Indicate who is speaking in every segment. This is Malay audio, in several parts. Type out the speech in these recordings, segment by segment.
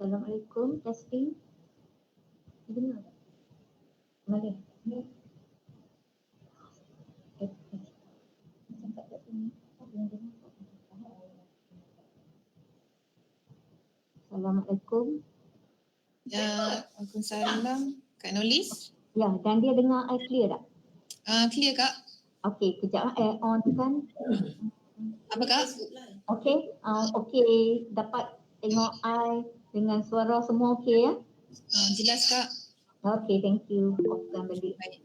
Speaker 1: Assalamualaikum, testing. Dengar tak? Boleh. Cakap kat sini. Assalamualaikum.
Speaker 2: Ya, Waalaikumsalam. Kak Nolis?
Speaker 1: Ya, dan dia dengar I clear tak?
Speaker 2: Clear Kak.
Speaker 1: Okey, kejap on kan.
Speaker 2: Apa Kak?
Speaker 1: Okey, okey, dapat tengok I dengan suara semua okey ya?
Speaker 2: Jelas Kak.
Speaker 1: Okey, thank you. Offkan balik.
Speaker 2: Baik.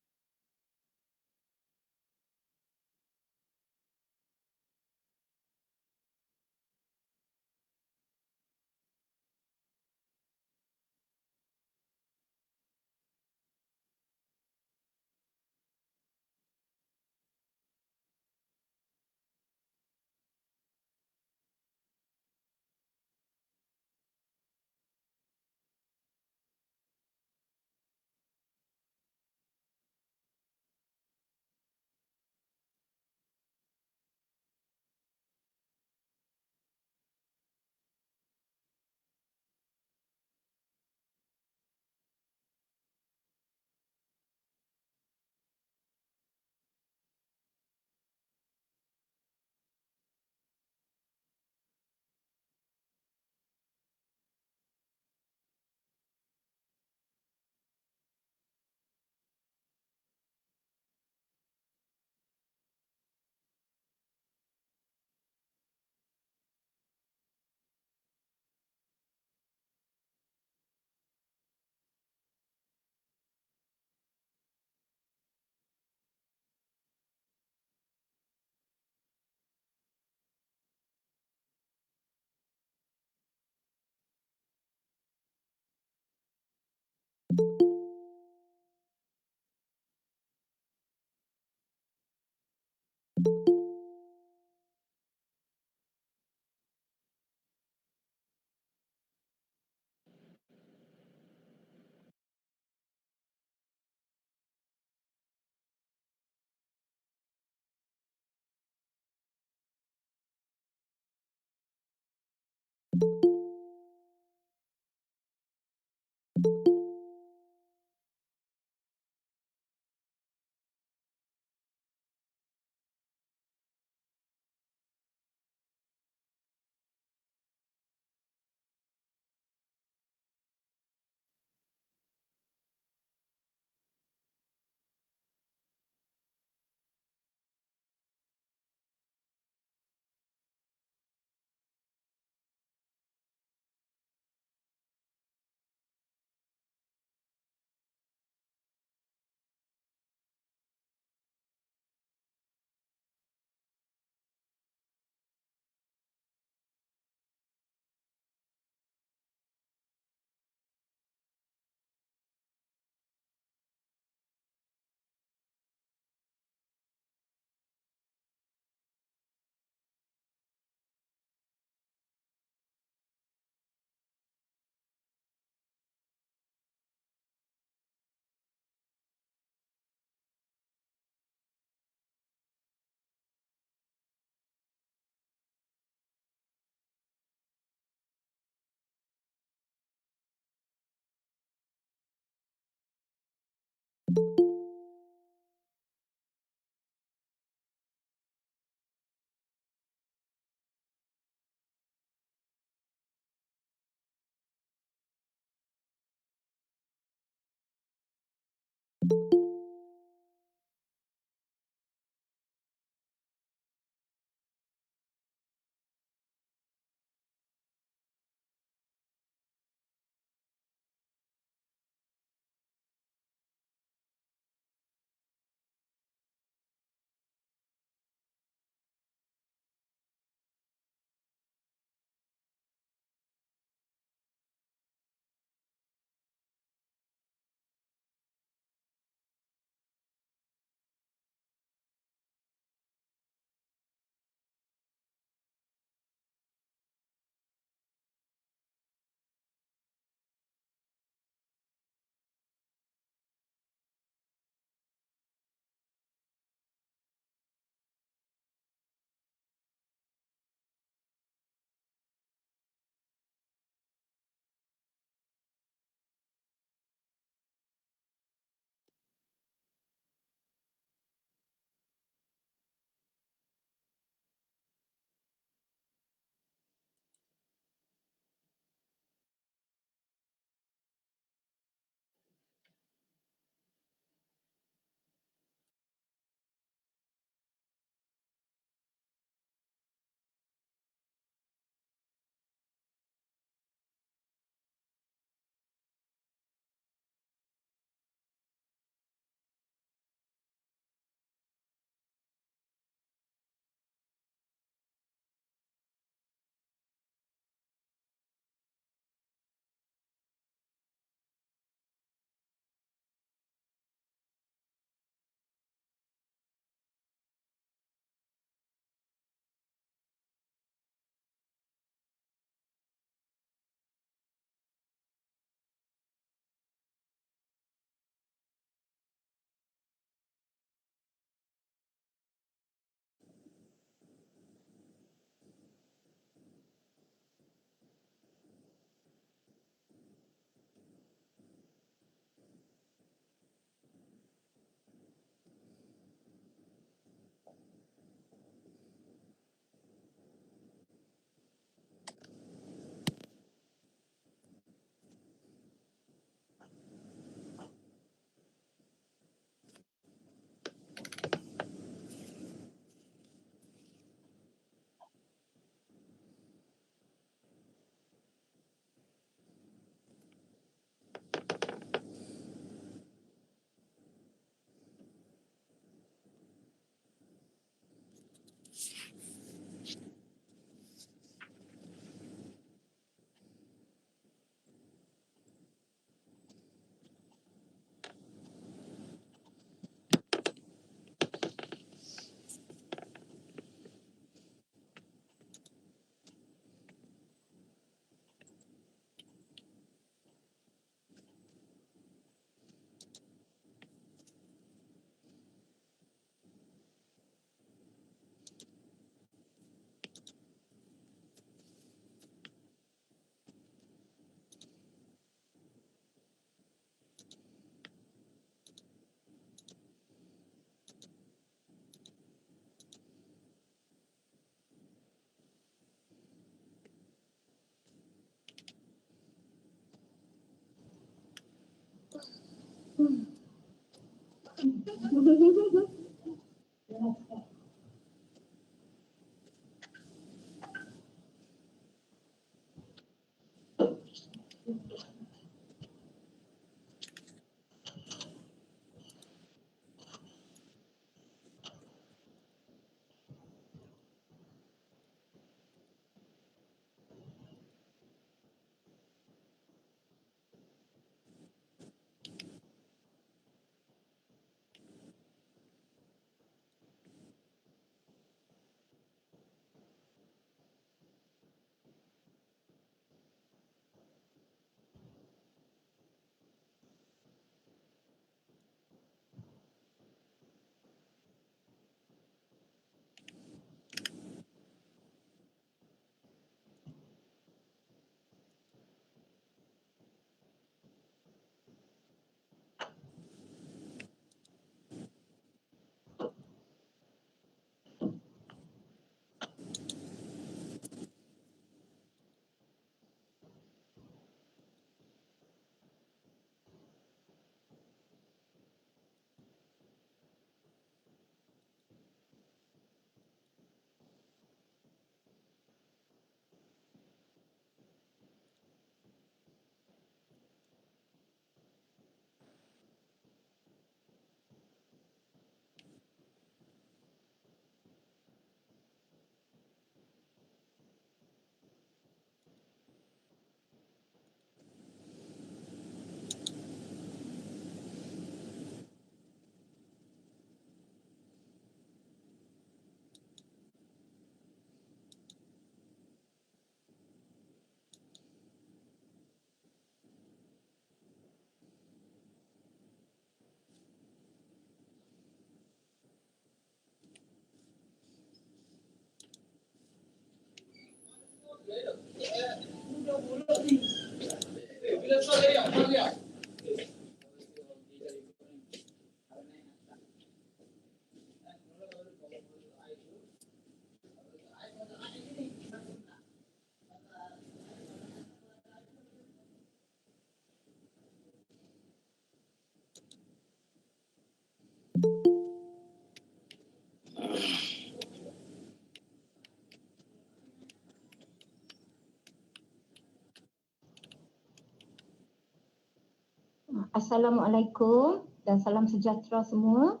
Speaker 1: Assalamualaikum dan salam sejahtera semua.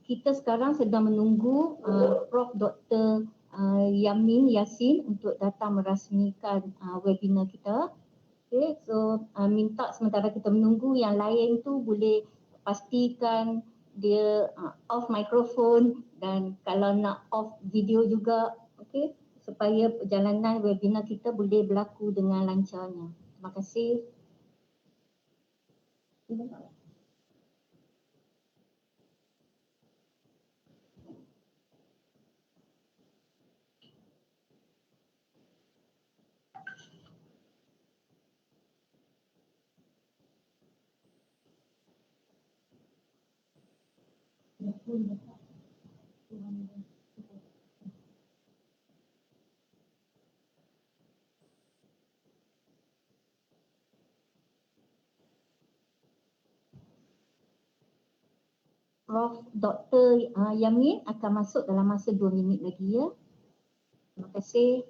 Speaker 1: Kita sekarang sedang menunggu Prof. Dr. Yamin Yassin untuk datang merasmikan webinar kita. Okay, so minta sementara kita menunggu yang lain tu boleh pastikan dia off mikrofon dan kalau nak off video juga, okay, supaya perjalanan webinar kita boleh berlaku dengan lancarnya. Terima kasih. Prof. Dr. Yamin akan masuk dalam masa 2 minit lagi ya. Terima kasih.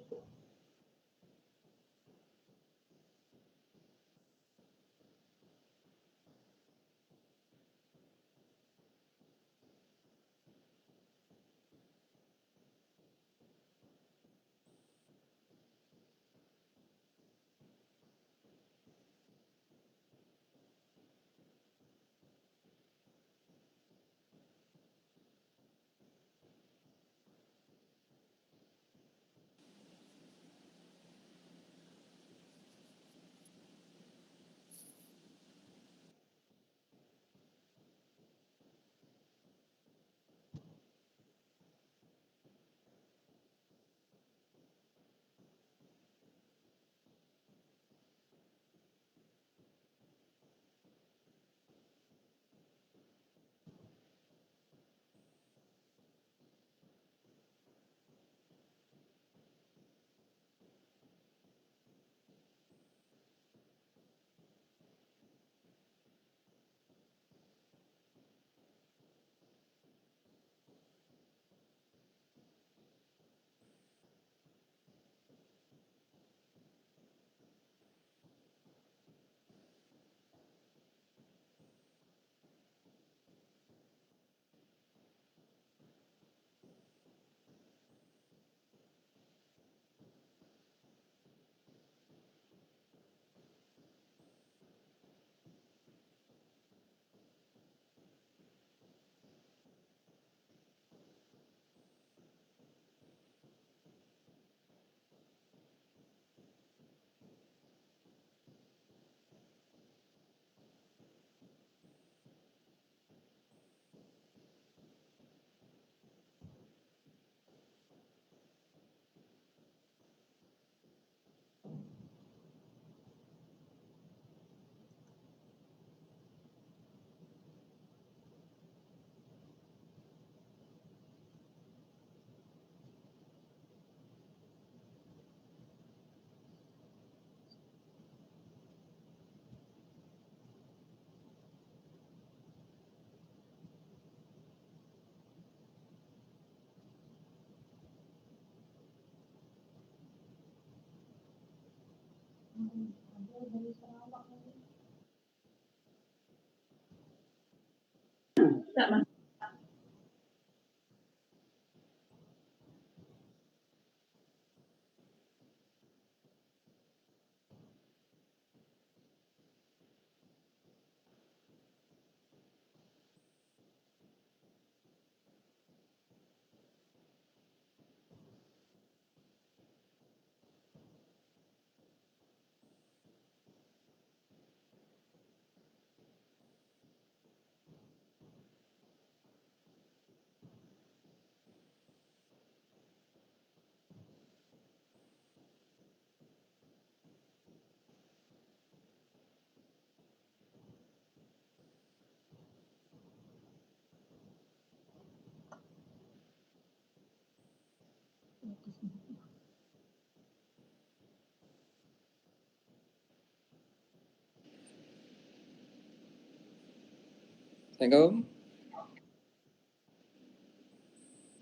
Speaker 3: Assalamualaikum.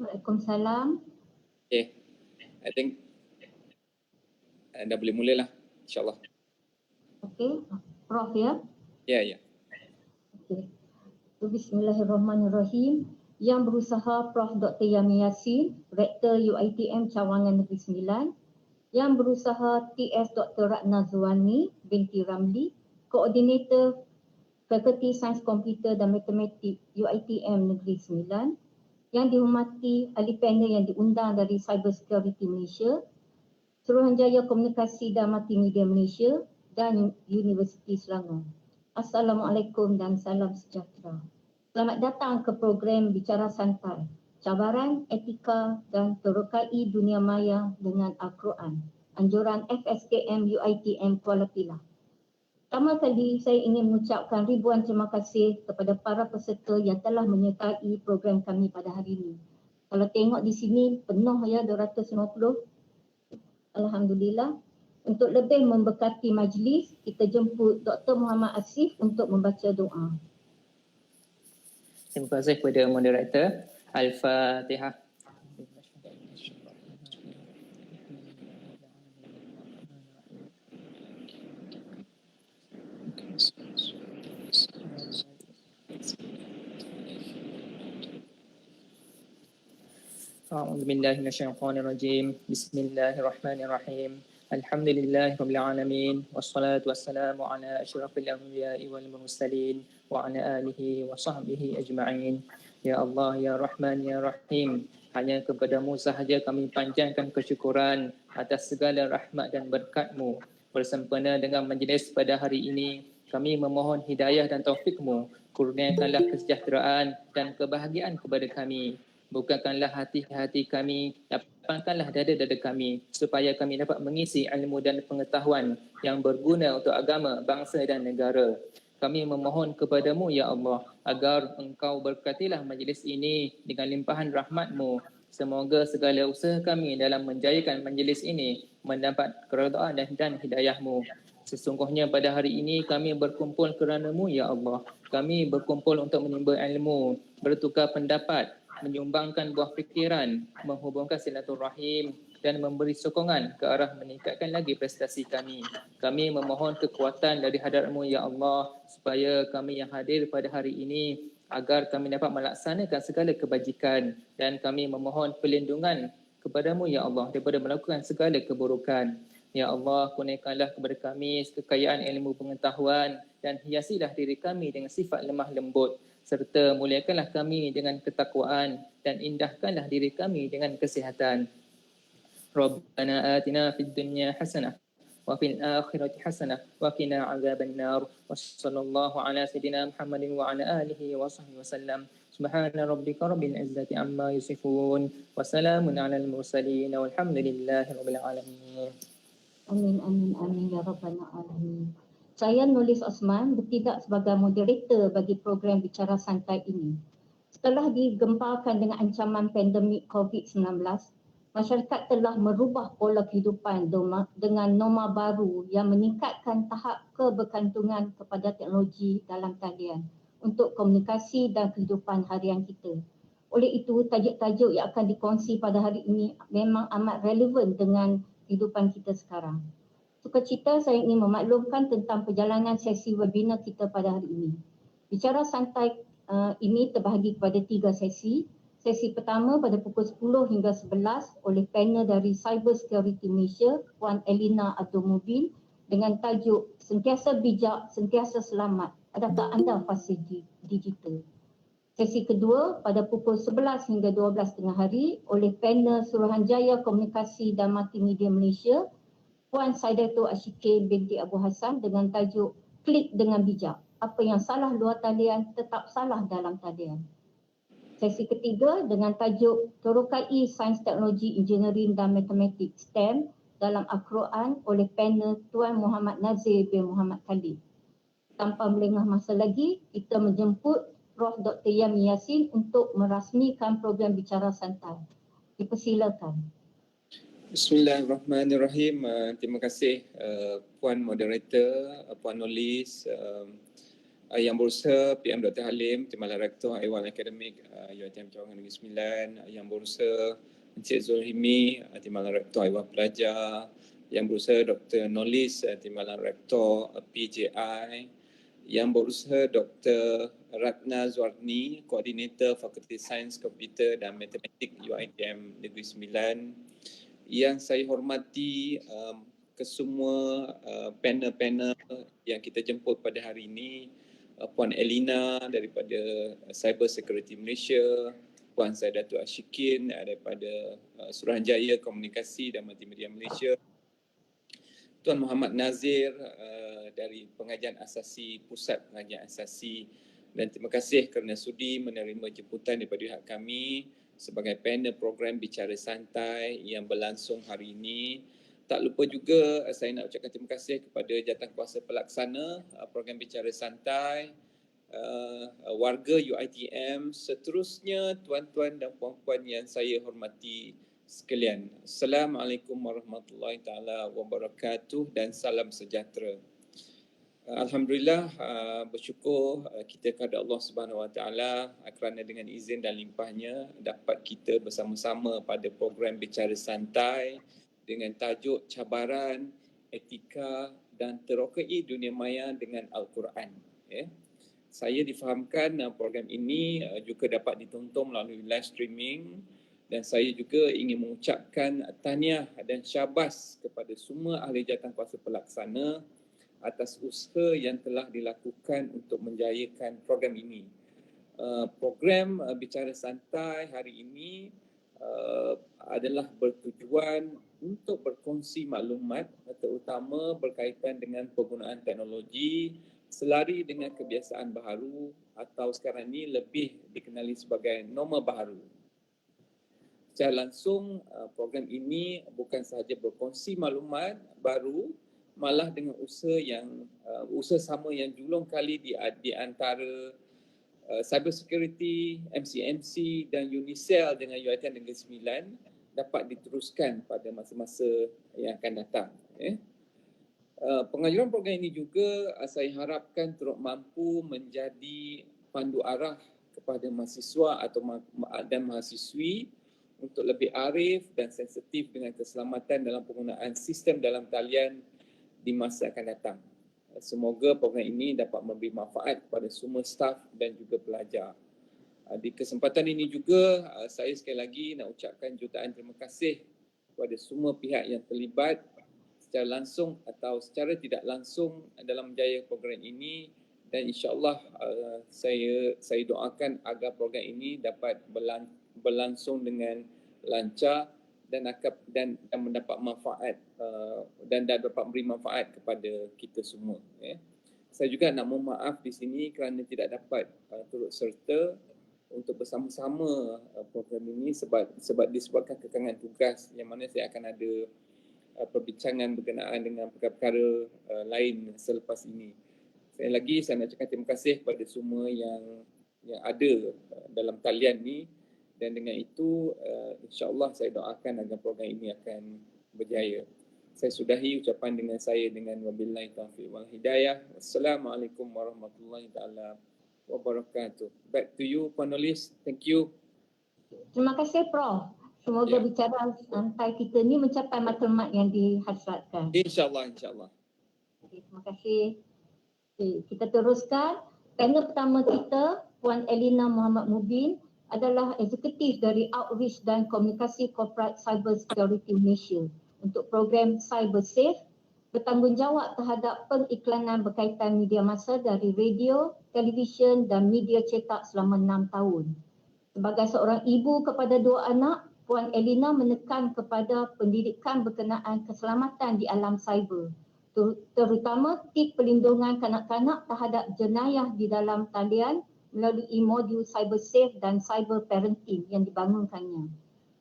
Speaker 1: Waalaikumsalam.
Speaker 3: Okay, I think dah boleh mulalah, insyaAllah.
Speaker 1: Okey, Prof ya.
Speaker 3: Ya.
Speaker 1: Okey. Bismillahirrahmanirrahim. Yang berusaha Prof. Dr. Yamin Yassin, Rektor UiTM Cawangan Negeri Sembilan. Yang berusaha TS Dr. Ratna Zuwani binti Ramli, Koordinator Fakulti Sains Komputer dan Matematik UiTM Negeri Sembilan. Yang dihormati ahli panel yang diundang dari Cyber Security Malaysia, Suruhanjaya Komunikasi dan Multimedia Malaysia dan Universiti Selangor. Assalamualaikum dan salam sejahtera. Selamat datang ke program Bicara Santai, Cabaran, Etika dan Terokai Dunia Maya dengan Al-Quran, anjuran FSKM UiTM Kuala Pilih. Pertama kali saya ingin mengucapkan ribuan terima kasih kepada para peserta yang telah menyertai program kami pada hari ini. Kalau tengok di sini penuh ya, 250. Alhamdulillah. Untuk lebih memberkati majlis, kita jemput Dr. Muhammad Asif untuk membaca doa.
Speaker 4: Terima kasih kepada moderator. Al-Fatihah. أعوذ بالله من الشيطان الرجيم بسم الله الرحمن الرحيم الحمد لله رب العالمين والصلاة والسلام على أشرف الأنبياء والمرسلين وعلى آله وصحبه أجمعين يا الله يا رحمن يا رحيم. Hanya kepadamu sahaja kami panjangkan kesyukuran atas segala rahmat dan berkat-Mu. Bersempena dengan majlis pada hari ini, kami memohon hidayah dan taufikmu. Kurniakanlah kesejahteraan dan kebahagiaan kepada kami. Bukakanlah hati-hati kami, lapangkanlah dada-dada kami supaya kami dapat mengisi ilmu dan pengetahuan yang berguna untuk agama, bangsa dan negara. Kami memohon kepadamu ya Allah agar engkau berkatilah majlis ini dengan limpahan rahmat-Mu. Semoga segala usaha kami dalam menjayakan majlis ini mendapat keredaan dan hidayah-Mu. Sesungguhnya pada hari ini kami berkumpul kerana-Mu ya Allah. Kami berkumpul untuk menimba ilmu, bertukar pendapat, menyumbangkan buah fikiran, menghubungkan silaturahim dan memberi sokongan ke arah meningkatkan lagi prestasi kami. Kami memohon kekuatan dari hadrat-Mu ya Allah supaya kami yang hadir pada hari ini agar kami dapat melaksanakan segala kebajikan, dan kami memohon perlindungan kepada-Mu ya Allah daripada melakukan segala keburukan. Ya Allah, kurniakanlah kepada kami kekayaan ilmu pengetahuan dan hiasilah diri kami dengan sifat lemah lembut, serta muliakanlah kami dengan ketakwaan dan indahkanlah diri kami dengan kesihatan. Rabbana atina fid dunya hasanah wa fil akhirati hasanah wa qina azabannar. Wa sallallahu ala sayidina Muhammadin wa ala alihi wa sahbihi wasallam. Subhana rabbika rabbil izzati amma yasifun wa salamun alal mursalin walhamdulillahi rabbil alamin.
Speaker 1: Amin, amin, amin ya rabbal alamin. Saya Nulis Osman bertindak sebagai moderator bagi program Bicara Santai ini. Setelah digemparkan dengan ancaman pandemik COVID-19, masyarakat telah merubah pola kehidupan dengan norma baru yang meningkatkan tahap kebergantungan kepada teknologi dalam talian untuk komunikasi dan kehidupan harian kita. Oleh itu, tajuk-tajuk yang akan dikongsi pada hari ini memang amat relevan dengan kehidupan kita sekarang. sukacita saya ingin memaklumkan tentang perjalanan sesi webinar kita pada hari ini. Bicara santai ini terbahagi kepada 3 sesi. Sesi pertama pada pukul 10 hingga 11 oleh panel dari Cyber Security Malaysia, Puan Elina Abdul Mubin dengan tajuk Sentiasa Bijak, Sentiasa Selamat. Adakah anda Fasih digital? Sesi kedua pada pukul 11 hingga 12 tengah hari oleh panel Suruhanjaya Komunikasi dan Multimedia Malaysia, Puan Saidatul Ashikin binti Hassan dengan tajuk Klik dengan Bijak. Apa yang salah luar talian tetap salah dalam talian. Sesi ketiga dengan tajuk Terokai Sains Teknologi Engineering dan Matematik STEM dalam Al-Quran oleh panel Tuan Muhammad Nazir bin Muhammad Khalid. Tanpa melengah masa lagi, kita menjemput Prof. Dr. Yasin untuk merasmikan program Bicara Santai. Dipersilakan.
Speaker 3: Bismillahirrahmanirrahim. Terima kasih Puan Moderator, Puan Nulis, Yang Berusaha, PM Dr. Halim, Timbalan Rektor Iwan Akademik UiTM Cawangan Negeri Sembilan, Yang Berusaha Encik Zulhimi, Timbalan Rektor Iwan Pelajar, Yang Berusaha Dr. Nulis, Timbalan Rektor PJI, Yang Berusaha Dr. Ratna Zuarni, Koordinator Fakulti Sains Komputer dan Matematik UiTM Negeri Sembilan. Yang saya hormati kesemua panel-panel yang kita jemput pada hari ini, Puan Elina daripada Cyber Security Malaysia, Puan Saidatul Ashikin daripada Suruhanjaya Komunikasi dan Multimedia Malaysia, Tuan Muhammad Nazir dari Pengajian Asasi, Pusat Pengajian Asasi, dan terima kasih kerana sudi menerima jemputan daripada pihak kami sebagai panel program Bicara Santai yang berlangsung hari ini. Tak lupa juga saya nak ucapkan terima kasih kepada jawatankuasa pelaksana program Bicara Santai, warga UiTM, seterusnya tuan-tuan dan puan-puan yang saya hormati sekalian. Assalamualaikum warahmatullahi taala wabarakatuh dan salam sejahtera. Alhamdulillah, bersyukur kita kepada Allah Subhanahu Wa Taala kerana dengan izin dan limpahnya dapat kita bersama-sama pada program Bicara Santai dengan tajuk Cabaran, Etika dan Terokai Dunia Maya dengan Al-Quran. Saya difahamkan program ini juga dapat ditonton melalui live streaming dan saya juga ingin mengucapkan tahniah dan syabas kepada semua ahli jawatankuasa pelaksana atas usaha yang telah dilakukan untuk menjayakan program ini. Program Bicara Santai hari ini adalah bertujuan untuk berkongsi maklumat terutama berkaitan dengan penggunaan teknologi selari dengan kebiasaan baharu atau sekarang ini lebih dikenali sebagai norma baharu. Secara langsung, program ini bukan sahaja berkongsi maklumat baru, malah dengan usaha sama yang julung kali di antara Cyber Security, MCMC dan Unicel dengan UiTM Negeri Sembilan dapat diteruskan pada masa-masa yang akan datang. Pengajuan program ini juga saya harapkan turut mampu menjadi pandu arah kepada mahasiswa dan mahasiswi untuk lebih arif dan sensitif dengan keselamatan dalam penggunaan sistem dalam talian di masa akan datang. Semoga program ini dapat memberi manfaat kepada semua staf dan juga pelajar. Di kesempatan ini juga saya sekali lagi nak ucapkan jutaan terima kasih kepada semua pihak yang terlibat secara langsung atau secara tidak langsung dalam menjaya program ini dan insya-Allah saya doakan agar program ini dapat berlangsung dengan lancar dan mendapat manfaat dan dapat beri manfaat kepada kita semua. Saya juga nak mohon maaf di sini kerana tidak dapat turut serta untuk bersama-sama program ini sebab disebabkan kekangan tugas yang mana saya akan ada perbincangan berkenaan dengan perkara-perkara lain selepas ini. Saya nak ucapkan terima kasih kepada semua yang ada dalam talian ni. Dan dengan itu, insya-Allah saya doakan agar program ini akan berjaya. Saya sudahi ucapan dengan wabillahi taufiq wal hidayah. Wassalamualaikum warahmatullahi taala wabarakatuh. Back to you, Puan Nulis. Thank you.
Speaker 1: Terima kasih, Prof. Semoga bicara santai kita ni mencapai matlamat yang dihasratkan.
Speaker 3: InsyaAllah, insyaAllah.
Speaker 1: Okay, terima kasih. Okay, kita teruskan. Panel pertama kita, Puan Elina Muhammad Mubin, adalah eksekutif dari Outreach dan Komunikasi Corporate Cyber Security Malaysia untuk program Cyber Safe, bertanggungjawab terhadap pengiklanan berkaitan media massa dari radio, televisyen dan media cetak selama 6 tahun. Sebagai seorang ibu kepada 2 anak, Puan Elina menekan kepada pendidikan berkenaan keselamatan di alam cyber, terutama tip perlindungan kanak-kanak terhadap jenayah di dalam talian melalui modul Cyber Safe dan Cyber Parenting yang dibangunkannya.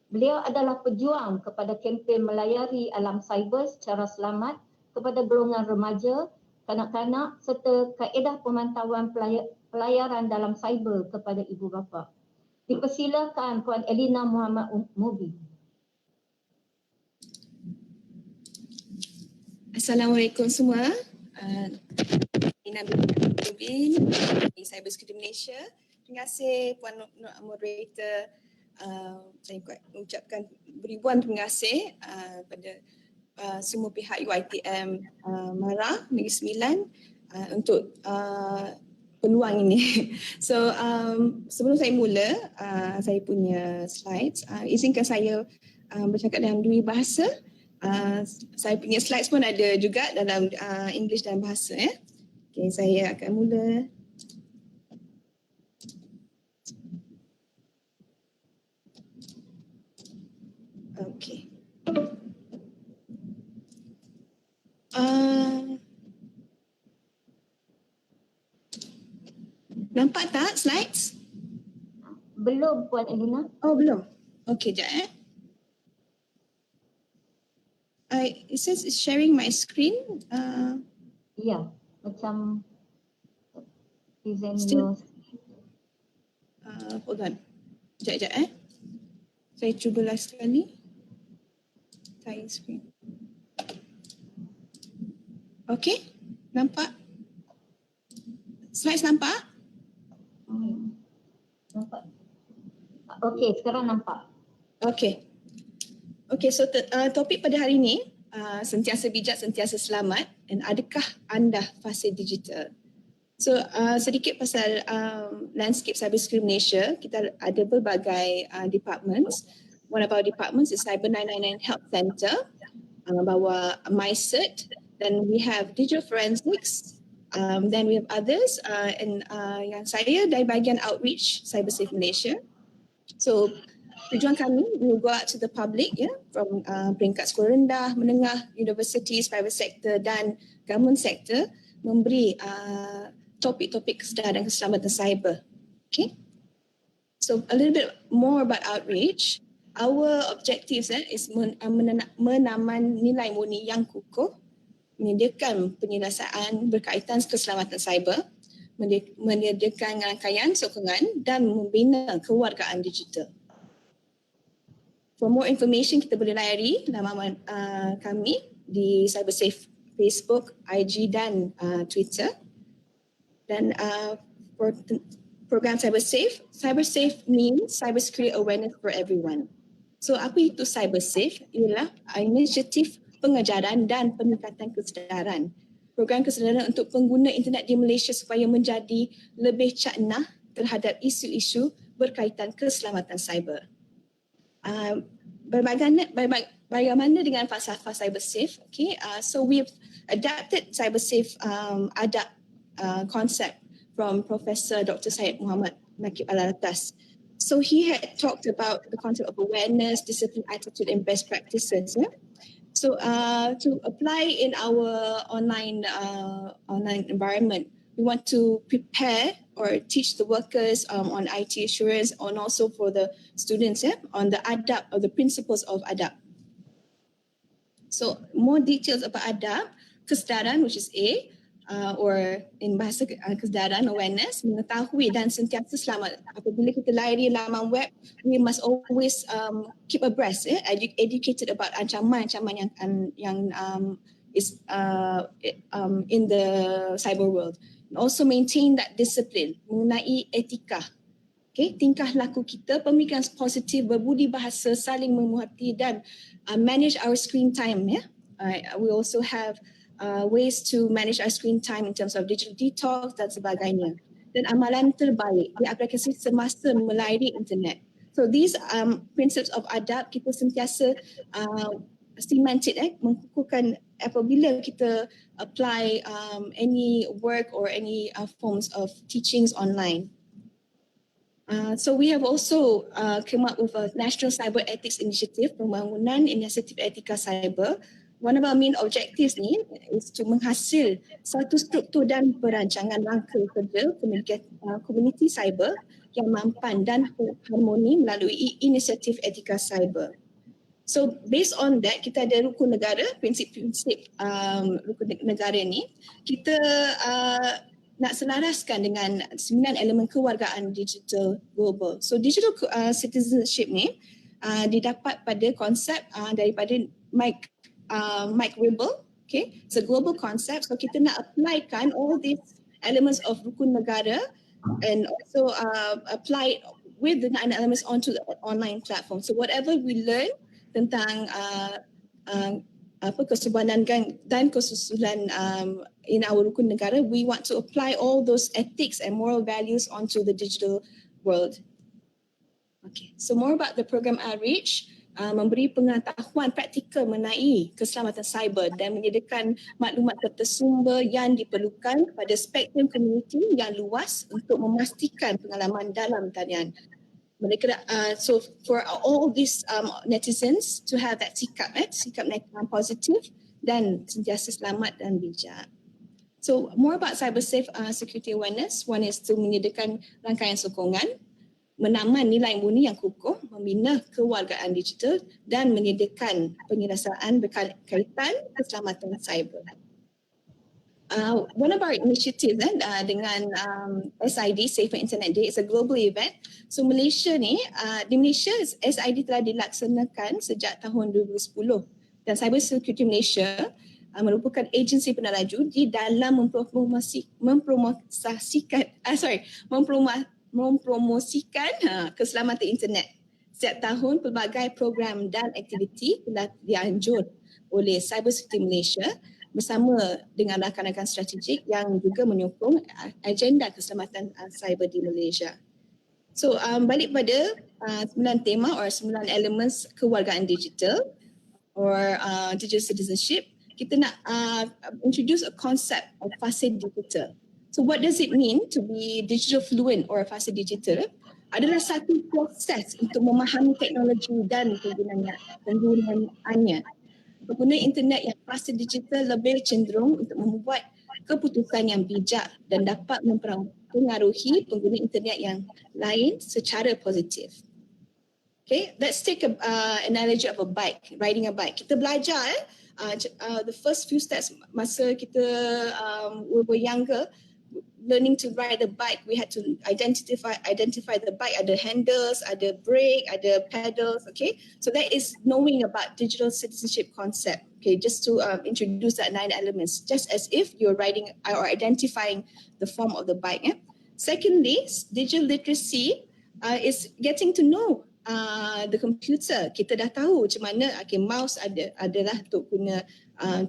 Speaker 1: Beliau adalah pejuang kepada kempen melayari alam cyber secara selamat kepada golongan remaja, kanak-kanak serta kaedah pemantauan pelayaran dalam cyber kepada ibu bapa. Dipersilakan Puan Elina Muhammad Mubin.
Speaker 2: Assalamualaikum semua. Elina binti Mubin di Cyber Security Malaysia. Terima kasih Puan Moderator. Saya ucapkan beribuan terima kasih pada semua pihak UiTM Mara Negeri Sembilan untuk peluang ini. So sebelum saya mula saya punya slides, izinkan saya bercakap dalam 2 bahasa. Saya punya slides pun ada juga dalam English dan bahasa. Okay, saya akan mula. Okay. Nampak tak slides?
Speaker 1: Belum Puan Elina.
Speaker 2: Oh belum. Okay, sekejap it says it's sharing my screen.
Speaker 1: Ya, macam present
Speaker 2: Still?
Speaker 1: your
Speaker 2: Hold on. Sekejap. Saya cuba last sekali. Share screen. Okay, nampak? Slides nampak?
Speaker 1: nampak. Okey, sekarang nampak.
Speaker 2: Okay. Okay, so topik pada hari ini, sentiasa bijak, sentiasa selamat, dan adakah anda fasih digital? So sedikit pasal landscape cybersecurity Malaysia, kita ada berbagai departments. One of our departments is Cyber 999 Help Center, bawah MyCert. Then we have digital forensics. Then we have others, and yang saya dari bahagian outreach Cyber Safe Malaysia. So tujuan kami, we will go out to the public, from peringkat sekolah rendah, menengah, universities, private sector dan government sector, memberi topik-topik kesedaran keselamatan cyber. Okay. So a little bit more about outreach. Our objectives is menaman nilai murni yang kukuh, menyediakan penyelesaian berkaitan keselamatan cyber, menyediakan rangkaian sokongan dan membina kewargaan digital. For more information, kita boleh layari laman kami di CyberSafe Facebook, IG dan Twitter. Dan for program CyberSafe, CyberSafe means cybersecurity awareness for everyone. So apa itu CyberSafe? Ialah inisiatif pengajaran dan peningkatan kesedaran. Program kesedaran untuk pengguna internet di Malaysia supaya menjadi lebih caknah terhadap isu-isu berkaitan keselamatan cyber. Bagaimana dengan falsafah CyberSafe? Okay, so we've adapted CyberSafe concept from Professor Dr. Syed Muhammad Nakib Al-Atas. So he had talked about the concept of awareness, discipline, attitude, and best practices. So to apply in our online environment, we want to prepare or teach the workers on IT assurance, and also for the students on the adab or the principles of adab. So more details about adab, kesedaran, which is A, or in bahasa kesedaran, awareness, mengetahui dan sentiasa selamat. Apabila kita layari laman web, we must always keep abreast, educated about ancaman-ancaman yang is in the cyber world. And also maintain that discipline mengenai etika. Okay, tingkah laku kita, pemikiran positif, berbudi bahasa, saling memuhati dan manage our screen time. We also have ways to manage our screen time in terms of digital detox dan sebagainya. Dan amalan terbaik di aplikasi semasa melayari internet. So these principles of adab kita sentiasa cemented, mengukuhkan apabila kita apply any work or any forms of teachings online. So we have also come up with a National Cyber Ethics Initiative, pembangunan inisiatif etika cyber. One of our main objectives ni is to menghasil satu struktur dan perancangan langkah kerja komuniti cyber yang mampan dan harmoni melalui inisiatif etika cyber. So based on that, kita ada rukun negara, prinsip-prinsip rukun negara ni, kita nak selaraskan dengan 9 elemen kewargaan digital global. So digital citizenship ni didapat pada konsep daripada Mike Wibble. Okay, it's a global concept. So kita nak applykan all these elements of rukun negara and also apply it with the 9 elements onto the online platform. So whatever we learn tentang kesebanan dan kesusulan in our rukun negara, we want to apply all those ethics and moral values onto the digital world. Okay, so more about the program outreach, memberi pengetahuan praktikal mengenai keselamatan cyber dan menyediakan maklumat tersumber yang diperlukan pada spektrum komuniti yang luas untuk memastikan pengalaman dalam talian. Mereka so for all these netizens to have that sikap positif dan sentiasa selamat dan bijak. So more about cyber safe security awareness. One is to menyediakan rangkaian sokongan, menaman nilai murni yang kukuh, membina kewargaan digital dan menyediakan penyelesaian berkaitan keselamatan cyber. One of our initiatives dengan SID, Safer Internet Day, is a global event. So Malaysia ni, di Malaysia SID telah dilaksanakan sejak tahun 2010 dan Cyber Security Malaysia merupakan agensi peneraju di dalam mempromosikan keselamatan internet. Setiap tahun pelbagai program dan aktiviti telah dianjur oleh Cyber Security Malaysia bersama dengan rakan-rakan strategik yang juga menyokong agenda keselamatan cyber di Malaysia. So balik pada 9 tema or 9 elements kewargaan digital or digital citizenship, kita nak introduce a concept of Fasih digital. So what does it mean to be digital fluent or Fasih digital? Adalah satu proses untuk memahami teknologi dan penggunaannya. Pengguna internet yang Fasih digital lebih cenderung untuk membuat keputusan yang bijak dan dapat mempengaruhi pengguna internet yang lain secara positif. Okay, let's take an analogy of a bike, riding a bike. Kita belajar the first few steps masa kita we were younger, learning to ride a bike, we had to identify the bike, ada handles, ada brake, ada pedals, okay? So that is knowing about digital citizenship concept, okay? Just to introduce that 9 elements, just as if you're riding or identifying the form of the bike. Secondly, digital literacy is getting to know the computer. Kita dah tahu macam mana mouse adalah untuk guna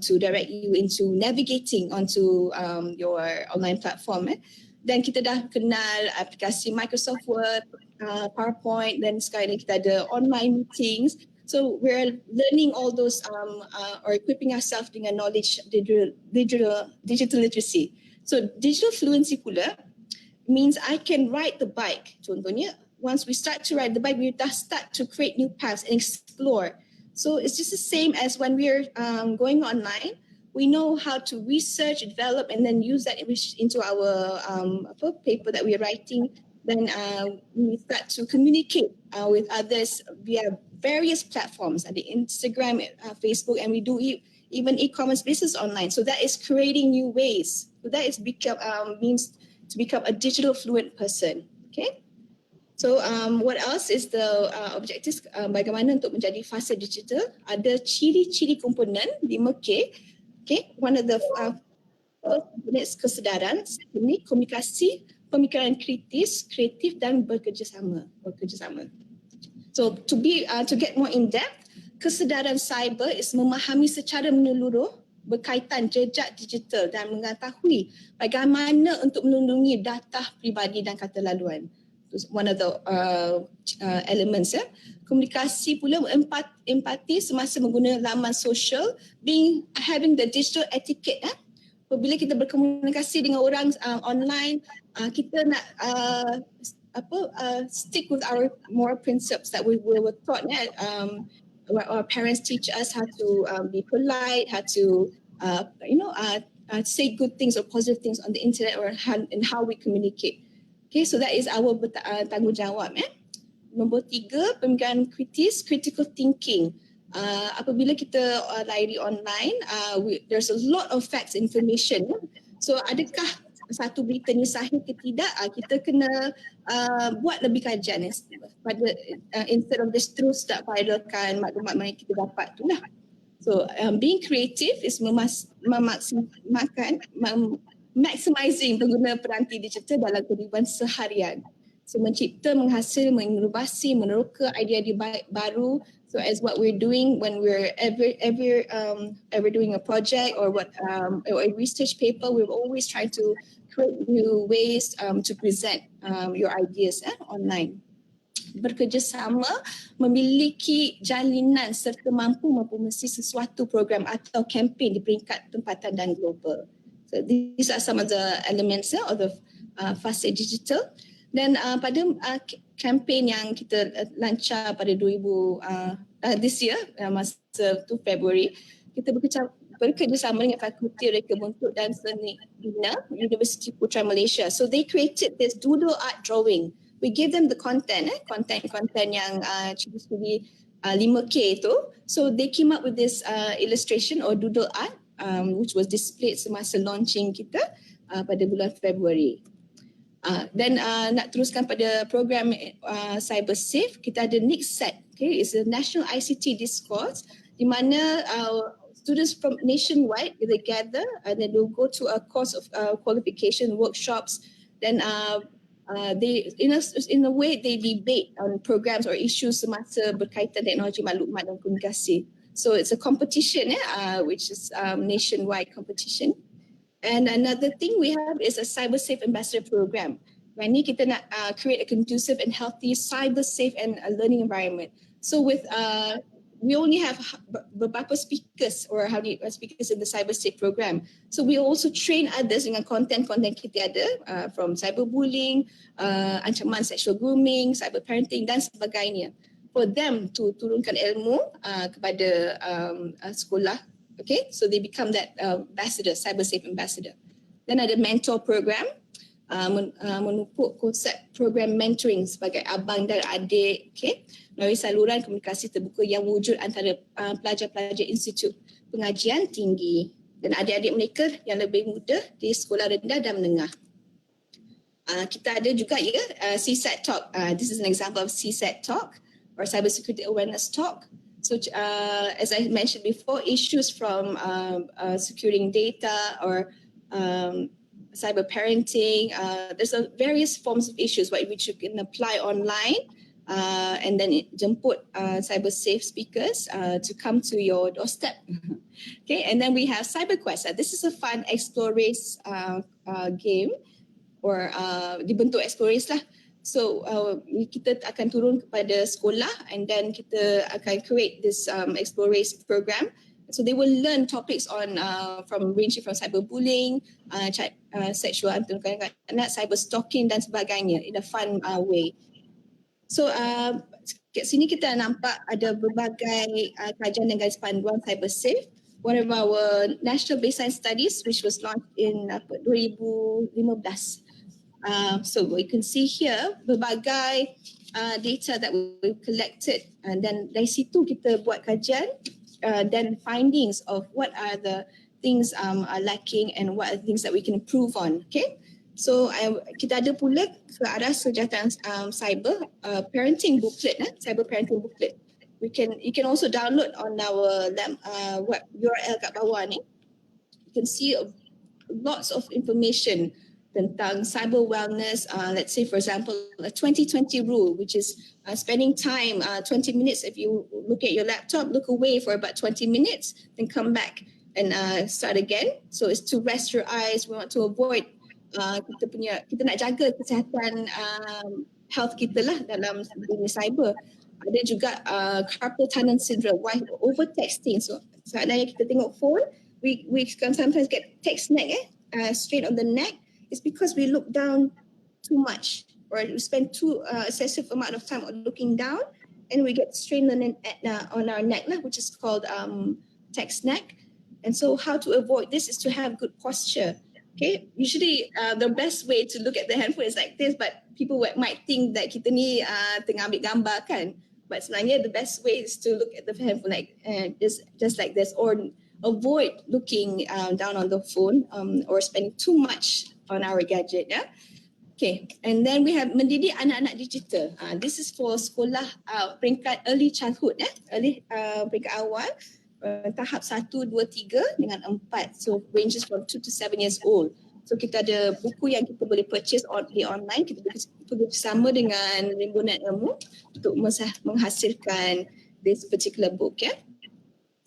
Speaker 2: to direct you into navigating onto your online platform. Dan kita dah kenal aplikasi Microsoft Word, PowerPoint, dan sekarang kita ada online meetings. So we're learning all those or equipping ourselves dengan knowledge digital literacy. So digital fluency pula means I can ride the bike. Contohnya, once we start to ride the bike, we start to create new paths and explore. So it's just the same as when we're going online. We know how to research, develop, and then use that into our paper that we're writing. Then we start to communicate with others via various platforms, the Instagram, Facebook, and we do even e-commerce business online. So that is creating new ways. So that is means to become a digital fluent person. Okay. So what else is the objectives? Bagaimana untuk menjadi Fasih digital? Ada ciri-ciri komponen 5K. Okay, one of the components kesedaran, ini komunikasi, pemikiran kritis, kreatif dan bekerjasama. So to get more in depth, kesedaran cyber is memahami secara menyeluruh berkaitan jejak digital dan mengetahui bagaimana untuk melindungi data pribadi dan kata laluan. One of the elements. Komunikasi pula empati semasa menggunakan laman sosial, having the digital etiquette. Apabila kita berkomunikasi dengan orang online, kita nak stick with our moral principles that we were taught. Our parents teach us how to be polite, how to say good things or positive things on the internet, or how we communicate. Okay, so that is our bertanggungjawab. Nombor 3, pemikiran kritis, critical thinking. Apabila kita layari online, there's a lot of facts, information. So adakah satu berita ni sahih ke tidak, kita kena buat lebih kajian instead of just terus tak viralkan maklumat yang kita dapat tu lah. So being creative is maximizing pengguna peranti digital dalam kehidupan seharian. So mencipta, menghasil, menginovasi, meneroka idea-idea baru. So as what we're doing when we're ever doing a project or or a research paper, we're always trying to create new ways to present your ideas online. Bekerjasama, memiliki jalinan serta mampu mempromosikan sesuatu program atau kempen di peringkat tempatan dan global. So these are some of the elements of the Fasih Digital. Dan pada kempen yang kita lancar pada this year, masa tu Februari, kita bekerjasama dengan Fakulti Reka Bentuk dan Seni Elina, Universiti Putra Malaysia. So they created this doodle art drawing. We give them the content yang ciri-ciri 5K tu. So they came up with this illustration or doodle art which was displayed semasa launching kita pada bulan Februari. Dan nak teruskan pada program Cyber Safe, kita ada next set. Okay, it's a national ICT discourse di mana students from nationwide they gather and then they'll go to a course of qualification workshops. Then they in a way they debate on programs or issues semasa berkaitan teknologi maklumat dan komunikasi. So it's a competition which is nationwide competition. And another thing we have is a cyber safe ambassador program. Where ni kita nak create a conducive and healthy cyber safe and learning environment. So with we only have beberapa speakers speakers in the cyber safe program. So we also train others dengan konten-konten kita ada from cyberbullying, ancaman sexual grooming, cyber parenting dan sebagainya. For them to turunkan ilmu kepada sekolah. Okay, so they become that ambassador, cyber safe ambassador. Then ada mentor program, menupuk konsep program mentoring sebagai abang dan adik, okay, melalui saluran komunikasi terbuka yang wujud antara pelajar-pelajar institut pengajian tinggi dan adik-adik mereka yang lebih muda di sekolah rendah dan menengah. Kita ada juga CSAT Talk. This is an example of CSAT Talk or Cyber Security Awareness Talk. So as I mentioned before, issues from securing data or cyber parenting, there's various forms of issues which you can apply online and then jemput cyber safe speakers to come to your doorstep. Okay, and then we have Cyber Quest. This is a fun explore race game or dibentuk explore race lah. So kita akan turun kepada sekolah and then kita akan create this explore race program. So they will learn topics on ranging from cyberbullying, sexual anak, cyber stalking dan sebagainya in a fun way. So kat sini kita nampak ada berbagai kajian dan garis panduan cyber safe. One of our national baseline studies which was launched in 2015. So we can see here berbagai data that we collected and then dari situ kita buat kajian dan findings of what are the things are lacking and what are the things that we can improve on. Okay, so kita ada pula ke arah kesejahteraan cyber parenting booklet, cyber parenting booklet. You can also download on our web URL kat bawah ni. You can see lots of information tentang cyber wellness. Let's say for example a 2020 rule, which is spending time 20 minutes. If you look at your laptop, look away for about 20 minutes, then come back and start again. So it's to rest your eyes. We want to avoid kita nak jaga kesihatan health kita lah dalam dunia cyber. Ada juga carpal tunnel syndrome, why over texting. So sebenarnya kita tengok phone, we can sometimes get text neck straight on the neck. It's because we look down too much, or we spend too excessive amount of time on looking down, and we get strain on our neck, which is called text neck. And so how to avoid this is to have good posture. Okay, usually the best way to look at the handphone is like this, but people might think that kita ni tengah ambil gambar kan. But sebenarnya the best way is to look at the handphone like just like this, or avoid looking down on the phone or spending too much on our gadget. Yeah. Okay, and then we have mendidik anak-anak digital. This is for sekolah peringkat early childhood, early peringkat awal. Tahap 1, 2, 3 dengan 4. So ranges from 2 to 7 years old. So kita ada buku yang kita boleh purchase di online. Kita bersama dengan Rimbunan Ilmu untuk menghasilkan this particular book.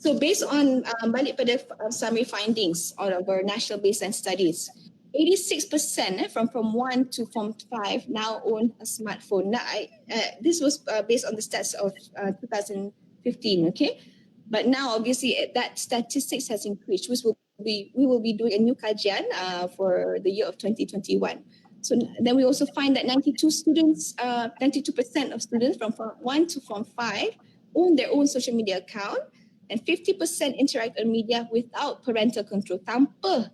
Speaker 2: So based on balik pada summary findings of our national baseline studies, 86% from Form 1 to Form 5 now own a smartphone. Now, this was based on the stats of 2015, okay? But now, obviously, that statistics has increased, which we will be doing a new kajian for the year of 2021. So then we also find that 92% of students from Form 1 to Form 5 own their own social media account, and 50% interact on media without parental control, tanpa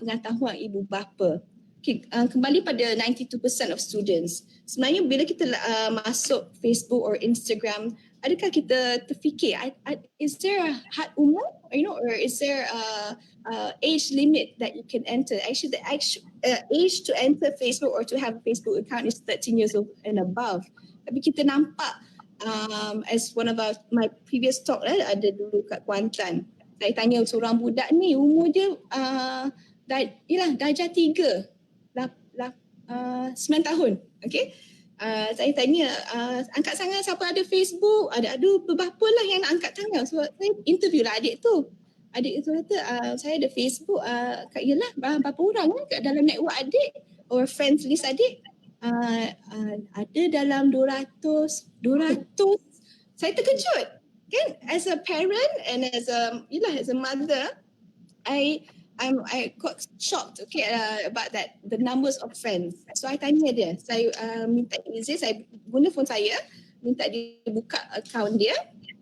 Speaker 2: pengetahuan ibu bapa. Okay, kembali pada 92% of students. Sebenarnya bila kita masuk Facebook or Instagram, adakah kita terfikir, is there a had umur, or is there a age limit that you can enter? Actually, the age to enter Facebook or to have a Facebook account is 13 years old and above. Tapi kita nampak, as one of my previous talk ada dulu kat Kuantan, saya tanya seorang budak ni umur dia darjah 3, 9 tahun, okay? Saya tanya, angkat tangan siapa ada Facebook, ada beberapa lah yang nak angkat tangan. So saya interview lah adik tu. Adik tu kata, saya ada Facebook, yelah berapa orang kat dalam network adik or friends list adik? Ada dalam 200. Saya terkejut kan, as a parent and as a mother, I got shocked, okay, about that, the numbers of friends. So I tanya dia, saya minta izin, saya guna phone saya, minta dia buka account dia,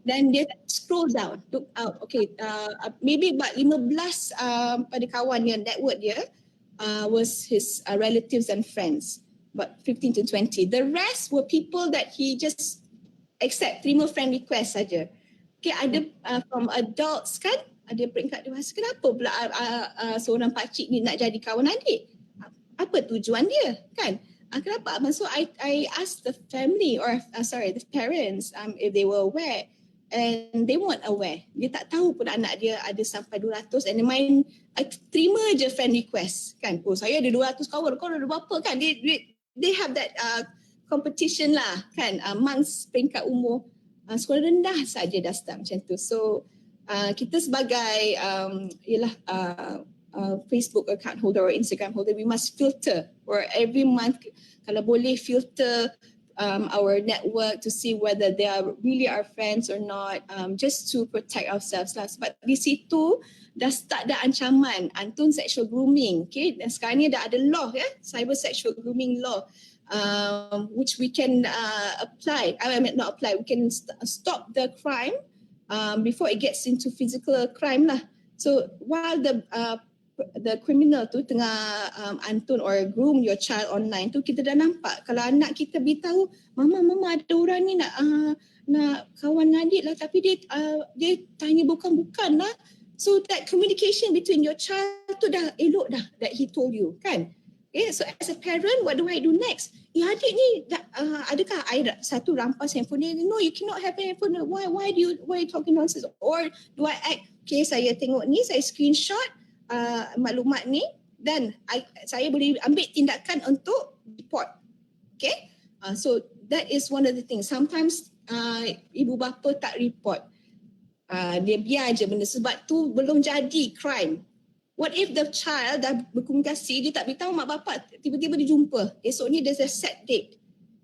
Speaker 2: dan dia scroll down, look out, okay, maybe about 15 pada kawan dia, network dia was his relatives and friends, about 15 to 20. The rest were people that he just terima friend request saja. Okay, ada from adults kan, ada peringkat dewasa. Kenapa pula seorang pakcik ni nak jadi kawan adik? Apa tujuan dia kan? Kenapa? So I asked the family or the parents if they were aware, and they weren't aware. Dia tak tahu pun anak dia ada sampai 200, and main terima je friend request kan. Oh, saya ada 200 kawan, kau ada berapa kan? They have that competition lah kan, amongst peringkat umur sekolah rendah saja dah start macam tu. So kita sebagai Facebook account holder or Instagram holder, we must filter, or every month kalau boleh filter our network to see whether they are really our friends or not, just to protect ourselves lah. Sebab di situ dah start dah ancaman antun sexual grooming. Okay, dan sekarang ni dah ada law cyber sexual grooming law, which we can we can stop the crime before it gets into physical crime lah. So while the criminal tu tengah antun or groom your child online tu, kita dah nampak kalau anak kita beritahu, mama ada orang ni nak kawan dengan adik lah, tapi dia tanya bukan lah. So that communication between your child tu dah elok dah, that he told you kan. Okay, so as a parent, what do I do next? Adik ni adakah I satu rampas handphone dia? No, you cannot have a handphone. Why are you talking nonsense? Or do I act, okay, saya tengok ni, saya screenshot maklumat ni, then saya boleh ambil tindakan untuk report. Okay, so that is one of the things. Sometimes ibu bapa tak report, dia biar je benda sebab tu belum jadi crime. What if the child dah berkomunikasi, dia tak beritahu mak bapak, tiba-tiba dia jumpa, esoknya there's a set date,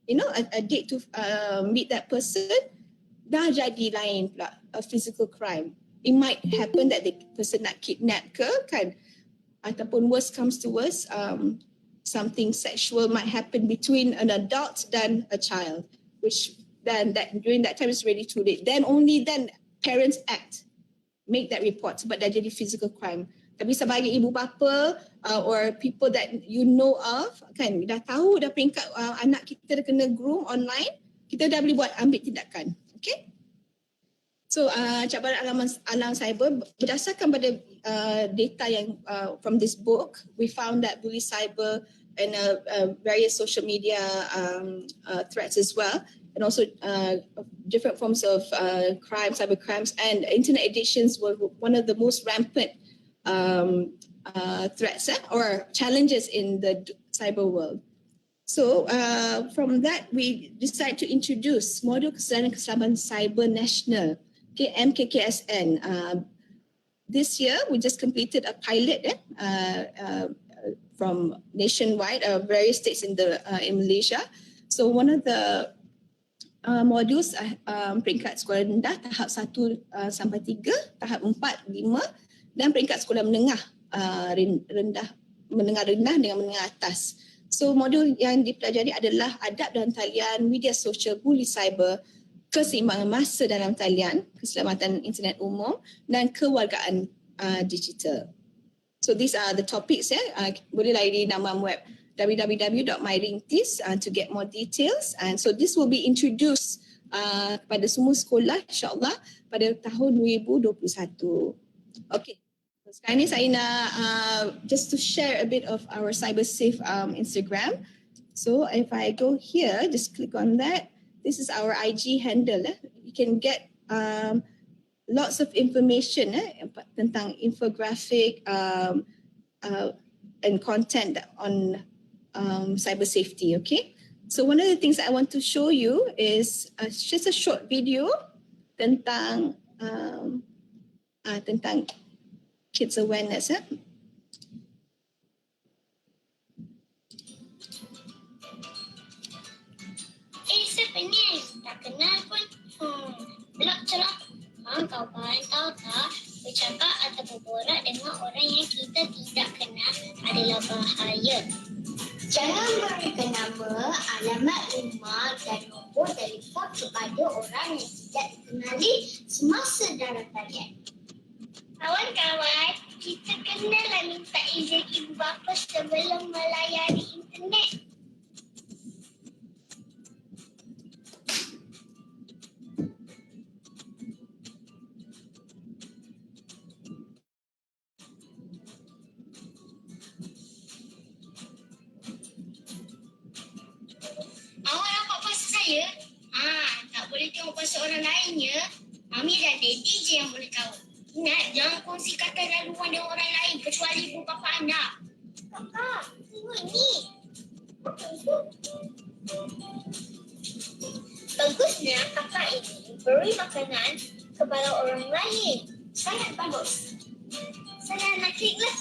Speaker 2: you know, a date to meet that person, dah jadi lain pula, a physical crime. It might happen that the person nak kidnap ke kan, ataupun worst comes to worst, something sexual might happen between an adult dan a child, which then during that time is really too late. Then only then parents act, make that report sebab dah jadi physical crime. Tapi sebagai ibu bapa or people that you know of kan, dah tahu dah peringkat anak kita dah kena groom online, kita dah boleh ambil tindakan. Okay. So cabaran alam cyber berdasarkan pada data yang from this book, we found that bully cyber and various social media threats as well, and also different forms of crime, cyber crimes, and internet addictions were one of the most rampant threats or challenges in the cyber world. So from that, we decided to introduce Modul Keselamatan Cyber National, MKKSN. This year, we just completed a pilot from nationwide, various states in Malaysia. So one of the modules peringkat sekolah rendah tahap 1 sampai 3, tahap 4, 5 dan peringkat sekolah menengah menengah rendah dengan menengah atas. So modul yang dipelajari adalah adab dalam talian, media sosial, bully cyber, keseimbangan masa dalam talian, keselamatan internet umum dan kewargaan digital. So these are the topics boleh layari laman web www.myringtis to get more details, and so this will be introduced kepada semua sekolah insyaAllah pada tahun 2021. Okay. Sekarang ni saya nak just to share a bit of our cyber safe Instagram. So if I go here, just click on that. This is our IG handle. You can get lots of information tentang infographic and content on cyber safety. Okay. So one of the things I want to show you is just a short video tentang kids awareness.
Speaker 5: Sepenuhnya tak kenal pun. Belak celak. Kawan tahu tak, bercakap atau berborak dengan orang yang kita tidak kenal adalah bahaya. Jangan berikan nama, alamat rumah dan nombor telefon kepada orang yang tidak dikenali semasa dalam talian. Kawan-kawan, kita kenalah minta izin ibu bapa sebelum melayari internet. Awak nampak pasal saya? Tak boleh tengok pasal orang lain ya. Mami dan Daddy je yang boleh tahu. Ingat, jangan kongsi kata laluan dengan orang lain kecuali ibu bapa anda. Kakak, tengok ni. Bagusnya kakak ini beri makanan kepada orang lain. Sangat bagus. Saya nak klik lah.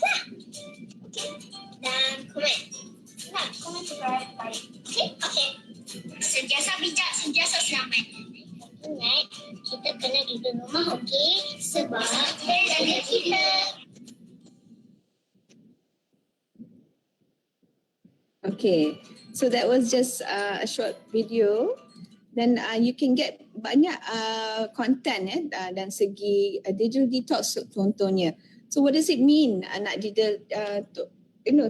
Speaker 5: Okey. Dan komen. Nak komen juga baik. Okey. Sentiasa bijak, sentiasa selamat. Ingat, kita kena duduk rumah, okey? Sebab jaga kita.
Speaker 2: Okay, so that was just a short video. Then you can get banyak content dan segi digital detox contohnya. So what does it mean nak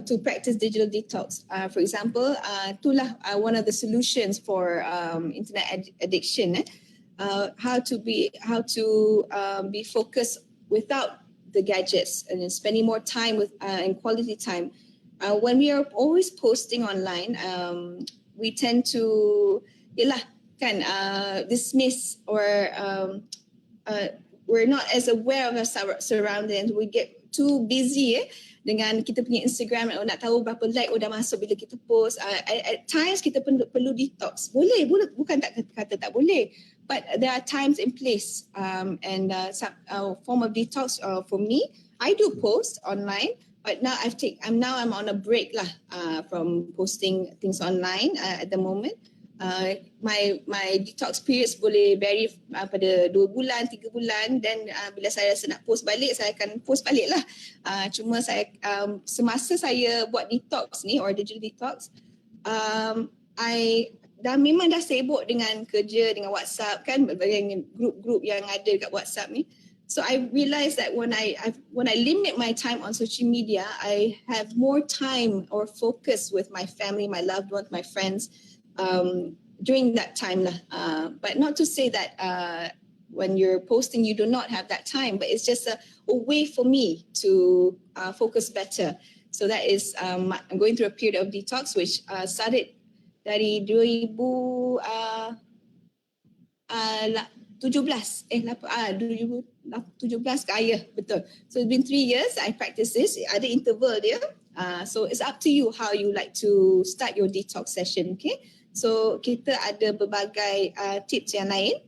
Speaker 2: to practice digital detox? For example, itulah one of the solutions for internet addiction. How to be focused without the gadgets and spending more time with and quality time. When we are always posting online, we tend to dismiss or we're not as aware of our surroundings. We get too busy dengan kita punya Instagram, nak tahu berapa like dah masuk bila kita post. At times kita perlu detox. Boleh, bukan tak kata tak boleh. But there are times and place and some form of detox for me. I do post online, but now I'm on a break lah from posting things online at the moment. My detox periods boleh vary pada 2 bulan, 3 bulan, dan bila saya rasa nak post balik, saya akan post balik lah. Cuma saya semasa saya buat detox ni or digital detox, I memang dah sibuk dengan kerja, dengan WhatsApp kan, dengan grup-grup yang ada dekat WhatsApp ni. So I realised that when I limit my time on social media, I have more time or focus with my family, my loved ones, my friends. During that time lah. But not to say that when you're posting you do not have that time, but it's just a way for me to focus better. So that is, I'm going through a period of detox which started dari 2017 ke betul. So it's been 3 years I practice this. Ada interval dia. So it's up to you how you like to start your detox session, okay? So kita ada berbagai tips yang lain.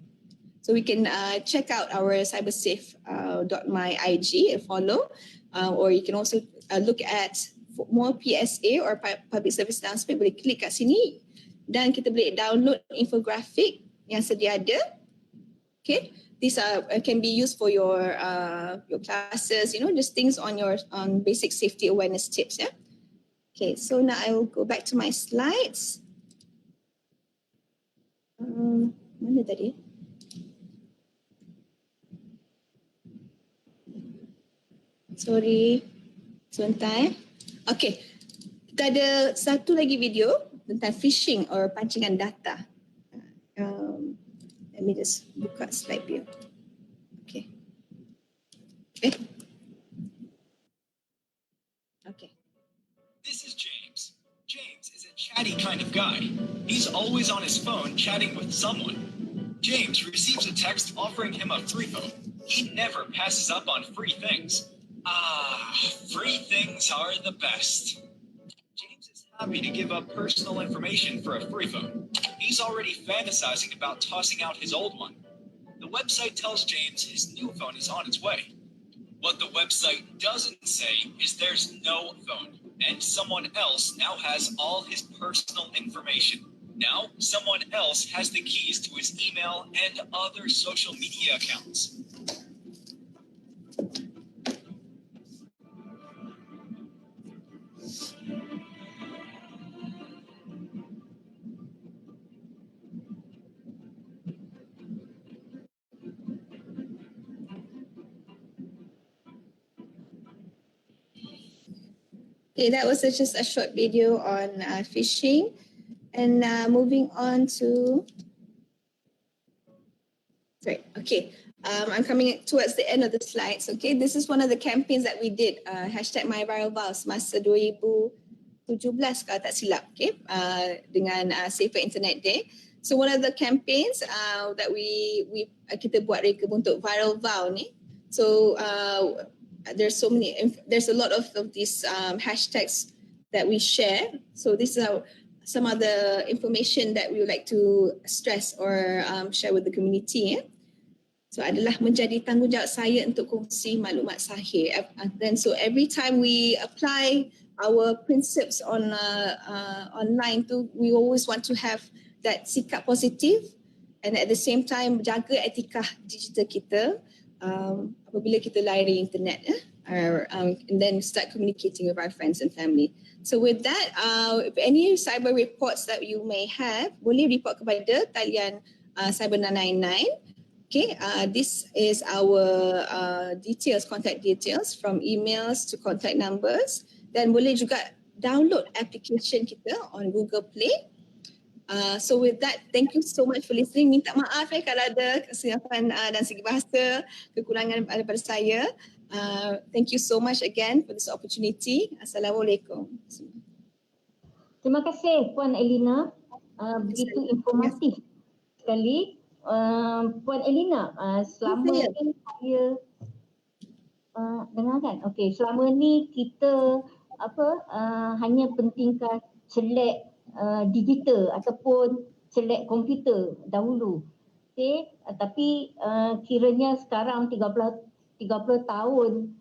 Speaker 2: So we can check out our cybersafe.my IG and follow, or you can also look at more PSA or public service announcement. Boleh klik kat sini dan kita boleh download infographic yang sedia ada. Okay, these are can be used for your classes, you know, just things on basic safety awareness tips. Yeah. Okay, so now I will go back to my slides. Mana tadi? Sorry, sebentar. Okay, kita ada satu lagi video tentang phishing or pancingan data. Let me just buka slide view. Okay.
Speaker 6: This is James. James is a chatty kind of guy. He's always on his phone chatting with someone. James receives a text offering him a free phone. He never passes up on free things. Free things are the best. James is happy to give up personal information for a free phone. He's already fantasizing about tossing out his old one. The website tells James his new phone is on its way. What the website doesn't say is there's no phone, and someone else now has all his personal information. Now, someone else has the keys to his email and other social media accounts.
Speaker 2: Okay, that was just a short video on phishing. And moving on to, I'm coming towards the end of the slides. Okay, this is one of the campaigns that we did, hashtag #MyViralVows masa 2017 kalau tak silap, okay, dengan Safer Internet Day. So one of the campaigns that kita buat untuk Viral Vow ni. So there's a lot of these hashtags that we share. So this is some of the information that we would like to stress or share with the community. So adalah menjadi tanggungjawab saya untuk kongsi maklumat sahih. Then so every time we apply our principles on online tu, we always want to have that sikap positif and at the same time jaga etika digital kita apabila kita layari internet and then start communicating with our friends and family. So with that, if any cyber reports that you may have, boleh report kepada talian Cyber 999. Okay, this is our details, contact details from emails to contact numbers. Dan boleh juga download application kita on Google Play. So with that, thank you so much for listening. Minta maaf kalau ada kesilapan dan segi bahasa, kekurangan daripada saya. Thank you so much again for this opportunity. Assalamualaikum.
Speaker 1: Terima kasih Puan Elina. Begitu informatif sekali. Puan Elina, selama ini Dengar kan? Okey, selama ni kita hanya pentingkan celek digital ataupun celek komputer dahulu. Okey, tapi kiranya sekarang 30 tahun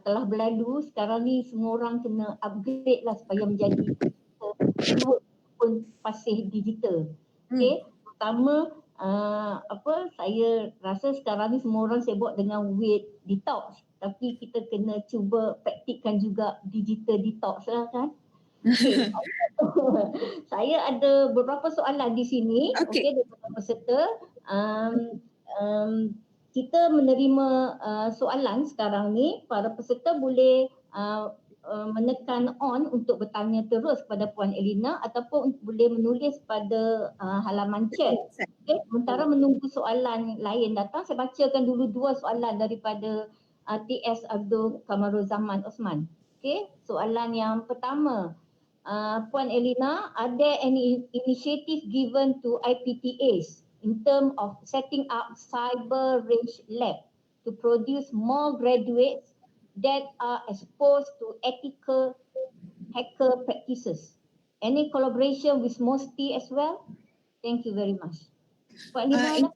Speaker 1: telah berlalu, sekarang ni semua orang kena upgrade lah supaya menjadi pun fasih digital. Okey, pertama saya rasa sekarang ni semua orang sibuk dengan weight detox, tapi kita kena cuba praktikkan juga digital detox lah kan. Okay. Saya ada beberapa soalan di sini. Okey, daripada peserta. Kita menerima soalan sekarang ni. Para peserta boleh menekan on untuk bertanya terus kepada Puan Elina ataupun boleh menulis pada halaman chat. Okay. Sementara menunggu soalan lain datang, saya bacakan dulu 2 soalan daripada TS Abdul Kamarul Zaman Osman. Okay. Soalan yang pertama, Puan Elina, are there any initiative given to IPTAs in terms of setting up cyber range lab to produce more graduates that are exposed to ethical hacker practices? Any collaboration with MOSTI as well? Thank you very much. Puan Elina,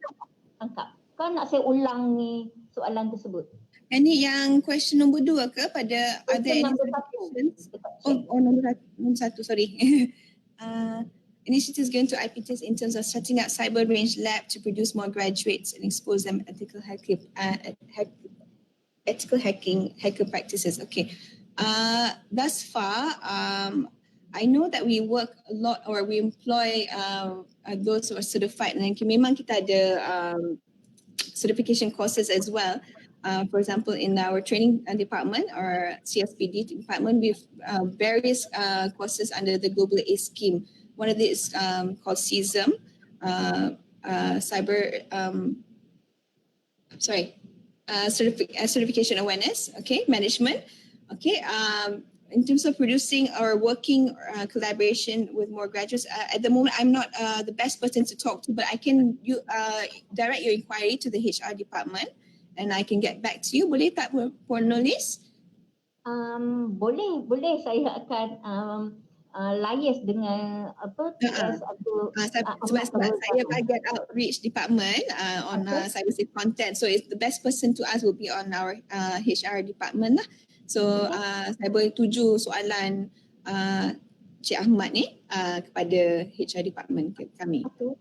Speaker 1: tangkap. Kan nak saya ulang ni soalan tersebut?
Speaker 2: Ini yang question nombor 2 ke pada ada initiatives? Nombor 1, sorry. Initiatives given to IPTs in terms of setting up cyber range lab to produce more graduates and expose them ethical hacker practices. Okay. Thus far, I know that we work a lot or we employ those who are certified, and memang kita ada certification courses as well. For example, in our training department or CSPD department, we have various courses under the Global A scheme. One of these called CISM, certification awareness, okay, management, okay. In terms of producing or working collaboration with more graduates, at the moment I'm not the best person to talk to, but I can direct your inquiry to the HR department. And I can get back to you. Boleh tak Puan nulis?
Speaker 1: Boleh. Saya akan liaise dengan TS atau
Speaker 2: sebab saya bagian outreach department on cyber safe content. So it's the best person to ask will be on our HR department lah. So saya boleh tuju soalan Cik Ahmad ni kepada HR department kami.
Speaker 1: Okay.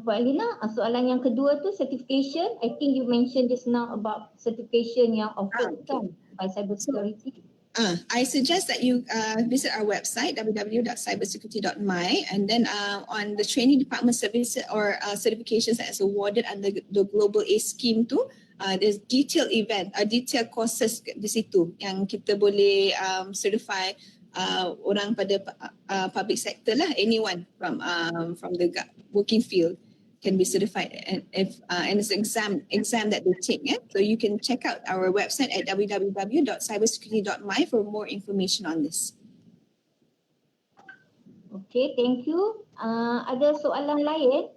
Speaker 1: Puan Elina, soalan yang kedua tu certification. I think you mentioned just now about certification yang offered kan by cyber security.
Speaker 2: I suggest that you visit our website www.cybersecurity.my, and then on the training department service or certifications that is awarded under the Global A scheme tu, there's detailed detailed courses di situ yang kita boleh certify orang pada public sector lah, anyone from the working field can be certified, and it's an exam that they take. So you can check out our website at www.cybersecurity.my for more information on this.
Speaker 1: Okay, thank you. Ada soalan lain?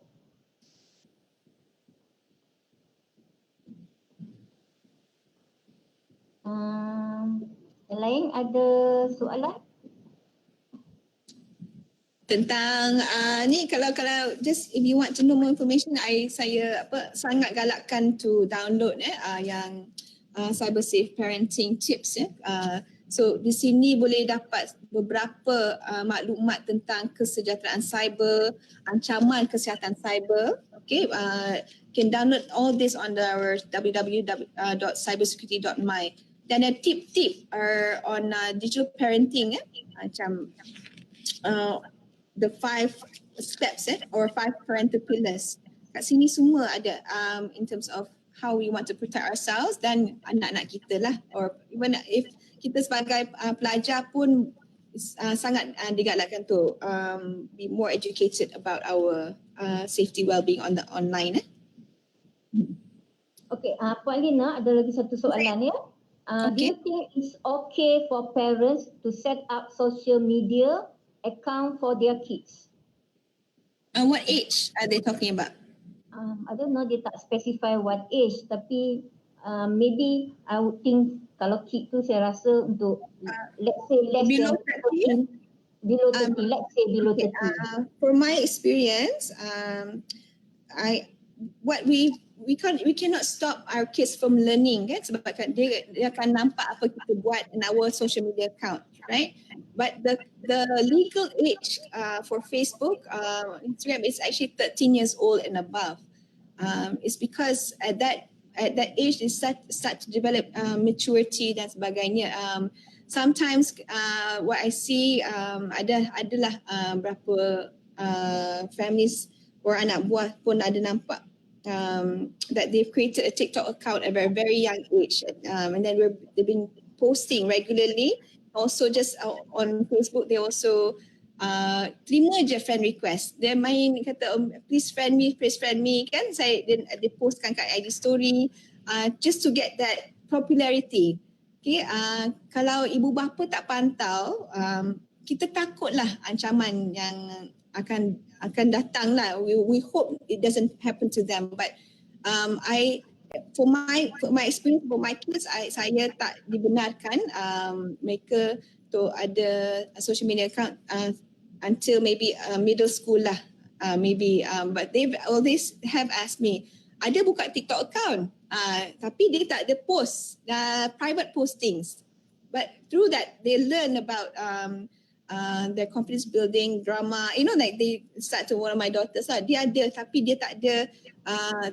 Speaker 1: Yang lain ada soalan?
Speaker 2: Tentang ni kalau just if you want to know more information, saya sangat galakkan to download yang cyber safe parenting tips so di sini boleh dapat beberapa maklumat tentang kesejahteraan cyber, ancaman kesihatan cyber. Okay, can download all this on our www.cybersecurity.my. Dan ada tip-tip on digital parenting macam the 5 steps or 5 parental pillars. Kat sini semua ada in terms of how we want to protect ourselves dan anak-anak kita lah, or even if kita sebagai pelajar pun sangat digalakkan to be more educated about our safety well-being on the online.
Speaker 1: Okay, Puan Elina, ada lagi satu soalan ya. Do you think it's okay for parents to set up social media account for their kids?
Speaker 2: What age are they talking about?
Speaker 1: I don't know, dia tak specify what age, tapi maybe I would think kalau kid tu saya rasa untuk let's say less
Speaker 2: below
Speaker 1: than 13, below 30, let's say below 30.
Speaker 2: For my experience, we cannot stop our kids from learning, kan, sebab dia akan nampak apa kita buat in our social media account, right? But the legal age for Facebook, Instagram is actually 13 years old and above. It's because at that age they start to develop maturity dan sebagainya. Sometimes what I see adalah berapa families or anak buah pun ada nampak that they've created a TikTok account at a very, very young age, and then they've been posting regularly. Also just on Facebook they also terima je friend request. Dia main kata please friend me kan. Dia postkan kat IG story just to get that popularity. Okay, kalau ibu bapa tak pantau, kita takutlah ancaman yang akan datang lah. We hope it doesn't happen to them, but for my experience for my kids, saya tak dibenarkan mereka tu ada social media account until maybe middle school lah, maybe but they always have asked me, ada buka TikTok account tapi dia tak ada post private postings, but through that they learn about their confidence building drama, like they start to, one of my daughters lah, dia ada tapi dia tak ada,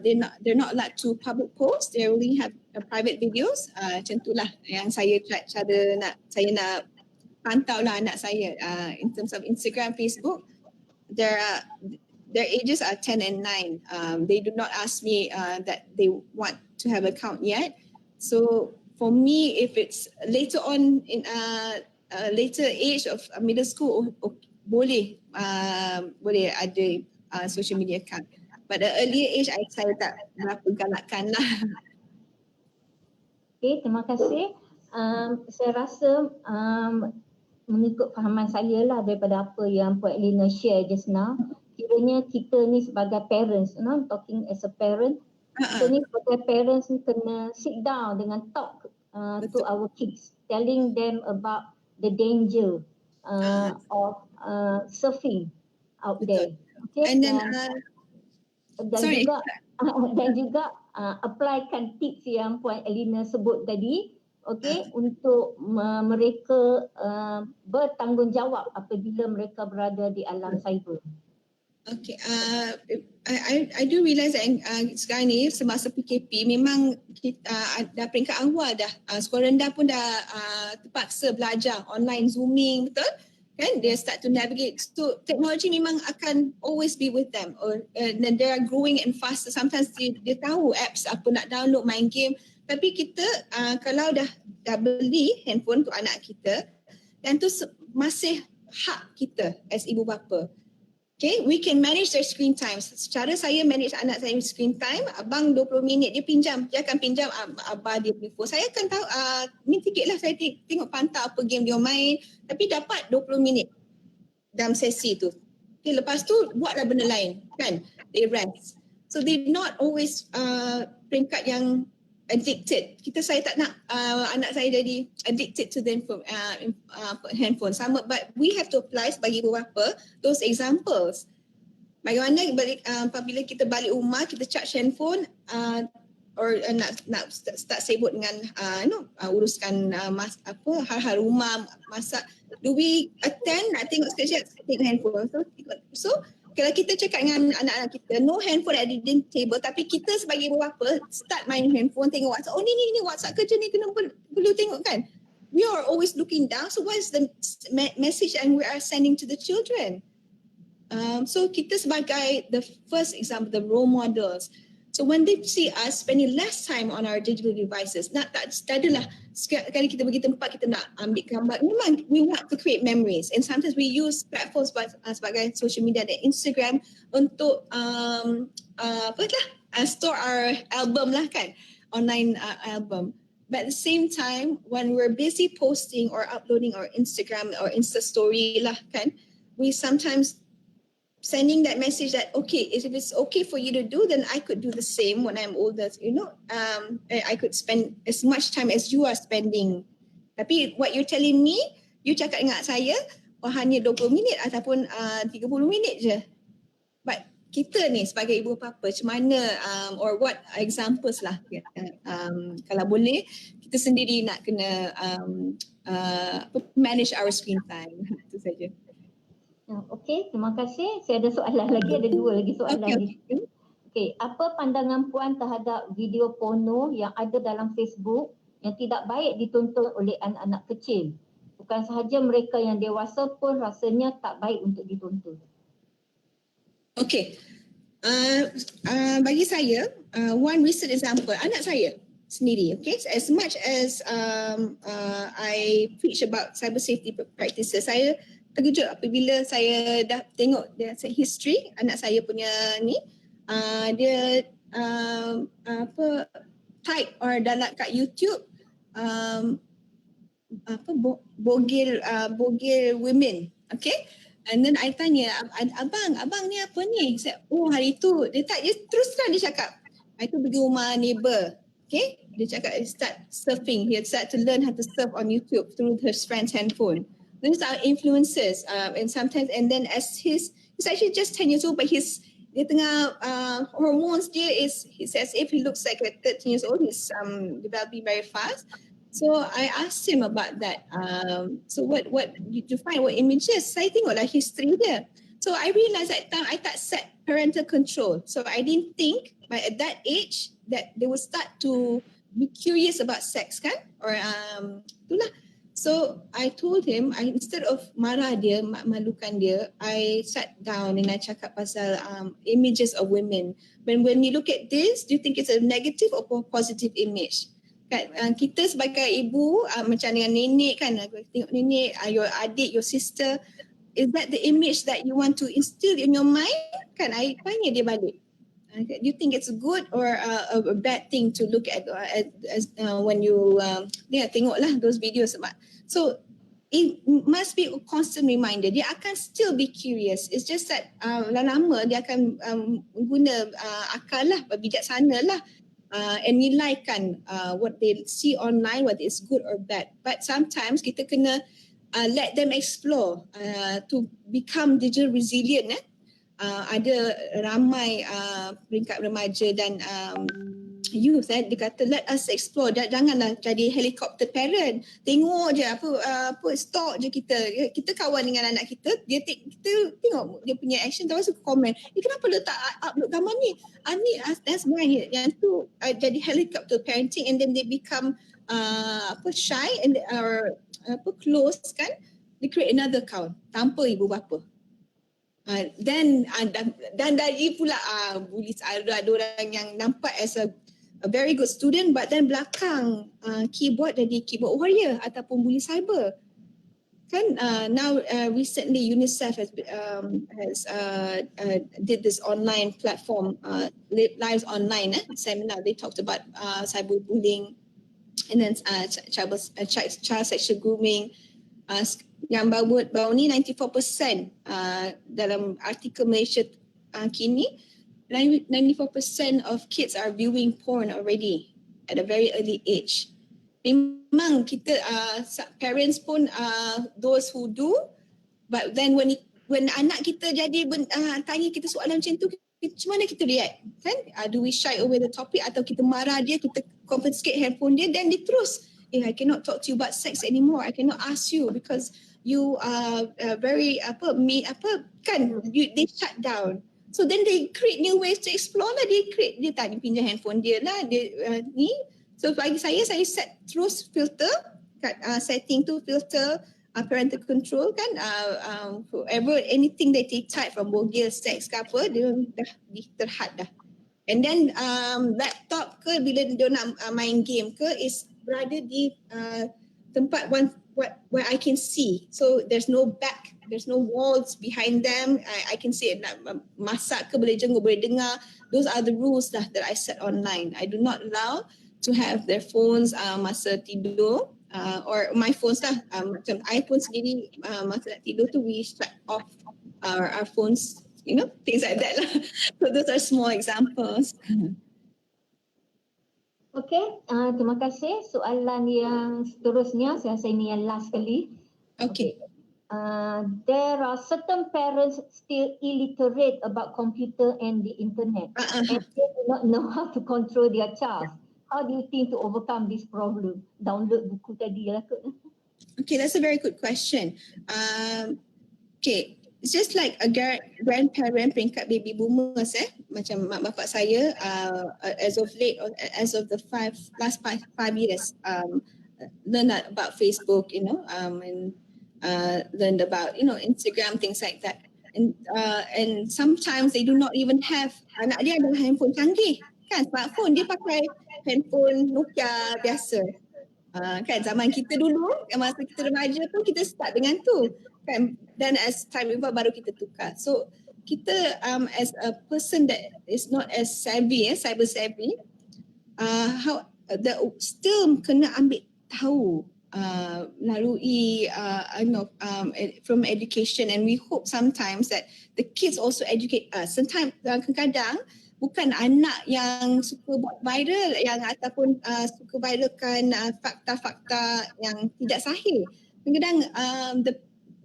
Speaker 2: they're not allowed to public post, they only have private videos. Macam itulah yang saya saya nak pantau lah anak saya in terms of Instagram, Facebook. Their ages are 10 and 9. They do not ask me that they want to have account yet. So for me, if it's later on in later age of middle school, boleh ada social media account. But the earlier age, saya tak berapa galakkan lah.
Speaker 1: Okay, terima kasih. Saya rasa mengikut fahaman saya lah daripada apa yang Puan Elina share just now, kiranya kita ni sebagai parents, talking as a parent, kita ni sebagai parents ni kena sit down dengan talk to our kids, telling them about the danger of surfing out there. Okay,
Speaker 2: and then
Speaker 1: dan juga applykan tips yang Puan Elina sebut tadi, okay, untuk mereka bertanggungjawab apabila mereka berada di alam cyber.
Speaker 2: Okay, I do realise that sekarang ni semasa PKP memang kita dah peringkat awal dah, sekolah rendah pun dah terpaksa belajar online, zooming, betul? Kan, they start to navigate. So technology memang akan always be with them, and they are growing and faster. Sometimes dia tahu apps apa nak download, main game. Tapi kita kalau dah beli handphone untuk anak kita, dan tu masih hak kita as ibu bapa. Okay, we can manage their screen time. Secara saya manage anak saya screen time, abang 20 minit dia akan pinjam abah dia punya phone. Saya akan tahu, ni sikit lah saya tengok pantau apa game dia main, tapi dapat 20 minit dalam sesi tu. Okay, lepas tu buatlah benda lain, kan? They rest. So they not always peringkat yang addicted. Saya tak nak anak saya jadi addicted to the handphone. Sama, but we have to apply sebagai ibu bapa those examples. Bagaimana apabila kita balik rumah, kita charge handphone or nak start sibuk dengan uruskan hal-hal rumah, masak. Do we attend, nak tengok sekejap, tengok handphone. So kalau kita cakap dengan anak-anak kita, no handphone at the dinner table, tapi kita sebagai ibu bapa start main handphone, tengok WhatsApp. Oh ni WhatsApp kerja ni kena perlu tengok, kan? We are always looking down. So what is the message and we are sending to the children? So kita sebagai the first example, the role models. So when they see us spending less time on our digital devices, tak adalah sekali kita pergi tempat kita nak ambil gambar. Memang we want to create memories, and sometimes we use platforms sebagai social media dan Instagram untuk store our album lah, kan, online album. But at the same time, when we're busy posting or uploading our Instagram or Insta story lah, kan, we sometimes sending that message that, okay, if it's okay for you to do, then I could do the same when I'm older. I could spend as much time as you are spending. Tapi what you're telling me, you cakap dengan saya, hanya 20 minit ataupun 30 minit je. But kita ni sebagai ibu bapa, macam mana or what examples lah, kalau boleh kita sendiri nak kena manage our screen time. Itu saja.
Speaker 1: Okey, terima kasih. Saya ada soalan lagi, ada 2 lagi soalan ni. Okey, apa pandangan Puan terhadap video porno yang ada dalam Facebook yang tidak baik ditonton oleh anak-anak kecil? Bukan sahaja mereka yang dewasa pun rasanya tak baik untuk ditonton.
Speaker 2: Okay, bagi saya, one recent example, anak saya sendiri, okay, as much as I preach about cyber safety practices, saya terkejut apabila saya dah tengok dia history anak saya punya ni, dia type or dalam kat YouTube bogil women, okay. And then I tanya, abang ni apa ni? Saya, hari tu dia terus terang dia cakap, hari tu pergi rumah neighbor, okay. Dia cakap start surfing, he start to learn how to surf on YouTube through his friend's handphone. Those are influences, and sometimes, and then as he's actually just 10 years old, but dia tengah hormones dia he's as if he looks like 13 years old. He's developing very fast. So I asked him about that. So what did you find? What images? Saya tengoklah history dia. So I realized that time I tak set parental control. So I didn't think, but at that age that they will start to be curious about sex, kan? Or itulah. So I told him, instead of marah dia, malukan dia, I sat down and I cakap pasal images of women. When you look at this, do you think it's a negative or positive image? Kan, kita sebagai ibu, macam dengan nenek kan, tengok nenek, your adik, your sister, is that the image that you want to instill in your mind? Kan, I tanya dia balik. Do you think it's good or a bad thing to look at when you tengoklah those videos? So it must be a constant reminder. Dia akan still be curious. It's just that lama-lama dia akan guna akal lah, bijaksana lah, and nilaikan what they see online, whether it's good or bad. But sometimes kita kena let them explore to become digital resilient. Ada ramai peringkat remaja dan youth, dia kata let us explore, janganlah jadi helicopter parent, tengok je apa stalk je kita kawan dengan anak kita, kita tengok dia punya action, terus komen, kenapa lu tak upload gambar ni, that's mine, yang tu jadi helicopter parenting, and then they become shy and or close kan, they create another account tanpa ibu bapa. Dan dari pula bullies, ada orang yang nampak as a very good student, but then belakang keyboard jadi keyboard warrior ataupun bully cyber. Kan now recently UNICEF has did this online platform, lives online seminar. They talked about cyberbullying and then child sexual grooming. Yang baru ni 94% dalam artikel Malaysia kini, 94% of kids are viewing porn already at a very early age. Memang kita parents pun those who do, but then when anak kita jadi tanya kita soalan macam tu, macam mana kita react kan? Do we shy away the topic atau kita marah dia, kita confiscate handphone dia, then dia terus I cannot talk to you about sex anymore, I cannot ask you because you are very they shut down. So then they create new ways to explore lah. Dia tanya pinjam handphone dia lah, ni. So bagi saya set terus filter, setting tu filter parental control kan, whoever anything that they type from bogil, sex ke apa, dia dah terhad dah. And then laptop ke, bila dia nak main game ke, is berada di tempat where I can see. So there's no back, there's no walls behind them. I can see it. Masak ke boleh jenguk, boleh dengar. Those are the rules that I set online. I do not allow to have their phones masa tidur, or my phones lah. Macam iPhone sendiri, masa nak tidur tu we shut off our phones things like that lah. So those are small examples.
Speaker 1: Okey, terima kasih. Soalan yang seterusnya, saya rasa ini yang last kali.
Speaker 2: Okay.
Speaker 1: There are certain parents still illiterate about computer and the internet, and they do not know how to control their child. How do you think to overcome this problem? Download buku tadi lah kot.
Speaker 2: Okay, that's a very good question. Okay, it's just like a grandparent peringkat baby boomers macam mak bapak saya as of the last five years learn about Facebook, and learned about Instagram, things like that, and sometimes they do not even have, anak dia ada handphone canggih kan, smartphone, dia pakai handphone Nokia biasa. Kan zaman kita dulu, masa kita remaja tu kita start dengan tu kan, dan as time evolve baru kita tukar. So kita as a person that is not as savvy, cyber savvy, still kena ambil tahu melalui from education, and we hope sometimes that the kids also educate us. Sometimes kadang-kadang bukan anak yang suka buat viral ataupun suka viralkan fakta-fakta yang tidak sahih. Kadang-kadang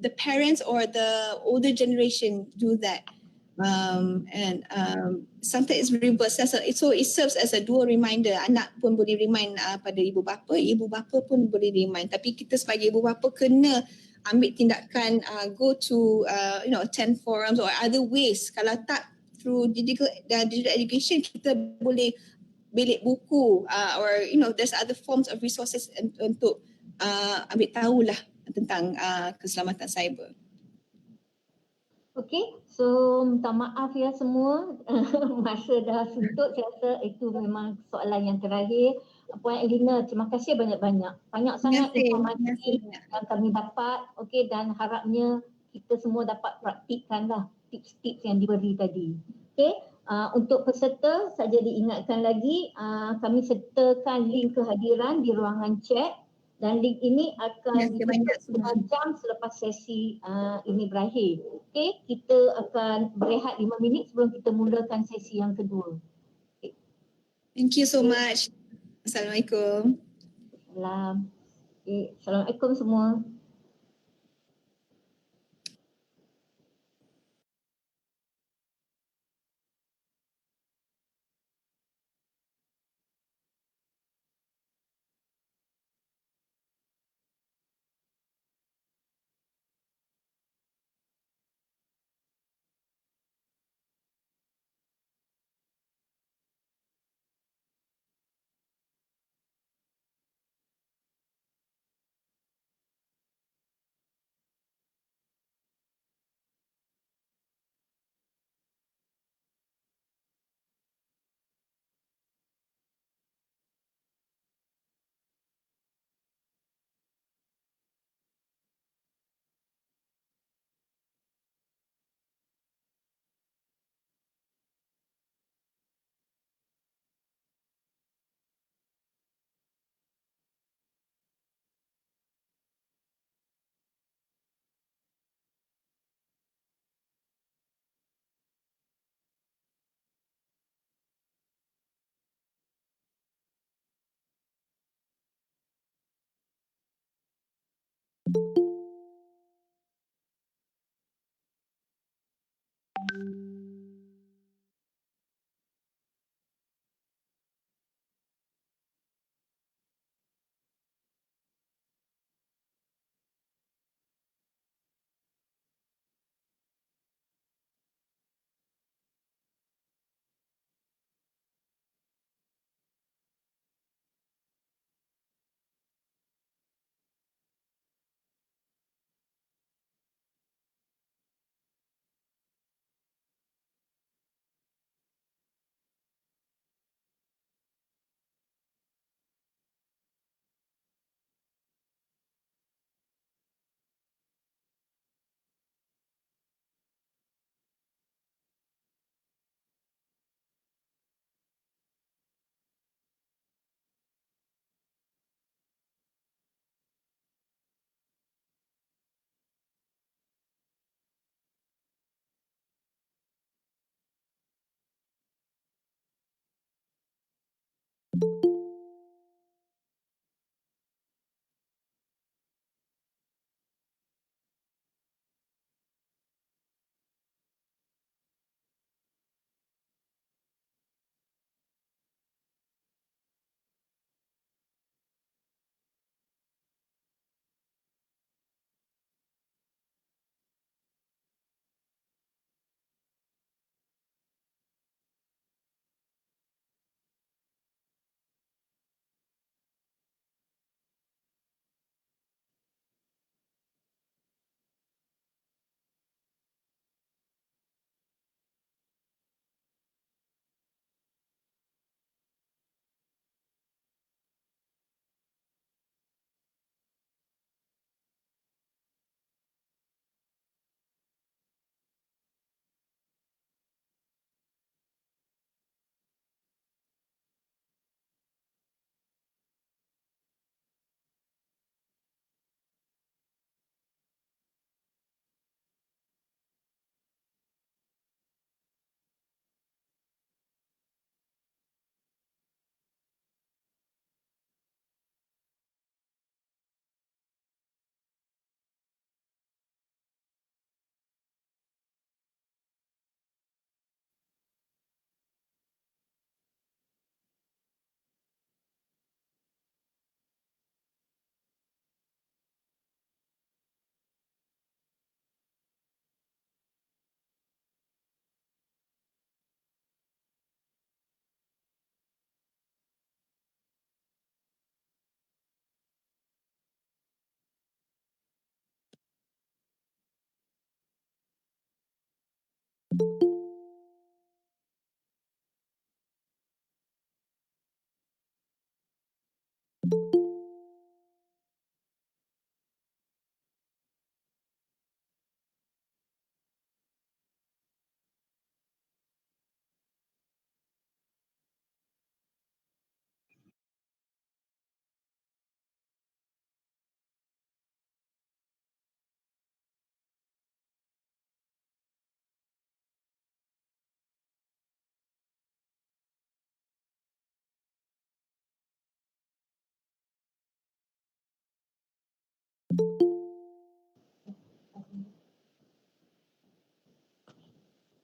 Speaker 2: the parents or the older generation do that, and sometimes it's reverse. So it serves as a dual reminder. Anak pun boleh remind pada ibu bapa pun boleh remind. Tapi kita sebagai ibu bapa kena ambil tindakan, go to attend forums or other ways. Kalau tak through digital education, kita boleh bilik buku or there's other forms of resources untuk ambil tahulah tentang keselamatan cyber.
Speaker 1: Okey, so minta maaf ya semua. Masa dah suntuk, saya rasa itu memang soalan yang terakhir. Puan Elina, terima kasih banyak-banyak. Banyak sangat informasi yang kami dapat, okey, dan harapnya kita semua dapat praktikkanlah tips-tips yang diberi tadi. Okey, untuk peserta saja diingatkan lagi, kami sertakan link kehadiran di ruangan chat, dan link ini akan ditutup setengah jam selepas sesi ini berakhir. Okey, kita akan berehat 5 minit sebelum kita mulakan sesi yang kedua. Okay.
Speaker 2: Thank you so much. Assalamualaikum.
Speaker 1: Assalamualaikum semua.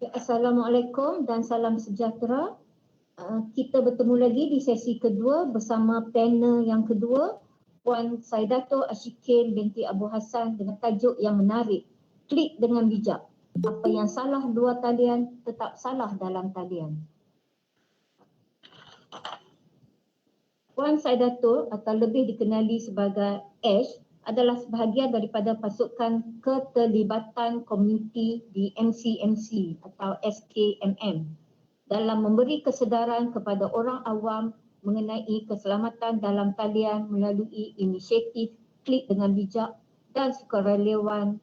Speaker 1: Assalamualaikum dan salam sejahtera. Kita bertemu lagi di sesi kedua bersama panel yang kedua, Puan Saidatul Ashikin binti Hassan dengan tajuk yang menarik, Klik dengan Bijak. Apa yang salah luar talian tetap salah dalam talian. Puan Saidatul atau lebih dikenali sebagai Ash adalah sebahagian daripada pasukan keterlibatan komuniti di MCMC atau SKMM dalam memberi kesedaran kepada orang awam mengenai keselamatan dalam talian melalui inisiatif Klik dengan Bijak dan sukarelawan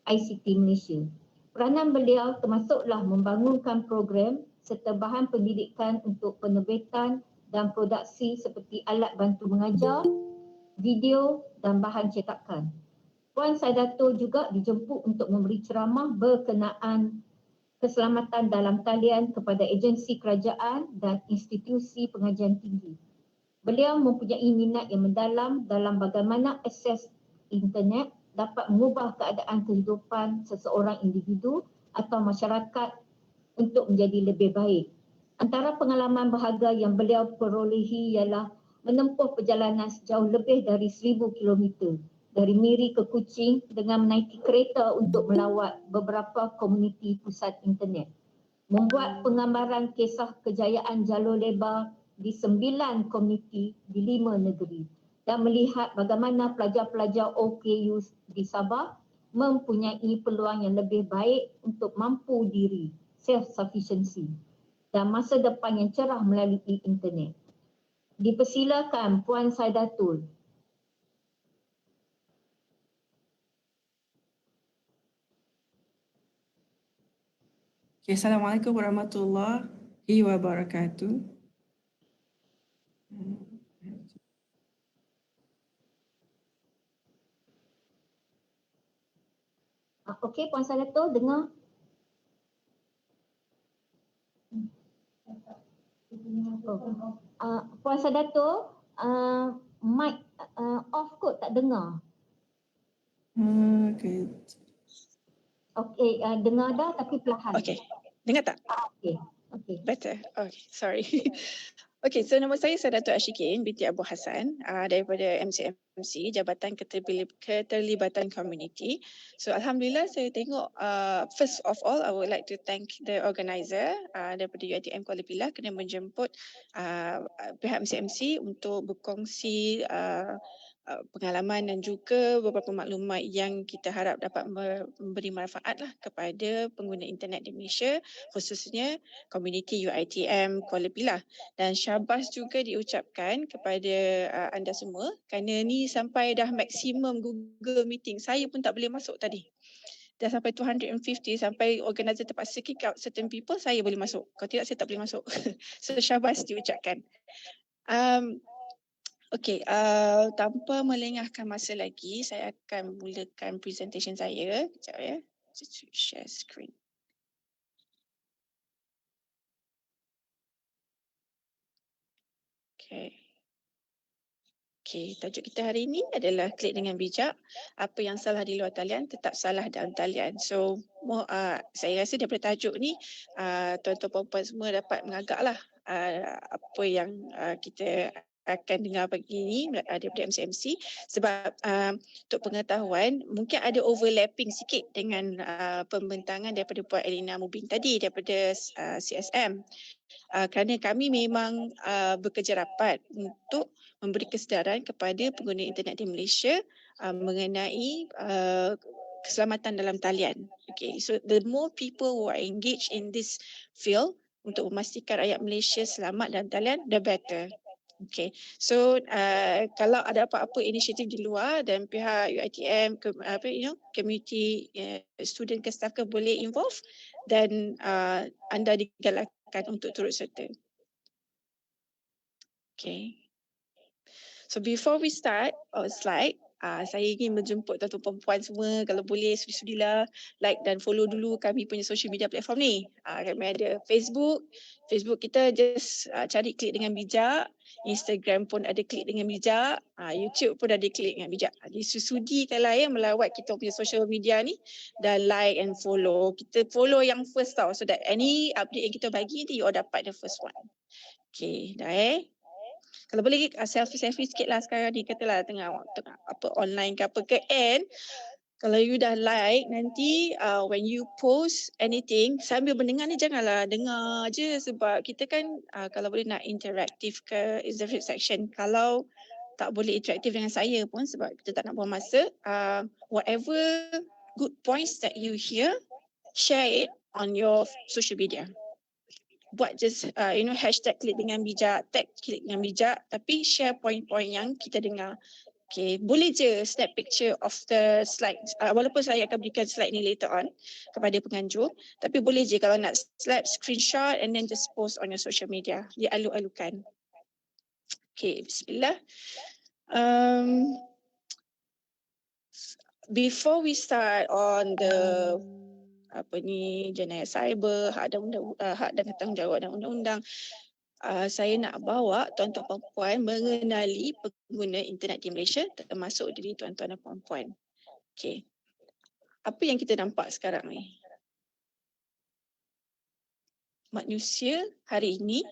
Speaker 1: ICT Malaysia. Peranan beliau termasuklah membangunkan program serta bahan pendidikan untuk penerbitan dan produksi seperti alat bantu mengajar, video dan bahan cetakan. Puan Saidatul juga dijemput untuk memberi ceramah berkenaan keselamatan dalam talian kepada agensi kerajaan dan institusi pengajian tinggi. Beliau mempunyai minat yang mendalam dalam bagaimana akses internet dapat mengubah keadaan kehidupan seseorang individu atau masyarakat untuk menjadi lebih baik. Antara pengalaman berharga yang beliau perolehi ialah menempuh perjalanan sejauh lebih dari 1,000 km dari Miri ke Kuching dengan menaiki kereta untuk melawat beberapa komuniti pusat internet. Membuat penggambaran kisah kejayaan jalur lebar di 9 komuniti di 5 negeri dan melihat bagaimana pelajar-pelajar OKU di Sabah mempunyai peluang yang lebih baik untuk mampu diri, self-sufficiency dan masa depan yang cerah melalui internet. Dipersilakan Puan Saidatul.
Speaker 7: Okay, Assalamualaikum warahmatullahi wabarakatuh.
Speaker 1: Okey, Puan Saidatul dengar? Puan Saidatul, mic off kot, tak dengar.
Speaker 7: Okay.
Speaker 1: Okey, dengar dah tapi perlahan.
Speaker 8: Okay, dengar tak?
Speaker 1: Okey. Okey.
Speaker 8: Better. Okay, sorry. Okay, so nama saya Saidatul Ashikin binti Hassan daripada MCMC, Jabatan Keterlibatan Komuniti. So Alhamdulillah saya tengok, first of all I would like to thank the organizer daripada UiTM Kuala Pilih kerana menjemput pihak MCMC untuk berkongsi pengalaman dan juga beberapa maklumat yang kita harap dapat memberi manfaat lah kepada pengguna internet di Malaysia, khususnya komuniti UiTM Kuala Pilih. Dan syabas juga diucapkan kepada anda semua kerana ni sampai dah maksimum Google Meeting. Saya pun tak boleh masuk tadi. Dah sampai 250, sampai organizer terpaksa kick out certain people, saya boleh masuk. Kalau tidak saya tak boleh masuk. So syabas diucapkan. Okey, tanpa melengahkan masa lagi, saya akan mulakan presentation saya. Sekejap ya. Share screen. Okey, tajuk kita hari ini adalah Klik dengan Bijak. Apa yang salah di luar talian tetap salah dalam talian. So, saya rasa daripada tajuk ni, tuan-tuan puan semua dapat mengagaklah apa yang kita akan dengar pagi ini daripada MCMC. Sebab untuk pengetahuan, mungkin ada overlapping sikit dengan pembentangan daripada Puan Elina Mubin tadi daripada CSM. Kerana kami memang bekerja rapat untuk memberi kesedaran kepada pengguna internet di Malaysia mengenai keselamatan dalam talian. Okay, so the more people who are engaged in this field untuk memastikan rakyat Malaysia selamat dalam talian, the better. Okay, so kalau ada apa-apa inisiatif di luar dan pihak UiTM, community, student ke staff ke boleh involve, dan anda digalakkan untuk turut serta. Okay. So before we start our slide, saya ingin menjemput tuan-tuan perempuan semua, kalau boleh sudi-sudilah like dan follow dulu kami punya social media platform ni. Kami ada Facebook kita just cari Klik dengan Bijak, Instagram pun ada Klik dengan Bijak, YouTube pun ada Klik dengan Bijak. Jadi sudikanlah melawat kita punya social media ni dan like and follow. Kita follow yang first tau, so that any update yang kita bagi nanti you all dapat the first one. Okay, dah Kalau boleh selfie sikit lah sekarang ni, katalah tengah apa online ke apa ke, and kalau you dah like nanti when you post anything sambil mendengar ni, janganlah dengar je, sebab kita kan kalau boleh nak interaktif ke is the section. Kalau tak boleh interaktif dengan saya pun sebab kita tak nak buang masa, whatever good points that you hear, share it on your social media. Buat just hashtag Klik dengan Bijak, tag Klik dengan Bijak, tapi share point-point yang kita dengar. Okay, boleh je snap picture of the slide, walaupun saya akan berikan slide ni later on kepada penganjur, tapi boleh je kalau nak snap screenshot and then just post on your social media, dia alu-alukan. Okay, bismillah. Before we start on the jenayah cyber, hak dan bertanggungjawab dan undang-undang, saya nak bawa tuan-tuan perempuan mengenali pengguna internet di Malaysia, termasuk diri tuan-tuan dan perempuan. Okay. Apa yang kita nampak sekarang ni? Manusia hari ini,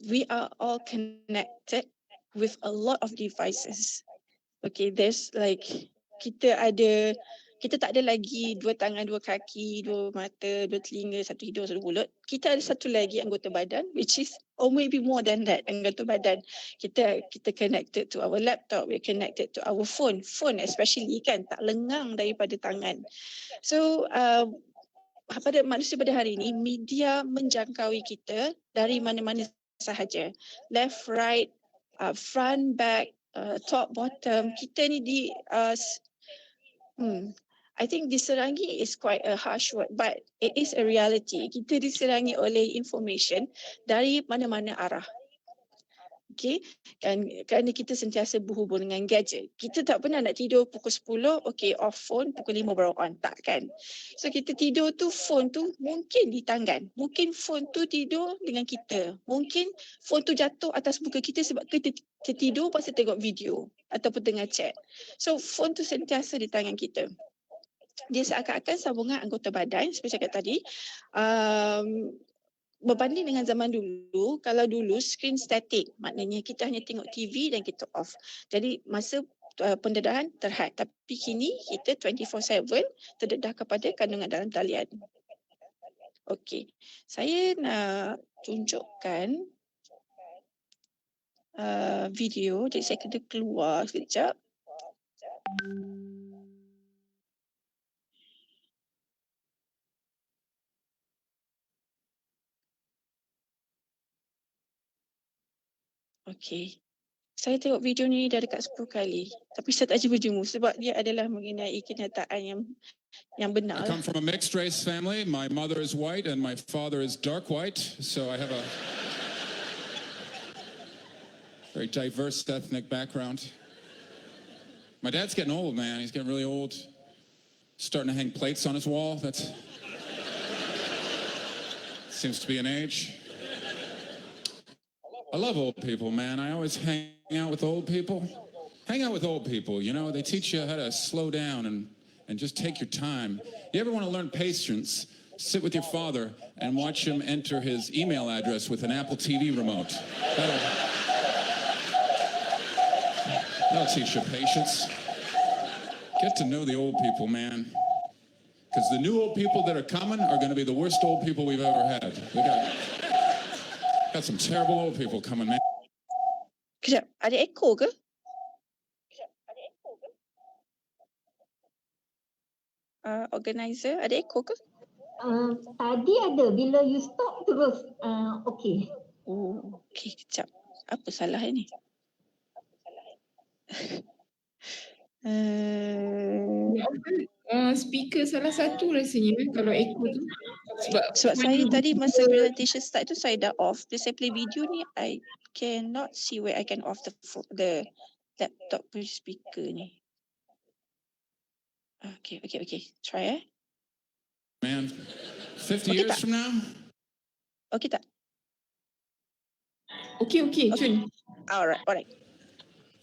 Speaker 8: we are all connected with a lot of devices. Okay, there's like, kita tak ada lagi 2 tangan, 2 kaki, 2 mata, 2 telinga, 1 hidung, 1 mulut. Kita ada satu lagi anggota badan, which is, or maybe more than that, anggota badan. Kita connected to our laptop, we're connected to our phone. Phone especially kan, tak lengang daripada tangan. So, pada manusia pada hari ini, media menjangkaui kita dari mana-mana sahaja. Left, right, front, back, top, bottom. Kita ni I think diserangi is quite a harsh word, but it is a reality. Kita diserangi oleh information dari mana-mana arah. Okay, dan kerana kita sentiasa berhubung dengan gadget. Kita tak pernah nak tidur pukul 10, okay, off phone, pukul 5 baru on, tak kan? So kita tidur tu, phone tu mungkin di tangan. Mungkin phone tu tidur dengan kita. Mungkin phone tu jatuh atas muka kita sebab kita tidur pasal tengok video ataupun tengah chat. So phone tu sentiasa di tangan kita. Dia seakan-akan sambungan anggota badan, seperti cakap tadi. Berbanding dengan zaman dulu, kalau dulu screen static, maknanya kita hanya tengok TV dan kita off. Jadi masa pendedahan terhad, tapi kini kita 24/7 terdedah kepada kandungan dalam talian. Okey, saya nak tunjukkan video, jadi saya kena keluar sekejap. Okey. Saya tengok video ni dah dekat 10 kali. Tapi saya tak jemu-jemu sebab dia adalah mengenai kenyataan yang benar.
Speaker 9: I come from a mixed race family. My mother is white and my father is dark white. So I have a very diverse ethnic background. My dad's getting old, man. He's getting really old. Starting to hang plates on his wall. That seems to be an age. I love old people, man. I always hang out with old people. Hang out with old people, you know, they teach you how to slow down and just take your time. You ever want to learn patience? Sit with your father and watch him enter his email address with an Apple TV remote. That'll teach you patience. Get to know the old people, man. Because the new old people that are coming are going to be the worst old people we've ever had. We got some terrible old people coming, man.
Speaker 8: Kejap, ada echo ke? organizer? Ada echo ke?
Speaker 1: Tadi ada, bila you stop terus okey.
Speaker 8: Oh, okey, kejap. Apa salah ni?
Speaker 7: Speaker salah satu rasanya kalau echo tu.
Speaker 8: Sebab saya tadi masa presentation start tu saya dah off. Bila saya play video ni, I cannot see where I can off the laptop punya speaker ni. Okay. Try
Speaker 9: Man, 50 years from now?
Speaker 8: Okay tak?
Speaker 7: Okay. Chun.
Speaker 8: Alright.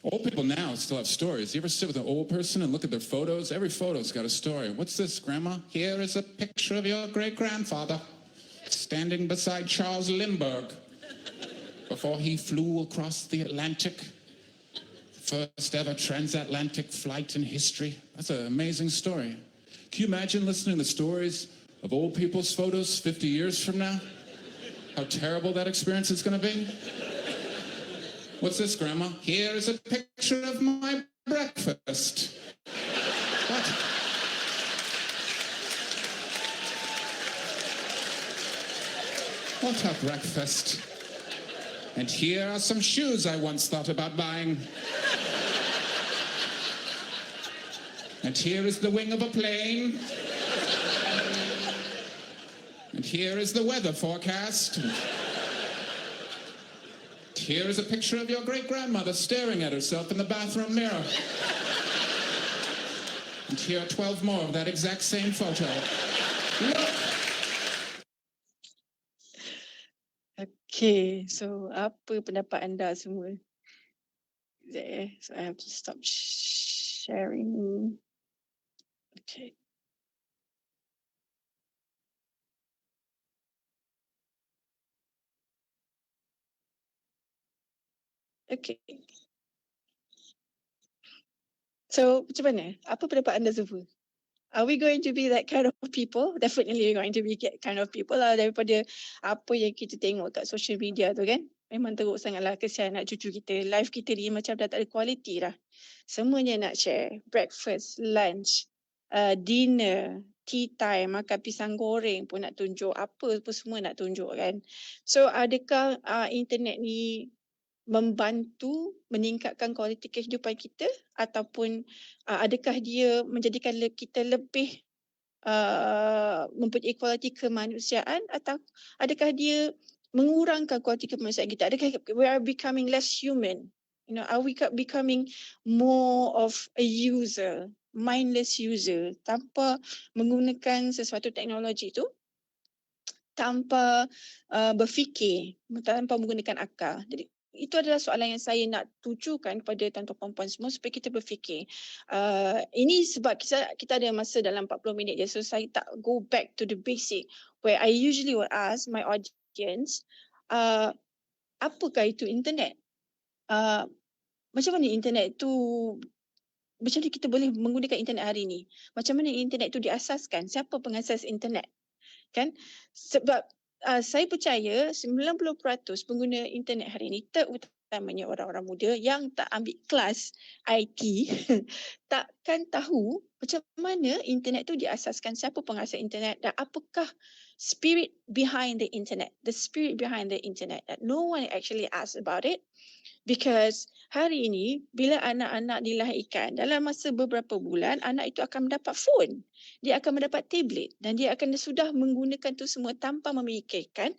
Speaker 9: Old people now still have stories. You ever sit with an old person and look at their photos? Every photo's got a story. What's this, Grandma? Here is a picture of your great-grandfather standing beside Charles Lindbergh before he flew across the Atlantic. First ever transatlantic flight in history. That's an amazing story. Can you imagine listening to stories of old people's photos 50 years from now? How terrible that experience is going to be? What's this, Grandma? Here is a picture of my breakfast. What? What a breakfast. And here are some shoes I once thought about buying. And here is the wing of a plane. And here is the weather forecast. Here is a picture of your great-grandmother staring at herself in the bathroom mirror. And here are 12 more of that exact same photo. Look!
Speaker 8: Okay, so apa pendapat anda semua? So I have to stop sharing. Okay. Okay. So macam mana? Apa pendapat anda semua? Are we going to be that kind of people? Definitely we're going to be that kind of people lah, daripada apa yang kita tengok kat social media tu kan. Memang teruk sangatlah, kesian anak cucu kita. Life kita ni macam dah tak ada quality dah. Semuanya nak share. Breakfast, lunch, dinner, tea time, makan pisang goreng pun nak tunjuk. Apa pun semua nak tunjuk kan. So adakah internet ni membantu meningkatkan kualiti kehidupan kita, ataupun adakah dia menjadikan kita lebih mempunyai kualiti kemanusiaan, atau adakah dia mengurangkan kualiti kemanusiaan kita? Adakah we are becoming less human? You know, are we becoming more of a user, mindless user, tanpa menggunakan sesuatu teknologi tu, tanpa berfikir, tanpa menggunakan akal? Jadi itu adalah soalan yang saya nak tujukan kepada tuan-tuan perempuan semua supaya kita berfikir. Ini sebab kita ada masa dalam 40 minit je, so saya tak go back to the basic where I usually will ask my audience, apakah itu internet? Macam mana internet tu, macam mana kita boleh menggunakan internet hari ini? Macam mana internet tu diasaskan? Siapa pengasas internet? Kan? Sebab saya percaya 90% pengguna internet hari ini, terutamanya orang-orang muda yang tak ambil kelas IT, takkan tahu macam mana internet tu diasaskan, siapa pengasas internet dan apakah spirit behind the internet. The spirit behind the internet that no one actually asks about it. Because hari ini bila anak-anak dilahirkan, dalam masa beberapa bulan anak itu akan mendapat phone, dia akan mendapat tablet dan dia akan sudah menggunakan tu semua tanpa memikirkan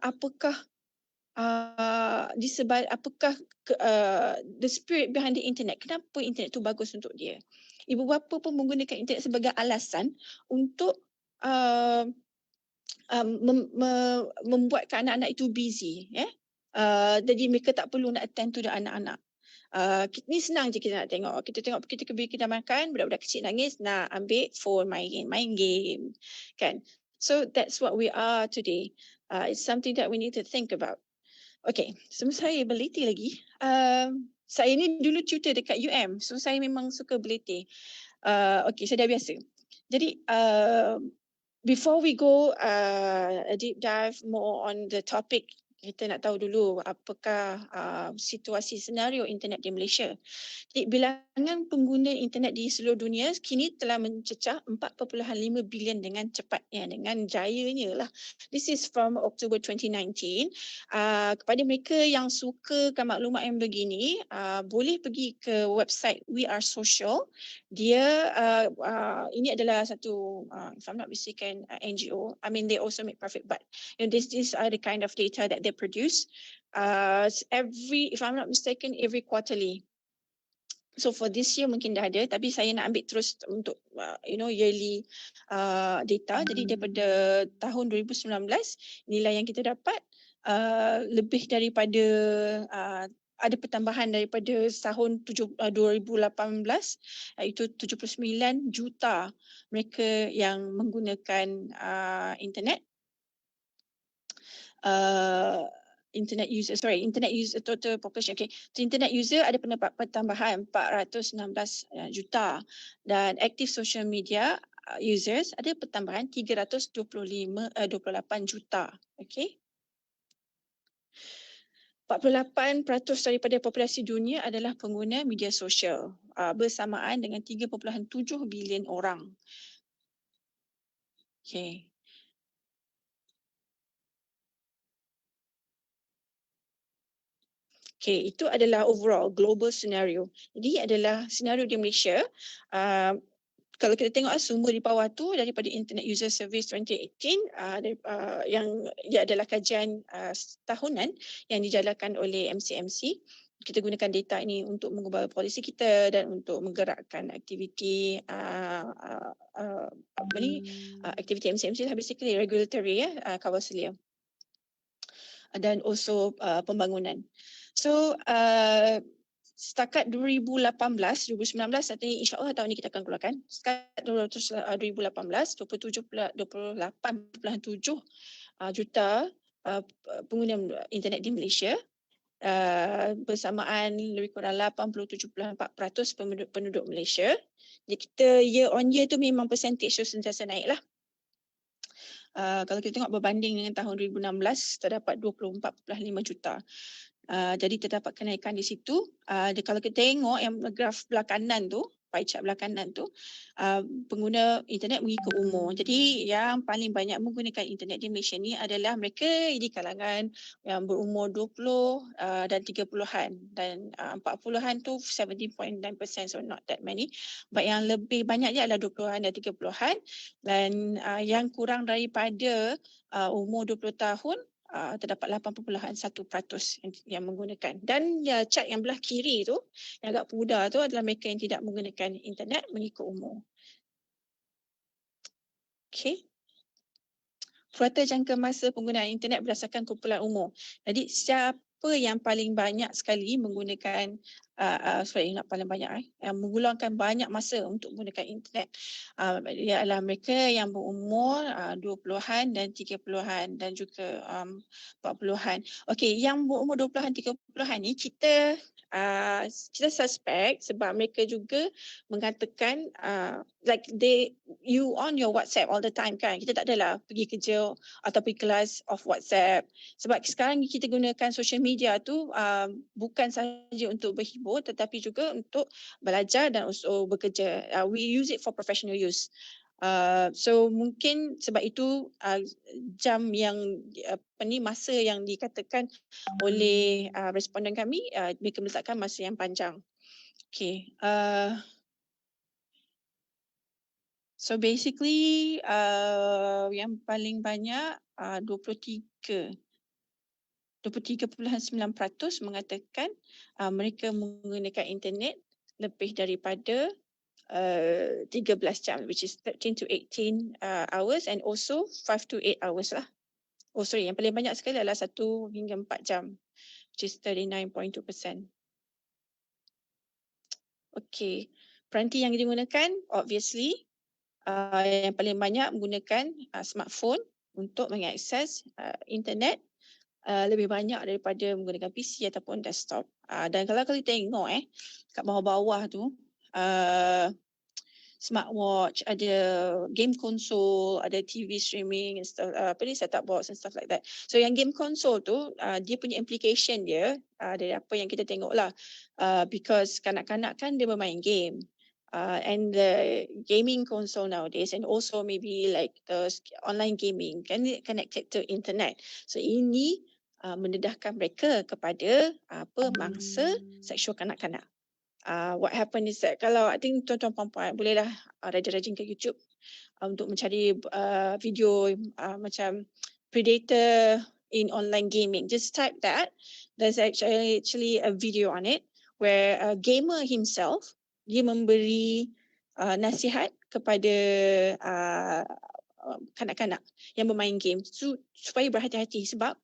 Speaker 8: apakah the spirit behind the internet. Kenapa internet tu bagus untuk dia? Ibu bapa pun menggunakan internet sebagai alasan untuk membuatkan anak-anak itu busy, jadi mereka tak perlu nak attend to the anak-anak. Ni senang je kita nak tengok. Kita kita makan, budak-budak kecil nangis, nak ambil phone, main game. Kan? So that's what we are today. It's something that we need to think about. Okay, sebelum saya berleti lagi, saya ni dulu tutor dekat UM, so saya memang suka berleti. Okay, saya dah biasa. Jadi, before we go a deep dive more on the topic Kita nak tahu dulu apakah situasi senario internet di Malaysia. Jadi, bilangan pengguna internet di seluruh dunia kini telah mencecah 4.5 bilion dengan cepatnya, dengan jayanya lah. This is from October 2019. Kepada mereka yang sukakan maklumat yang begini, boleh pergi ke website We Are Social. Dia ini adalah satu, if I'm not mistaken, NGO. I mean, they also make profit, but these are the kind of data that they produce. If I'm not mistaken, every quarterly. So for this year mungkin dah ada, tapi saya nak ambil terus untuk yearly data. Jadi daripada tahun 2019 nilai yang kita dapat lebih daripada ada pertambahan daripada tahun 2018, iaitu 79 juta mereka yang menggunakan internet. Internet user total population. Okay, so internet user ada pertambahan 416 juta, dan active social media users ada pertambahan 328 juta. Okay, 48% daripada populasi dunia adalah pengguna media sosial, bersamaan dengan 3.7 bilion orang. Okay. Okay, itu adalah overall global scenario. Jadi adalah senario di Malaysia. Kalau kita tengok sumber di bawah tu daripada Internet User Service 2018, yang ia adalah kajian tahunan yang dijalankan oleh MCMC. Kita gunakan data ini untuk mengubah polisi kita dan untuk menggerakkan aktiviti aktiviti MCMC, basically regulatory kawasan dan also pembangunan. So setakat 2019 nanti insya-Allah tahun ini kita akan keluarkan. Setakat 2018 28.7 juta pengguna internet di Malaysia, bersamaan lebih kurang 87.4% penduduk Malaysia. Jadi kita year on year tu memang percentage tu sentiasa naik lah. Kalau kita tengok berbanding dengan tahun 2016 terdapat 24.5 juta. Jadi terdapat kenaikan di situ. Kalau kita tengok yang graf belah kanan tu, pie chart belah kanan tu, pengguna internet mengikut umur. Jadi yang paling banyak menggunakan internet di Malaysia ni adalah mereka di kalangan yang berumur 20 dan 30-an, dan 40-an tu 17.9%, so not that many. But yang lebih banyak dia adalah 20-an dan 30-an, dan yang kurang daripada umur 20 tahun terdapat 8.1% yang menggunakan. Dan chart yang belah kiri tu, yang agak pudar tu adalah mereka yang tidak menggunakan internet mengikut umur. Okay. Purata jangka masa penggunaan internet berdasarkan kumpulan umur. Jadi siapa yang paling banyak sekali menggunakan yang mengeluarkan banyak masa untuk menggunakan internet ialah mereka yang berumur 20-an dan 30-an dan juga 40-an. Okey, yang berumur 20-an 30-an ni kita suspect sebab mereka juga mengatakan like you on your WhatsApp all the time kan. Kita tak adalah pergi kerja atau pergi kelas off WhatsApp. Sebab sekarang kita gunakan social media tu bukan sahaja untuk berhibur tetapi juga untuk belajar dan also bekerja. We use it for professional use. So mungkin sebab itu jam yang masa yang dikatakan oleh responden kami, mereka meletakkan masa yang panjang. Okay. So basically yang paling banyak 23.9% mengatakan mereka menggunakan internet lebih daripada 13 jam, which is 13 to 18 hours, and also 5 to 8 hours lah. Oh sorry, yang paling banyak sekali adalah 1 hingga 4 jam, which is 39.2%. Okay, peranti yang digunakan obviously yang paling banyak menggunakan smartphone untuk mengakses internet, lebih banyak daripada menggunakan PC ataupun desktop. Dan kalau kita tengok kat bawah-bawah tu, smartwatch, ada game console, ada TV streaming and stuff, set up box and stuff like that. So yang game console tu dia punya implication dia dari apa yang kita tengok lah, because kanak-kanak kan dia bermain game. And the gaming console nowadays, and also maybe like the online gaming can connected to internet. So ini mendedahkan mereka kepada mangsa seksual kanak-kanak. What happened is that kalau I think tuan-tuan puan-puan bolehlah rajin-rajin ke YouTube untuk mencari video macam predator in online gaming. Just type that. There's actually a video on it where a gamer himself dia memberi nasihat kepada kanak-kanak yang bermain game supaya berhati-hati sebab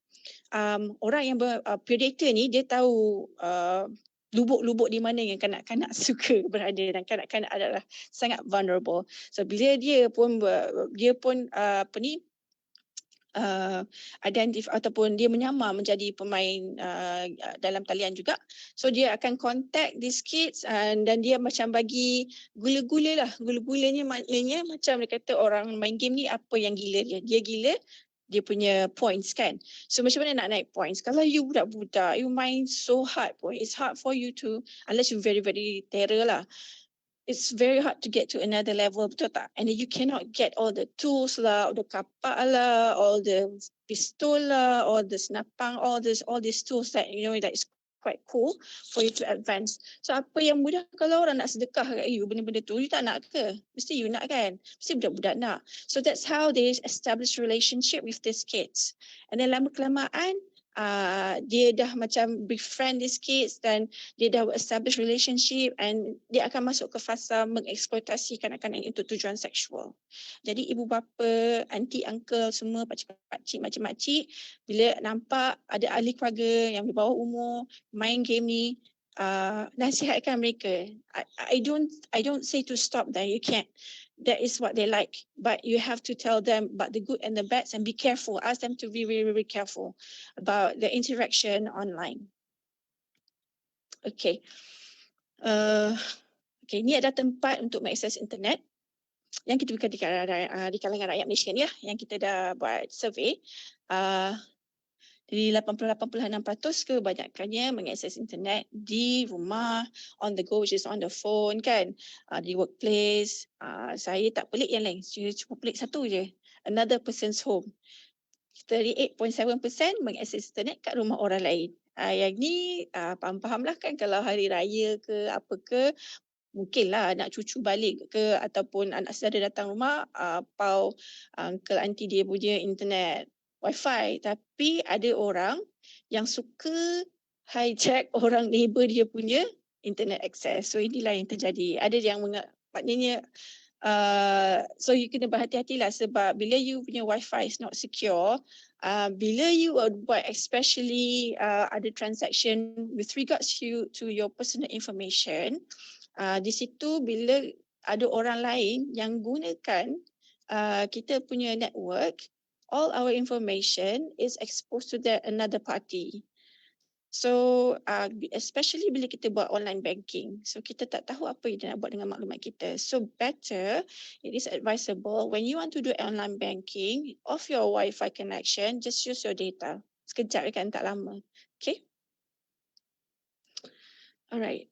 Speaker 8: orang yang predator ni dia tahu lubuk-lubuk di mana yang kanak-kanak suka berada, dan kanak-kanak adalah sangat vulnerable. So bila dia pun ataupun dia menyamar menjadi pemain dalam talian juga, so dia akan contact these kids dan dia macam bagi gula-gula lah. Gula-gulanya maknanya macam dia kata orang main game ni apa yang gila dia gila dia punya points kan. So macam mana nak naik points? Kalau you budak-budak, you main so hard pun, it's hard for you to, unless you very very terror lah, it's very hard to get to another level, betul tak? And you cannot get all the tools lah, all the kapak lah, all the pistol lah, all the senapang, all these tools that you know that is quite cool for you to advance. So apa yang mudah kalau orang nak sedekah kat you benda-benda tu, you tak nak ke? Mesti you nak kan? Mesti budak-budak nak. So that's how they establish relationship with these kids. And then lama-kelamaan dia dah macam befriend these kids dan dia dah establish relationship, and dia akan masuk ke fasa mengeksploitasi kanak-kanak untuk tujuan seksual. Jadi ibu bapa, aunty, uncle semua, pakcik, makcik, bila nampak ada ahli keluarga yang di bawah umur main game ni, nasihatkan mereka. I don't say to stop them, you can't. That is what they like, but you have to tell them about the good and the bad and be careful. Ask them to be very, very careful about the interaction online. Okay. Ini ada tempat untuk mengakses internet yang kita buka di kalangan rakyat Malaysia ni lah, yang kita dah buat survey. Jadi 88.6% kebanyakannya mengakses internet di rumah, on the go, which is on the phone kan, di workplace. Saya tak pelik yang lain, cuma pelik satu je, another person's home. 38.7% mengakses internet kat rumah orang lain. Yang ni faham-faham lah kan, kalau hari raya ke apa ke, mungkinlah anak cucu balik ke ataupun anak saudara datang rumah, uncle auntie dia punya internet Wi-Fi, tapi ada orang yang suka hijack orang neighbor dia punya internet access. So inilah yang terjadi. Ada yang maknanya so you kena berhati-hatilah sebab bila you punya Wi-Fi is not secure, bila you buat especially ada transaction with regards to your personal information, di situ bila ada orang lain yang gunakan kita punya network, all our information is exposed to another party. So especially bila kita buat online banking, so kita tak tahu apa yang dia nak buat dengan maklumat kita. So better, it is advisable when you want to do online banking, off your Wi-Fi connection, just use your data. Sekejap kan, tak lama. Okay. Alright.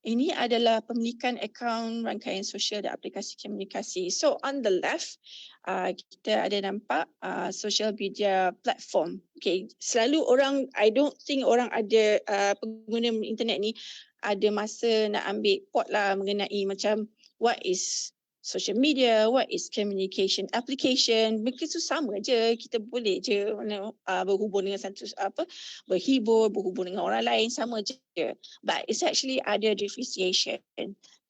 Speaker 8: Ini adalah pemilikan akaun rangkaian sosial dan aplikasi komunikasi. So on the left, kita ada nampak social media platform. Okay, selalu orang, I don't think orang ada pengguna internet ni ada masa nak ambil pot lah mengenai macam what is social media, what is communication application. Mereka tu sama je, kita boleh je berhubung dengan satu berhibur, berhubung dengan orang lain, sama je. But it's actually ada differentiation.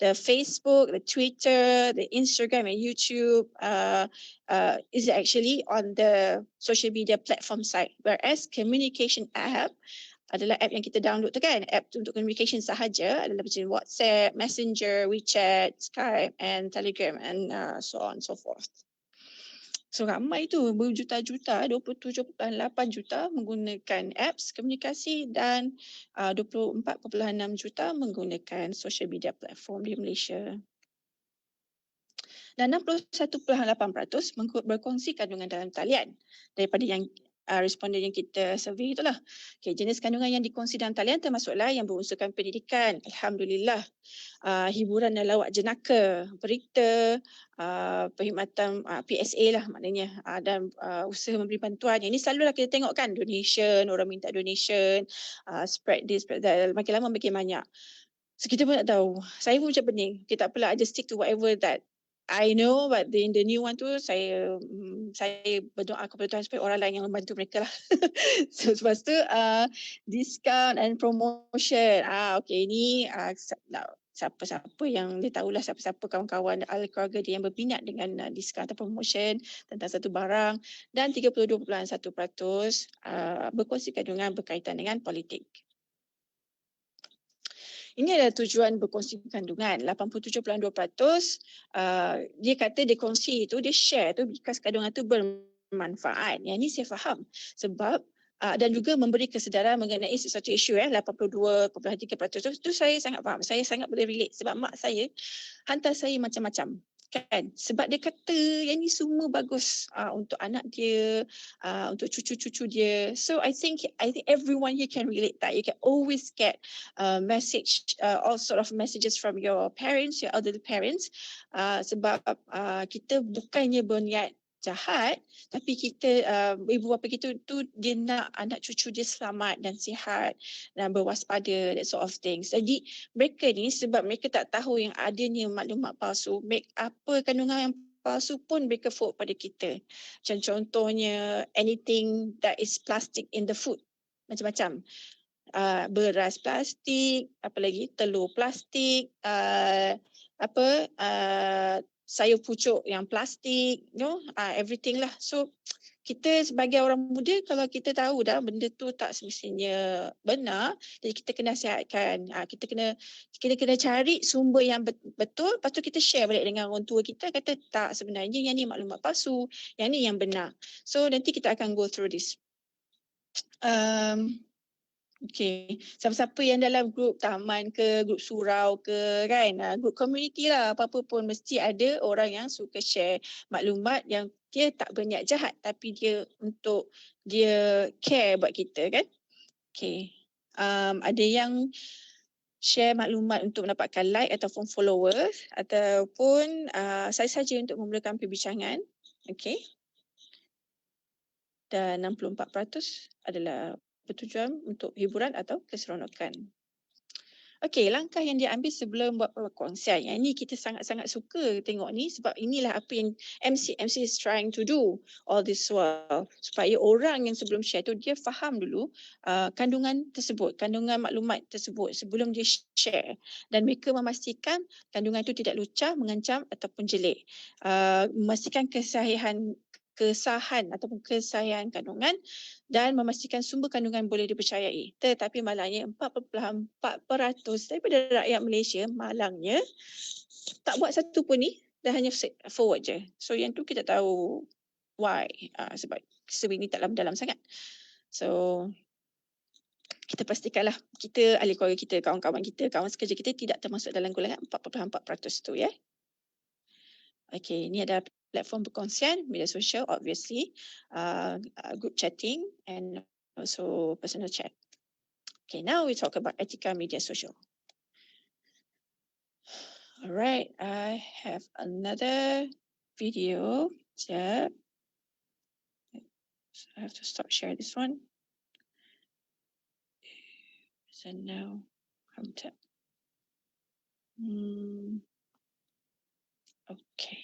Speaker 8: The Facebook, the Twitter, the Instagram and YouTube is actually on the social media platform side, whereas communication app adalah app yang kita download tu kan, app untuk communication sahaja adalah macam WhatsApp, Messenger, WeChat, Skype and Telegram and so on and so forth. So ramai tu, berjuta-juta, 27.8 juta menggunakan apps komunikasi dan 24.6 juta menggunakan social media platform di Malaysia. Dan 61.8% berkongsi kandungan dalam talian daripada yang responden yang kita survey itulah. Okay, jenis kandungan yang dikongsi dalam talian termasuklah yang berunsurkan pendidikan, alhamdulillah, hiburan dan lawak jenaka, berita, perkhidmatan PSA lah maknanya, dan usaha memberi bantuan. Ini selalulah kita tengok kan, donation, orang minta donation, spread this, spread that, makin lama makin banyak. So kita pun tak tahu. Saya pun macam pening. Kita tak apalah, I just stick to whatever that I know, but in the new one tu saya berdoa kepada Tuhan supaya orang lain yang membantu mereka lah. So lepas tu discount and promotion. Okay, ini siapa-siapa yang dia tahulah, siapa-siapa kawan-kawan ahli keluarga dia yang berminat dengan discount atau promotion tentang satu barang, dan 32.1% berkongsi kandungan berkaitan dengan politik. Ini adalah tujuan berkongsi kandungan. 87.2% dia kata dia kongsi itu, dia share tu because kandungan tu bermanfaat. Yang ini saya faham sebab dan juga memberi kesedaran mengenai sesuatu isu 82.3% itu saya sangat faham. Saya sangat boleh relate sebab mak saya hantar saya macam-macam. Kan? Sebab dia kata yang ni semua bagus untuk anak dia, untuk cucu-cucu dia. So I think everyone here can relate that. You can always get message, all sort of messages from your parents, your elderly parents. Sebab kita bukannya berniat jahat, tapi kita ibu bapa kita tu dia nak anak cucu dia selamat dan sihat dan berwaspada, that sort of things. Jadi mereka ni sebab mereka tak tahu yang adanya maklumat palsu, make apa kandungan yang palsu pun mereka forward pada kita. Macam contohnya anything that is plastic in the food, macam-macam. Beras plastik, apa lagi, telur plastik, sayur pucuk yang plastik, everything lah. So kita sebagai orang muda, kalau kita tahu dah benda tu tak semestinya benar, jadi kita kena sihatkan. Kita kena cari sumber yang betul, lepas tu kita share balik dengan orang tua kita, kata tak, sebenarnya yang ni maklumat palsu, yang ni yang benar. So nanti kita akan go through this. Okay, siapa-siapa yang dalam grup taman ke, grup surau ke, kan, grup community lah, apa-apa pun mesti ada orang yang suka share maklumat yang dia tak berniat jahat tapi dia untuk dia care buat kita, kan. Okay, ada yang share maklumat untuk mendapatkan like ataupun followers ataupun saja untuk memulakan perbincangan. Okay, dan 64% adalah bertujuan untuk hiburan atau keseronokan. Okey, langkah yang dia ambil sebelum buat perkongsian. Yang ini kita sangat-sangat suka tengok ni sebab inilah apa yang MC is trying to do all this while. Supaya orang yang sebelum share tu dia faham dulu kandungan tersebut, kandungan maklumat tersebut sebelum dia share. Dan mereka memastikan kandungan itu tidak lucah, mengancam ataupun jelek. Memastikan kesahihan ataupun kesahihan kandungan dan memastikan sumber kandungan boleh dipercayai. Tetapi malangnya 4.4% daripada rakyat Malaysia malangnya tak buat satu pun ni dan hanya forward je. So yang tu kita tahu why. Sebab ini tak dalam sangat. So kita pastikanlah kita, ahli keluarga kita, kawan-kawan kita, kawan sekerja kita tidak termasuk dalam golongan 4.4% tu ya. Okay, ini adalah platform perkongsian, media sosial obviously, group chatting and also personal chat. Okay, now we talk about etika media social. Alright, I have another video. So I have to stop sharing this one. So now I'm okay.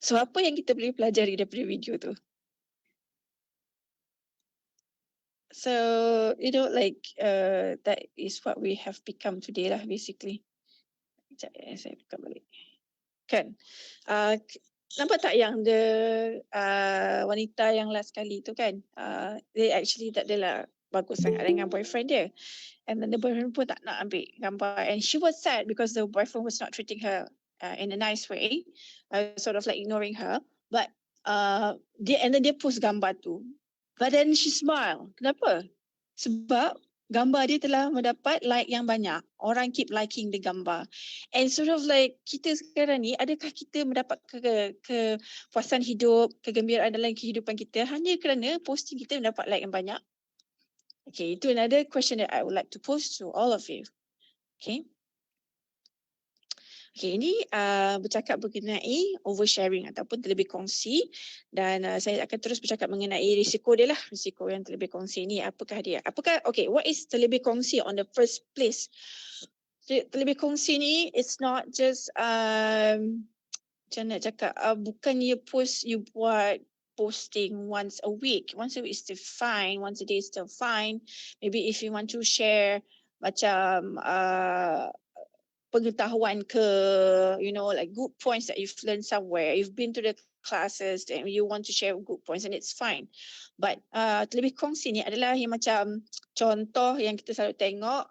Speaker 8: So apa yang kita boleh pelajari daripada video tu? So that is what we have become today lah basically. Sekejap saya buka balik. Kan? Nampak tak yang wanita yang last kali tu kan, they actually tak adalah bagus sangat dengan boyfriend dia, and then the boyfriend pun tak nak ambil gambar, and she was sad because the boyfriend was not treating her in a nice way, sort of like ignoring her, but and then dia post gambar tu, but then she smile. Kenapa? Sebab gambar dia telah mendapat like yang banyak. Orang keep liking the gambar. And sort of like kita sekarang ni, adakah kita mendapat kepuasan hidup, kegembiraan dalam kehidupan kita hanya kerana posting kita mendapat like yang banyak? Okay, itu another question that I would like to pose to all of you. Okay. Okay, ini bercakap mengenai oversharing ataupun terlebih kongsi, dan saya akan terus bercakap mengenai risiko dia lah, risiko yang terlebih kongsi ni. Apakah dia? Okay, what is terlebih kongsi on the first place? Terlebih kongsi ni, it's not just macam nak cakap, bukan you buat posting once a week. Once a week is still fine, once a day is still fine. Maybe if you want to share macam pengetahuan ke, like good points that you've learned somewhere, you've been to the classes and you want to share good points, and it's fine. But terlebih kongsi ni adalah yang macam contoh yang kita selalu tengok,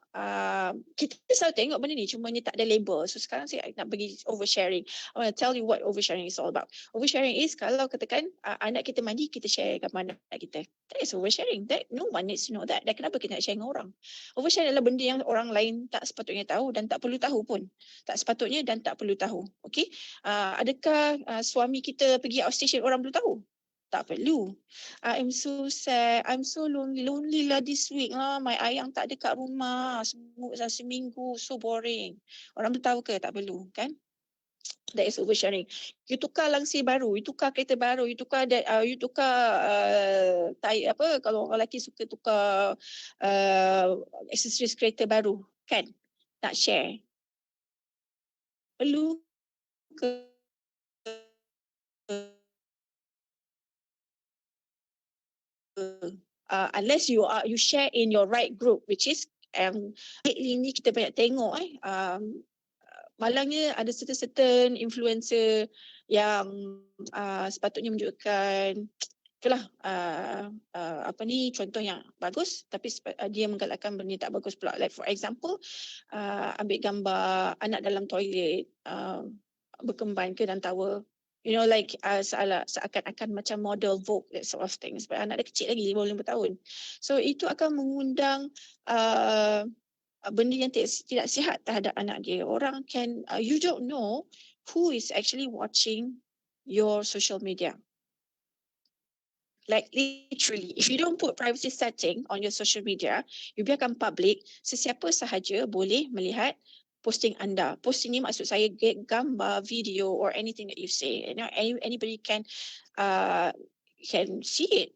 Speaker 8: kita selalu tengok benda ni, cuma ni tak ada label. So sekarang saya nak bagi oversharing. I want to tell you what oversharing is all about. Oversharing is kalau katakan anak kita mandi, kita share gambar anak kita. That is oversharing. That no one needs to know that. Dan kenapa kita nak share dengan orang? Oversharing adalah benda yang orang lain tak sepatutnya tahu dan tak perlu tahu pun. Tak sepatutnya dan tak perlu tahu. Okay? Adakah suami kita pergi outstation orang perlu tahu? Tak perlu. I'm so sad. I'm so lonely lah this week lah. My ayang tak ada kat rumah. Seminggu. So boring. Orang perlu tahu ke? Tak perlu. Kan? That is oversharing. You tukar langsir baru, you tukar kereta baru, you tukar kalau orang lelaki suka tukar aksesoris kereta baru, kan? Nak share. Perlu ke? Unless you share in your right group, which is lately ni kita banyak tengok malangnya ada certain influencer yang sepatutnya menunjukkan itulah contoh yang bagus, tapi dia menggalakkan benda tak bagus pula. Like for example, ambil gambar anak dalam toilet berkemban ke dan tawa, seakan-akan macam model Vogue, that sort of things. Sebab anak dia kecil lagi, 5 tahun. So itu akan mengundang benda yang tidak sihat terhadap anak dia. Orang can, you don't know who is actually watching your social media. Like literally, if you don't put privacy setting on your social media, you biarkan public, sesiapa sahaja boleh melihat posting anda. Posting ni maksud saya gambar, video or anything that you say. Anybody can see it.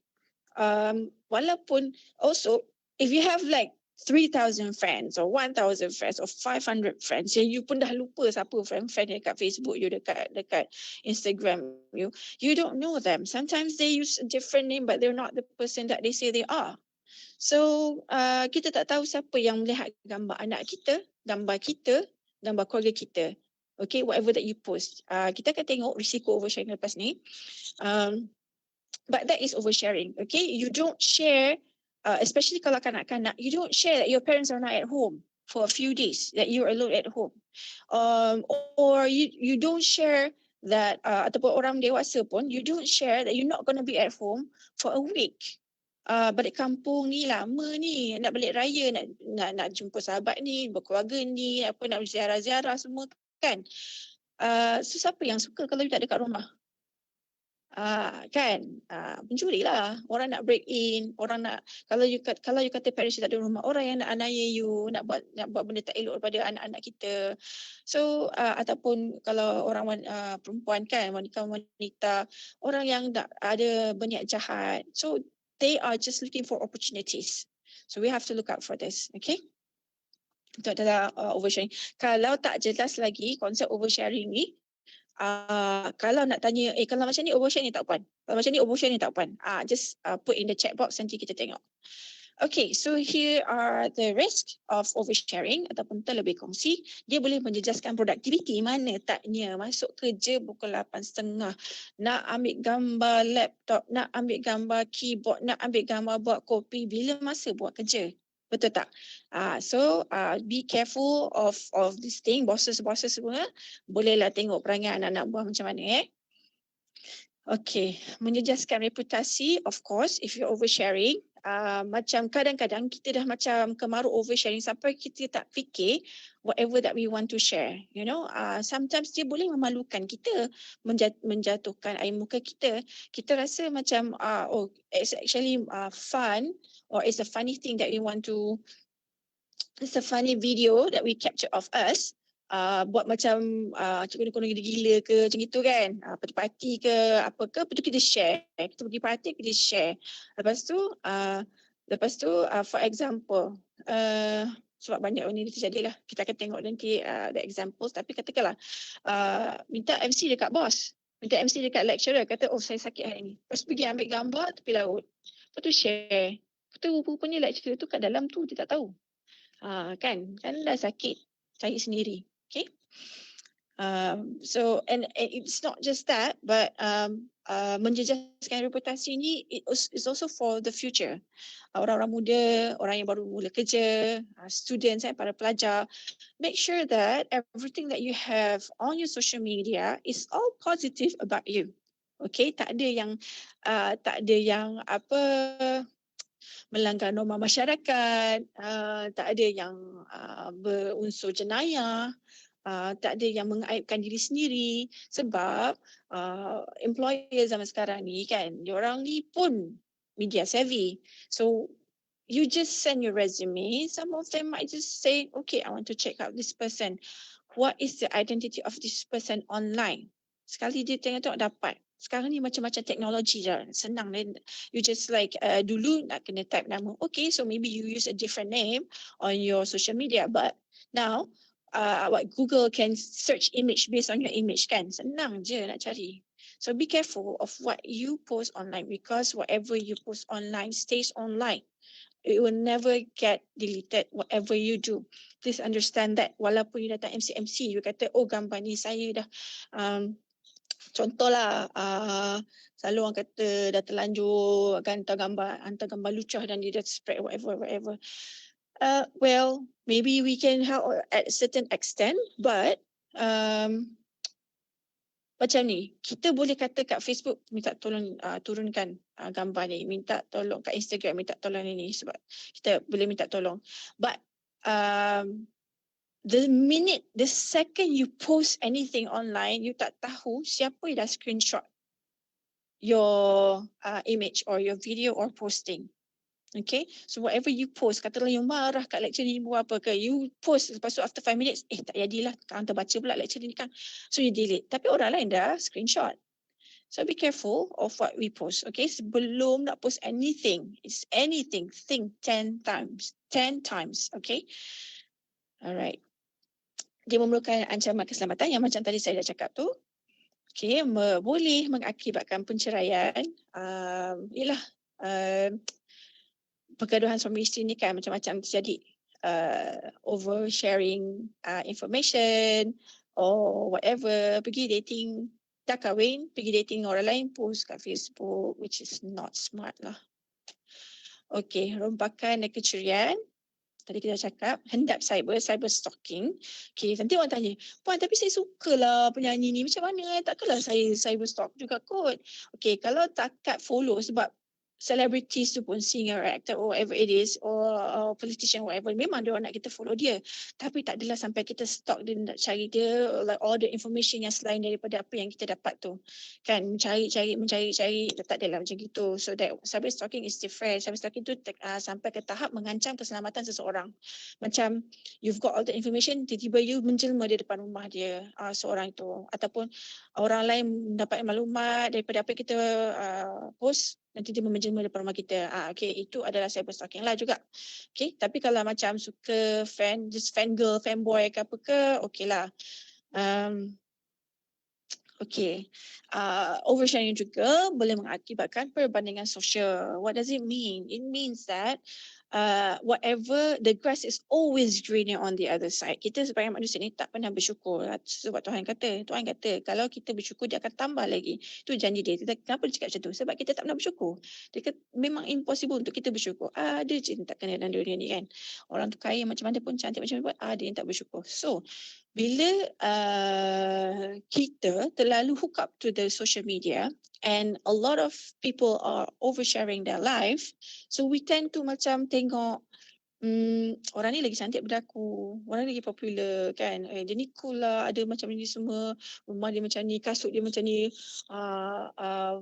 Speaker 8: Walaupun also, if you have like 3,000 friends or 1,000 friends or 500 friends, you pun dah lupa siapa friend yang dekat Facebook you, dekat Instagram you. You don't know them. Sometimes they use a different name but they're not the person that they say they are. So kita tak tahu siapa yang melihat gambar anak kita, gambar keluarga kita. Okay, whatever that you post. Kita akan tengok risiko oversharing lepas ni. But that is oversharing. Okay, you don't share, especially kalau kanak-kanak, you don't share that your parents are not at home for a few days, that you're alone at home. Or you don't share that, ataupun orang dewasa pun, you don't share that you're not going to be at home for a week. Balik kampung ni lama ni, nak balik raya, nak jumpa sahabat ni, berkeluarga ni, nak ziarah-ziarah semua kan. So siapa yang suka kalau you tak ada kat rumah? Kan, pencuri lah. Orang nak break in, orang nak, kalau you kata parents you tak ada rumah, orang yang nak aniaya you, nak buat benda tak elok daripada anak-anak kita. So ataupun kalau orang perempuan kan, wanita, orang yang ada berniat jahat. So they are just looking for opportunities. So we have to look out for this, okay? Itu adalah oversharing. Kalau tak jelas lagi konsep oversharing ni, kalau nak tanya, kalau macam ni overshare ni tak Puan? Kalau macam ni overshare ni tak Puan? Just put in the chat box, nanti kita tengok. Okay, so here are the risk of oversharing ataupun terlebih kongsi. Dia boleh menjejaskan produktiviti. Mana taknya masuk kerja pukul 8.30. Nak ambil gambar laptop, nak ambil gambar keyboard, nak ambil gambar buat kopi. Bila masa buat kerja? Betul tak? So be careful of this thing. Bosses semua bolehlah tengok perangai anak-anak buah macam mana. Okay, menjejaskan reputasi, of course, if you're oversharing. Macam kadang-kadang kita dah macam kemaruk oversharing sampai kita tak fikir whatever that we want to share. You know, sometimes dia boleh memalukan kita, menjatuhkan air muka kita. Kita rasa macam, it's actually fun, or it's a funny thing that we want to, it's a funny video that we capture of us. Buat macam cikgu gila-gila ke macam itu kan, parti ke apa ke, lepas tu kita share, kita pergi parti kita share. Lepas tu for example, sebab banyak benda ni terjadi lah, kita akan tengok nanti the examples, tapi katakanlah minta MC dekat bos, minta MC dekat lecturer, kata saya sakit hari ni, lepas pergi ambil gambar tepi laut, lepas tu share, lepas tu rupanya lecturer tu kat dalam tu dia tak tahu. Kan dah sakit, cari sendiri. Okay. So and it's not just that, but menjejaskan reputasi ni is also for the future. Orang-orang muda, orang yang baru mula kerja, students, para pelajar, make sure that everything that you have on your social media is all positive about you. Okay, tak ada yang apa melanggar norma masyarakat, tak ada yang berunsur jenayah, tak ada yang mengaibkan diri sendiri, sebab employer zaman sekarang ni kan, diorang ni pun media savvy. So you just send your resume, some of them might just say, okay, I want to check out this person. What is the identity of this person online? Sekali dia tengok dapat. Sekarang ni macam-macam teknologi je, senang. You just like dulu nak kena type nama. Okay, so maybe you use a different name on your social media, but now Google can search image based on your image kan. Senang je nak cari. So be careful of what you post online, because whatever you post online stays online. It will never get deleted, whatever you do. Please understand that. Walaupun you datang MC, you kata, gambar ni saya dah contohlah, selalu orang kata dah terlanjur hantar gambar lucah dan dia dah spread whatever. Well, maybe we can help at a certain extent, but macam ni, kita boleh kata kat Facebook, minta tolong turunkan gambar ni, minta tolong kat Instagram, minta tolong ini, sebab kita boleh minta tolong. But the second you post anything online, you tak tahu siapa yang dah screenshot your image or your video or posting. Okay, so whatever you post, katalah you marah kat lecture ni buat apa ke, you post, lepas tu after 5 minutes, tak jadilah, kan terbaca pula lecture ni kan, so you delete. Tapi orang lain dah screenshot. So be careful of what we post. Okay, sebelum nak post anything, it's anything, think 10 times. Okay, alright. Dia memerlukan ancaman keselamatan yang macam tadi saya dah cakap tu. Okay, boleh mengakibatkan penceraian. Pergaduhan suami isteri ni kan macam-macam terjadi. Oversharing information or whatever. Pergi dating, dah kahwin, pergi dating orang lain, post kat Facebook, which is not smart lah. Okay, rompakan dan kecurian. Tadi kita cakap, hendap cyber stalking. Okay, nanti orang tanya, Puan, tapi saya sukalah penyanyi ni, macam mana? Takkanlah saya cyber stalk juga kot. Okay, kalau takat follow, sebab celebrities tu pun, singer, actor, or whatever it is, or politician, whatever, memang dia orang nak kita follow dia. Tapi tak adalah sampai kita stalk dia, nak cari dia, like all the information yang selain daripada apa yang kita dapat tu. Kan, mencari, tak adalah macam gitu. So that cyber stalking is different. Cyber stalking tu sampai ke tahap mengancam keselamatan seseorang. Macam, you've got all the information, tiba-tiba you menjelma di depan rumah dia, seorang itu. Ataupun orang lain mendapat maklumat daripada apa yang kita post, nanti dia menjelma depan rumah kita. Okay, itu adalah cyber stalking lah juga. Okay, tapi kalau macam suka just fan girl, fanboy ke apa ke, okay lah. Okay, oversharing juga boleh mengakibatkan perbandingan sosial. What does it mean? It means that whatever, the grass is always greener on the other side. Kita sebagai manusia ni tak pernah bersyukur. Sebab Tuhan kata kalau kita bersyukur dia akan tambah lagi. Itu janji dia. Kenapa dia cakap macam tu? Sebab kita tak pernah bersyukur. Dia kata memang impossible untuk kita bersyukur. Ada je yang tak kena dalam dunia ni kan. Orang tu kaya macam mana pun, cantik macam mana pun, ada yang tak bersyukur. So bila kita terlalu hook up to the social media and a lot of people are oversharing their life, so we tend to macam tengok orang ni lagi cantik daripada aku, orang ni lagi popular kan, dia ni cool lah, ada macam ni semua, rumah dia macam ni, kasut dia macam ni,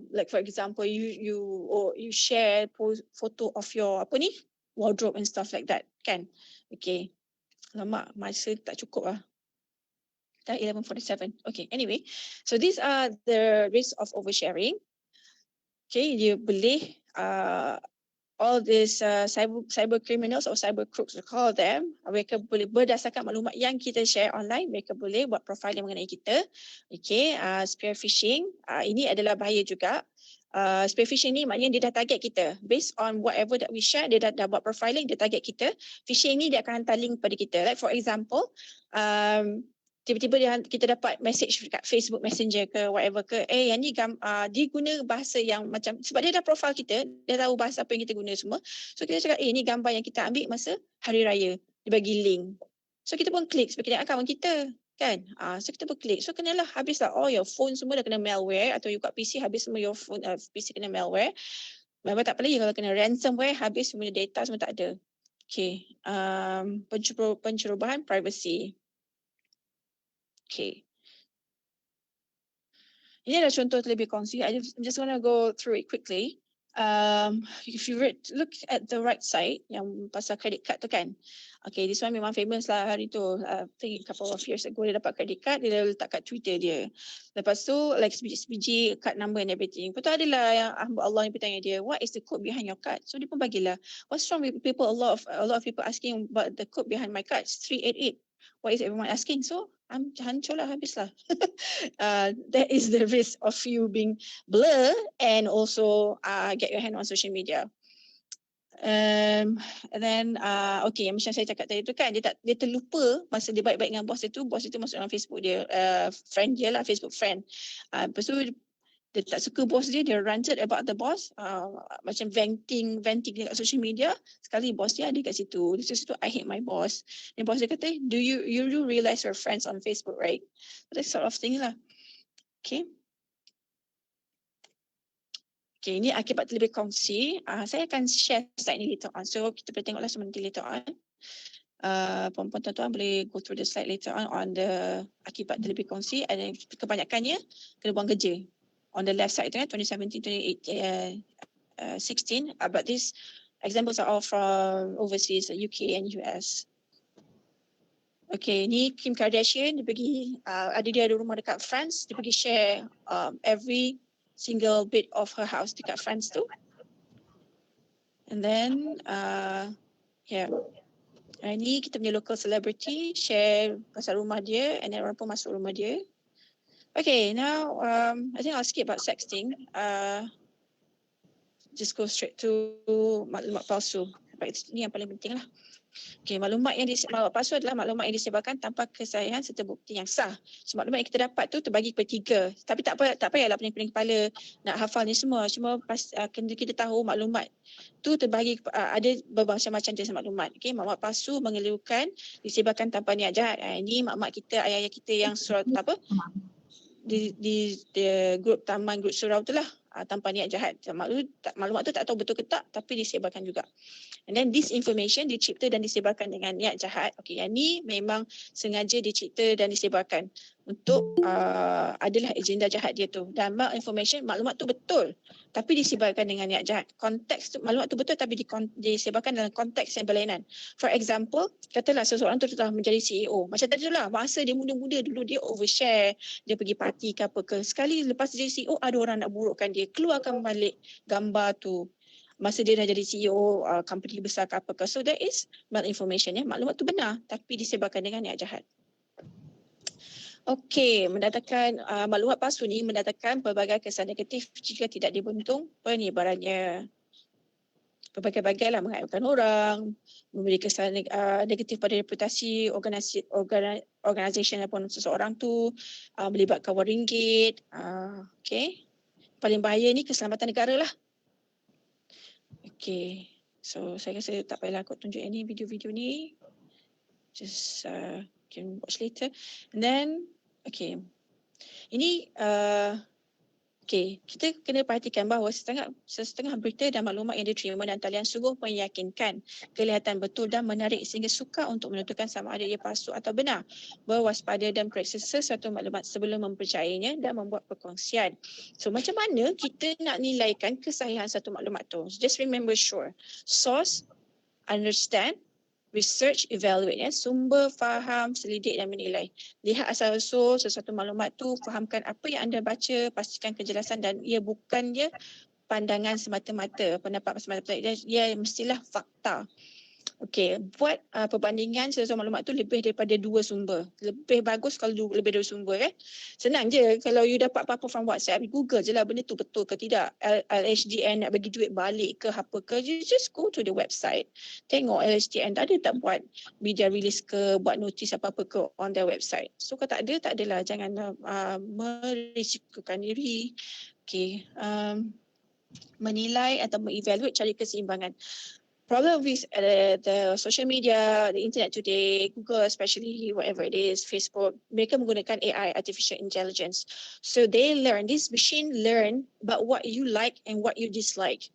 Speaker 8: like for example you share photo of your apa ni wardrobe and stuff like that kan. Okay, lama masa tak cukup lah. 11:47. Okay, anyway. So these are the risks of oversharing. Okay, you boleh all these cyber criminals or cyber crooks, we call them. Mereka boleh berdasarkan maklumat yang kita share online, mereka boleh buat profiling mengenai kita. Okay, spear phishing. Ini adalah bahaya juga. Spear phishing ni maknanya dia dah target kita. Based on whatever that we share, dia dah buat profiling, dia target kita. Phishing ni dia akan hantar link pada kita. Like for example, tiba-tiba kita dapat message dekat Facebook Messenger ke whatever ke, yang ni dia guna bahasa yang macam, sebab dia dah profile kita, dia tahu bahasa apa yang kita guna semua. So kita cakap, ni gambar yang kita ambil masa hari raya, dia bagi link. So kita pun klik sebab kita nak akaun kita kan. So kita pun klik. So kenalah habislah all your phone semua dah kena malware, atau you kat PC habis semua your phone PC kena malware. Memang tak apa lagi kalau kena ransomware, habis semua data semua tak ada. Okay, pencerobohan privacy. Okay. Ini adalah contoh terlebih kongsi. I'm just going to go through it quickly. If you look at the right side, yang pasal credit card tu kan. Okay, this one memang famous lah hari tu. I think a couple of years ago dia dapat credit card, dia letak kat Twitter dia. Lepas tu like sebiji card number and everything. Lepas tu adalah yang hamba Allah yang bertanya dia, what is the code behind your card? So dia pun bagilah. What's wrong with people? A lot of people asking about the code behind my card. It's 388. Why is everyone asking? So hancur lah, habis lah. That is the risk of you being blur and also get your hand on social media. And then okay, yang macam saya cakap tadi tu kan, dia terlupa masa dia baik-baik dengan bos dia tu masuk dalam Facebook dia, friend dia lah, Facebook friend. Lepas tu dia tak suka bos dia ranted about the boss, macam venting dekat social media. Sekali bos dia ada kat situ. Di situ, I hate my boss. Dan bos dia kata, do you realize you're friends on Facebook, right? That sort of thing lah. Okay. Okay, ini akibat terlebih kongsi. Saya akan share slide ni later on. So kita boleh tengoklah semua nanti later on. Puan-puan tuan-tuan boleh go through the slide later on the akibat terlebih kongsi. Ada kebanyakannya kena buang kerja. On the left side, 2017, 2016. But these examples are all from overseas, UK and US. Okay, ni Kim Kardashian, dia pergi, dia ada rumah dekat France, dia pergi share every single bit of her house dekat France tu. And then, ni kita punya local celebrity, share pasal rumah dia, and then orang pun masuk rumah dia. Okay, now I think I'll skip about sexting. Just go straight to maklumat palsu. Ini yang paling penting lah. Okay, maklumat palsu adalah maklumat yang disebarkan tanpa kesahihan serta bukti yang sah. So maklumat yang kita dapat tu terbagi kepada 3. Tapi tak payahlah pening-pening kepala nak hafal ni semua. Cuma kena kita tahu maklumat tu terbagi, ada bermacam-macam jenis maklumat. Okay, maklumat palsu mengeluhkan disebarkan tanpa niat jahat. Ini maklumat kita, ayah-ayah kita yang surat apa? Di grup taman, grup surau tu lah, tanpa niat jahat. Maklumat tu tak tahu betul ke tak, tapi disebarkan juga. And then this information dicipta dan disebarkan dengan niat jahat. Okay, yang ni memang sengaja dicipta dan disebarkan untuk adalah agenda jahat dia tu. Dan maklumat tu betul tapi disebarkan dengan niat jahat. Konteks tu, maklumat tu betul tapi disebarkan dalam konteks yang berlainan. For example, katalah seseorang tu telah menjadi CEO. Macam tadi tu lah, masa dia muda-muda dulu dia overshare, dia pergi parti ke apa ke. Sekali lepas dia jadi CEO, ada orang nak burukkan dia, keluarkan balik gambar tu. Masa dia dah jadi CEO company besar ke apa ke. So that is malinformation ya. Maklumat tu benar tapi disebarkan dengan niat jahat. Okey, mendatangkan maklumat palsu ni mendatangkan pelbagai kesan negatif jika tidak dibuntung penyebarannya. Berbagai-bagai lah, mengayunkan orang, memberi kesan negatif pada reputasi organisasi ataupun seseorang tu, melibatkan wang ringgit. Okey. Paling bahaya ni keselamatan negara lah. Okey. So saya rasa tak payahlah aku tunjuk ni video-video ni. Just can watch later. And then okey. Ini okey, kita kena perhatikan bahawa setengah berita dan maklumat yang diterima dan talian sungguh meyakinkan, kelihatan betul dan menarik sehingga sukar untuk menentukan sama ada ia palsu atau benar. Berwaspada dan periksa sesuatu maklumat sebelum mempercayainya dan membuat perkongsian. So macam mana kita nak nilaikan kesahihan satu maklumat tu? Just remember sure. Source, understand, research, evaluate, sumber, faham, selidik dan menilai. Lihat asal-usul sesuatu maklumat tu, fahamkan apa yang anda baca, pastikan kejelasan dan ia bukannya pandangan semata-mata, pendapat semata-mata, ia mestilah fakta. Okey, buat perbandingan sesuatu maklumat tu lebih daripada 2 sumber. Lebih bagus kalau lebih dari 2 sumber kan. Senang je kalau you dapat apa-apa from WhatsApp, Google je lah benda tu betul ke tidak. LHDN nak bagi duit balik ke apa ke, you just go to the website. Tengok LHDN tak ada tak buat media release ke, buat notis apa-apa ke on their website. So kalau tak adalah, jangan merisikokan diri. Okey, menilai atau mengevaluate, cari keseimbangan. Problem with the social media, the internet today, Google especially, whatever it is, Facebook, mereka menggunakan AI, artificial intelligence. So they learn, this machine learn about what you like and what you dislike.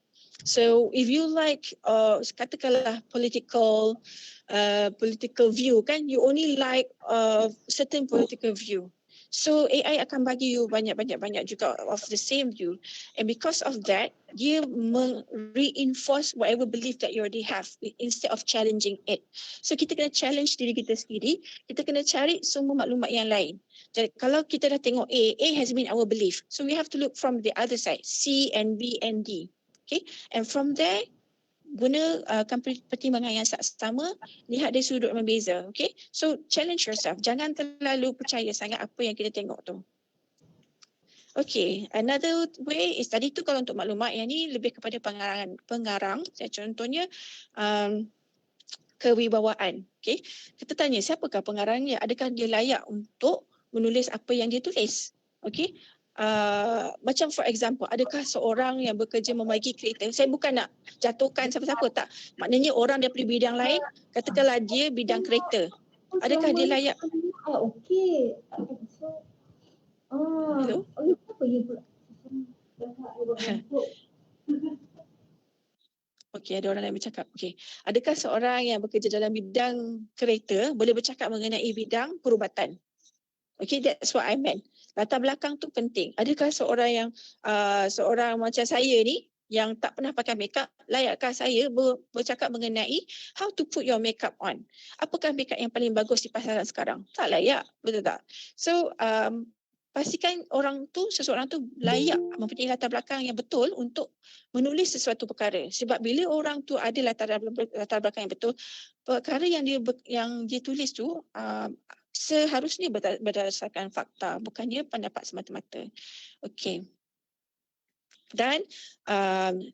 Speaker 8: So if you like, katakanlah political view kan, you only like certain political view. So AI akan bagi you banyak juga of the same view. And because of that, dia reinforce whatever belief that you already have instead of challenging it. So kita kena challenge diri kita sendiri, kita kena cari semua maklumat yang lain. Jadi kalau kita dah tengok A has been our belief. So we have to look from the other side, C and B and D. Okay, and from there, guna pertimbangan yang sama, lihat dari sudut membeza. Okay, so challenge yourself. Jangan terlalu percaya sangat apa yang kita tengok tu. Okay, another way is tadi tu kalau untuk maklumat, yang ni lebih kepada pengarang. Saya contohnya kewibawaan. Okay, kita tanya siapakah pengarangnya? Adakah dia layak untuk menulis apa yang dia tulis? Okay. Macam for example, adakah seorang yang bekerja membagi kereta, saya bukan nak jatuhkan siapa-siapa, tak. Maknanya orang daripada bidang lain, katakanlah dia bidang kereta, adakah dia layak?
Speaker 1: Okey.
Speaker 8: Hello?
Speaker 1: Apa you pula?
Speaker 8: Okey, ada orang yang bercakap. Okey, adakah seorang yang bekerja dalam bidang kereta boleh bercakap mengenai bidang perubatan? Okay, that's what I meant. Latar belakang tu penting. Adakah seorang yang seorang macam saya ni yang tak pernah pakai makeup, layakkah saya bercakap mengenai how to put your makeup on? Apakah makeup yang paling bagus di pasaran sekarang? Tak layak, betul tak? So pastikan seseorang tu layak mempunyai latar belakang yang betul untuk menulis sesuatu perkara. Sebab bila orang tu ada latar belakang yang betul, perkara yang dia tulis tu seharusnya berdasarkan fakta, bukannya pendapat semata-mata. Okay. Dan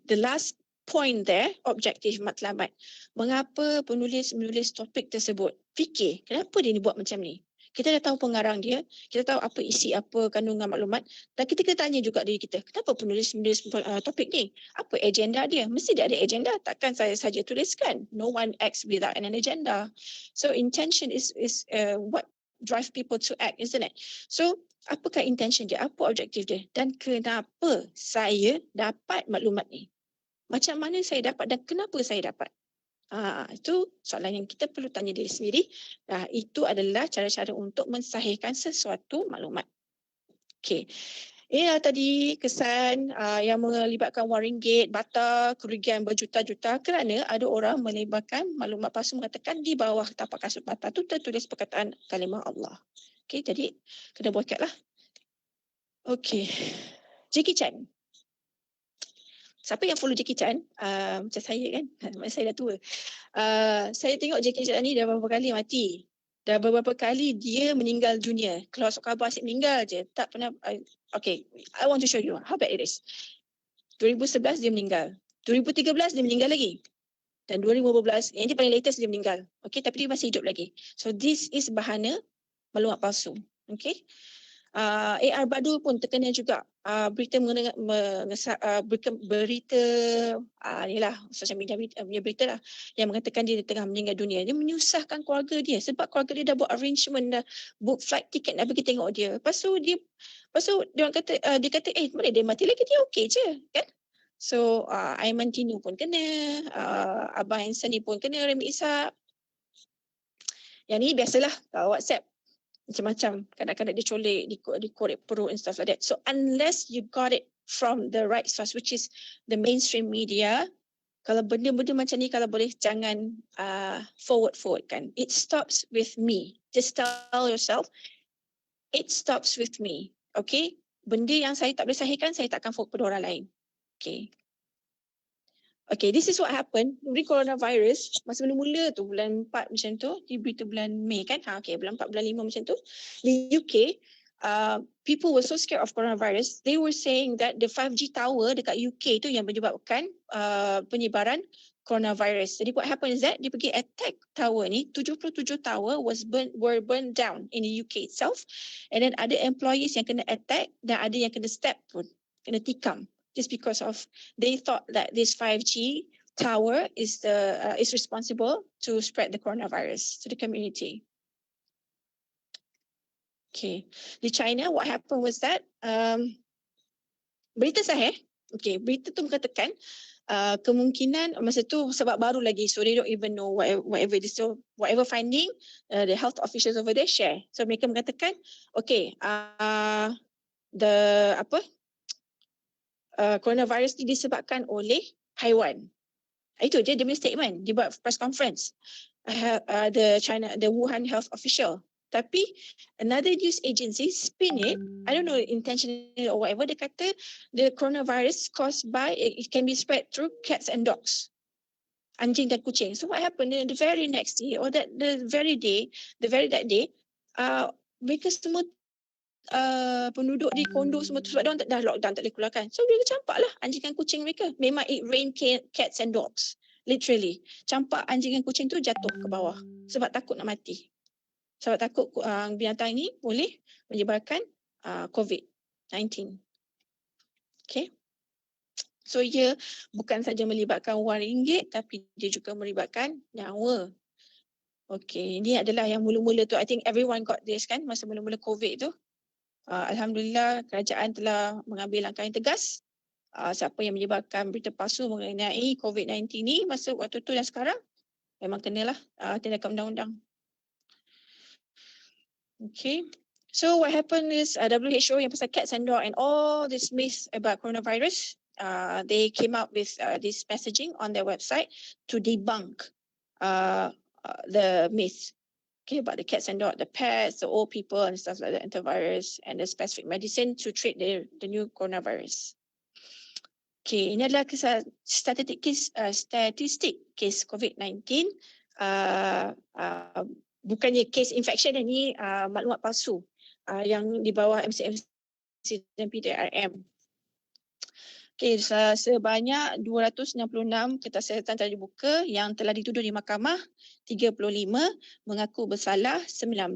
Speaker 8: the last point there, objektif matlamat. Mengapa penulis menulis topik tersebut? Fikir, kenapa dia buat macam ni? Kita dah tahu pengarang dia, kita tahu apa isi, apa kandungan maklumat, dan kita kena tanya juga diri kita, kenapa penulis menulis topik ni? Apa agenda dia? Mesti dia ada agenda, takkan saya saja tuliskan. No one acts without an agenda. So intention is what drive people to act, isn't it? So apakah intention dia? Apa objektif dia? Dan kenapa saya dapat maklumat ni? Macam mana saya dapat dan kenapa saya dapat? Itu soalan yang kita perlu tanya diri sendiri. Itu adalah cara-cara untuk mensahihkan sesuatu maklumat. Okey. Inilah tadi kesan yang melibatkan wang ringgit, bata, kerugian berjuta-juta kerana ada orang melibatkan maklumat palsu mengatakan di bawah tapak kasut bata tu tertulis perkataan kalimah Allah. Okey, jadi kena boycott lah. Okey. Jackie Chan. Siapa yang follow Jackie Chan? Macam saya kan, saya dah tua. Saya tengok Jackie Chan ni dah berapa kali mati. Dah beberapa kali dia meninggal dunia. Keluar khabar asyik meninggal je. Tak pernah, okay, I want to show you how bad it is. 2011 dia meninggal. 2013 dia meninggal lagi. Dan 2015, yang ini paling latest dia meninggal. Okay, tapi dia masih hidup lagi. So this is bahana maklumat palsu. Okay. AR Badu pun terkena juga berita berita inilah sosial media punya berita lah yang mengatakan dia tengah meninggal dunia. Dia menyusahkan keluarga dia sebab keluarga dia dah buat arrangement, dah book flight ticket nak pergi tengok dia. Lepas tu dia orang kata dia kata mana dia mati lagi, dia okey je kan. So Aiman Tinu pun kena, Abang Hansen ni pun kena, Remy Ishak. Yang ni biasalah WhatsApp macam-macam, kadang-kadang dia colek, dikorek perut and stuff like that. So unless you got it from the right source, which is the mainstream media, kalau benda-benda macam ni, kalau boleh jangan forward kan. It stops with me. Just tell yourself, it stops with me. Okay? Benda yang saya tak boleh sahihkan, saya tak akan forward pada orang lain. Okay. Okay, this is what happened during coronavirus. Masa mula-mula tu, bulan 4 macam tu, di berita bulan Mei kan? Okay, bulan 4, bulan 5 macam tu. Di UK, people were so scared of coronavirus. They were saying that the 5G tower dekat UK tu yang menyebabkan penyebaran coronavirus. Jadi what happened is that dia pergi attack tower ni, 77 tower were burned down in the UK itself. And then ada employees yang kena attack dan ada yang kena stab pun, kena tikam. Just because of they thought that this 5G tower is responsible to spread the coronavirus to the community. Okay, di China, what happened was that berita sahih. Okay, berita tu mengatakan kemungkinan masa tu sebab baru lagi, so they don't even know whatever it is. So whatever finding, the health officials over there share. So mereka mengatakan, okay, coronavirus ni disebabkan oleh haiwan. Itu je dia punya statement. Dia buat press conference. The Wuhan health official. Tapi another news agency spin it, I don't know intentionally or whatever, dia kata the coronavirus caused by, it can be spread through cats and dogs. Anjing dan kucing. So what happened the very next day or that very that day, mereka semua penduduk di kondo semua tu sebab dia dah lockdown, tak boleh keluarkan. So mereka campak lah anjing dan kucing mereka. Memang it rain cats and dogs. Literally. Campak anjing dan kucing tu jatuh ke bawah sebab takut nak mati. Sebab takut binatang ini boleh menyebabkan COVID-19. Okay. So ia bukan saja melibatkan wang ringgit tapi dia juga melibatkan nyawa. Okay. Ini adalah yang mula-mula tu. I think everyone got this kan masa mula-mula COVID tu. Alhamdulillah kerajaan telah mengambil langkah yang tegas. Siapa yang menyebarkan berita palsu mengenai COVID-19 ni masa waktu tu dan sekarang memang kenalah tindakan undang-undang. Okay. So what happened is WHO yang pasal cats and dog and all this myths about coronavirus, they came out with this messaging on their website to debunk the myths. Okay, about the cats and dogs, the pets, the old people and stuff like that, antivirus and the specific medicine to treat the new coronavirus. Okay, ini adalah statistik kes COVID-19. Bukannya kes infection, ini maklumat palsu yang di bawah MCMC dan PDRM. Okay, sebanyak 266 kertas kesihatan telah dibuka yang telah dituduh di mahkamah, 35 mengaku bersalah, 19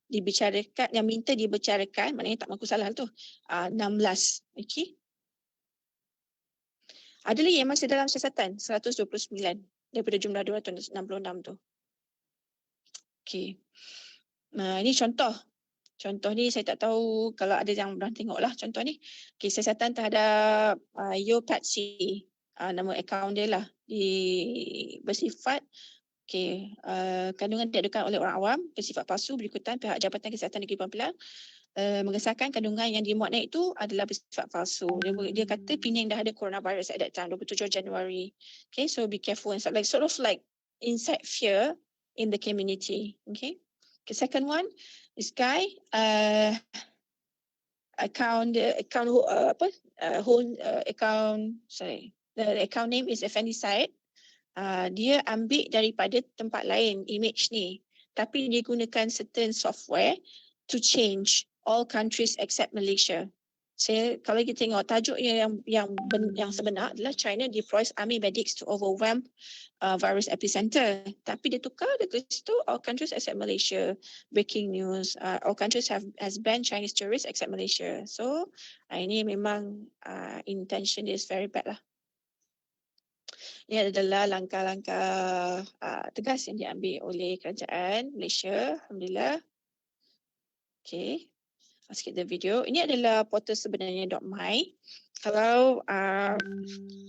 Speaker 8: dibicarakan, yang minta dibicarakan, maknanya tak mengaku salah tu, 16. Okay. Ada lagi yang masih dalam siasatan, 129 daripada jumlah 266 tu. Okay. Ini contoh. Contoh ni saya tak tahu kalau ada yang pernah tengok lah contoh ni. Okay, siasatan terhadap Yo Patsy, nama akaun dia lah, bersifat kandungan diadukan oleh orang awam, bersifat palsu, berikutan pihak Jabatan Kesihatan Negeri Penang mengesahkan kandungan yang dimuatnya itu adalah bersifat palsu. Dia kata Penang dah ada coronavirus at that time, 27 Januari. Okay, so be careful and stuff, like sort of like incite fear in the community. Okay. Okay, second one, this guy the account name is Effendi Said. Dia ambil daripada tempat lain image ni, tapi dia gunakan certain software to change all countries except Malaysia. Kalau kita tengok tajuk yang sebenar adalah China deploys army medics to overwhelm virus epicenter. Tapi dia tukar dekat situ all countries except Malaysia. Breaking news, all countries has banned Chinese tourists except Malaysia. So ini memang intention is very bad lah. Ini adalah langkah-langkah tegas yang diambil oleh kerajaan Malaysia. Alhamdulillah. Okay. Let's skip the video. Ini adalah portal sebenarnya .my. Kalau,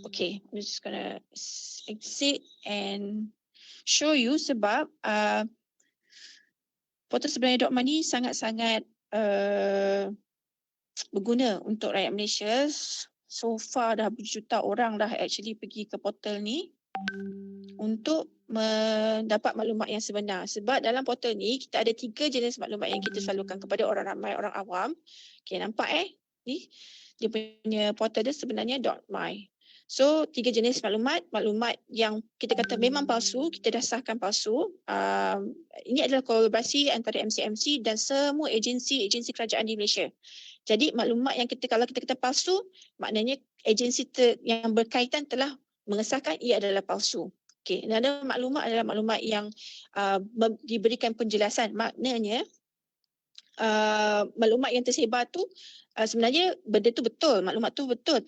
Speaker 8: okay, I'm just gonna exit and show you sebab portal sebenarnya .my ni sangat-sangat berguna untuk rakyat Malaysia. So far dah berjuta orang dah actually pergi ke portal ni untuk mendapat maklumat yang sebenar. Sebab dalam portal ni kita ada 3 jenis maklumat yang kita salurkan kepada orang ramai, orang awam. Okay, nampak ni dia punya portal dia sebenarnya .my. So 3 jenis maklumat yang kita kata memang palsu, kita dah sahkan palsu. Ini adalah kolaborasi antara MCMC dan semua agensi kerajaan di Malaysia. Jadi maklumat yang kalau kita kata palsu, maknanya agensi yang berkaitan telah mengesahkan ia adalah palsu. Okay. Dan ada maklumat adalah maklumat yang diberikan penjelasan. Maknanya maklumat yang tersebar tu sebenarnya benda tu betul, maklumat tu betul,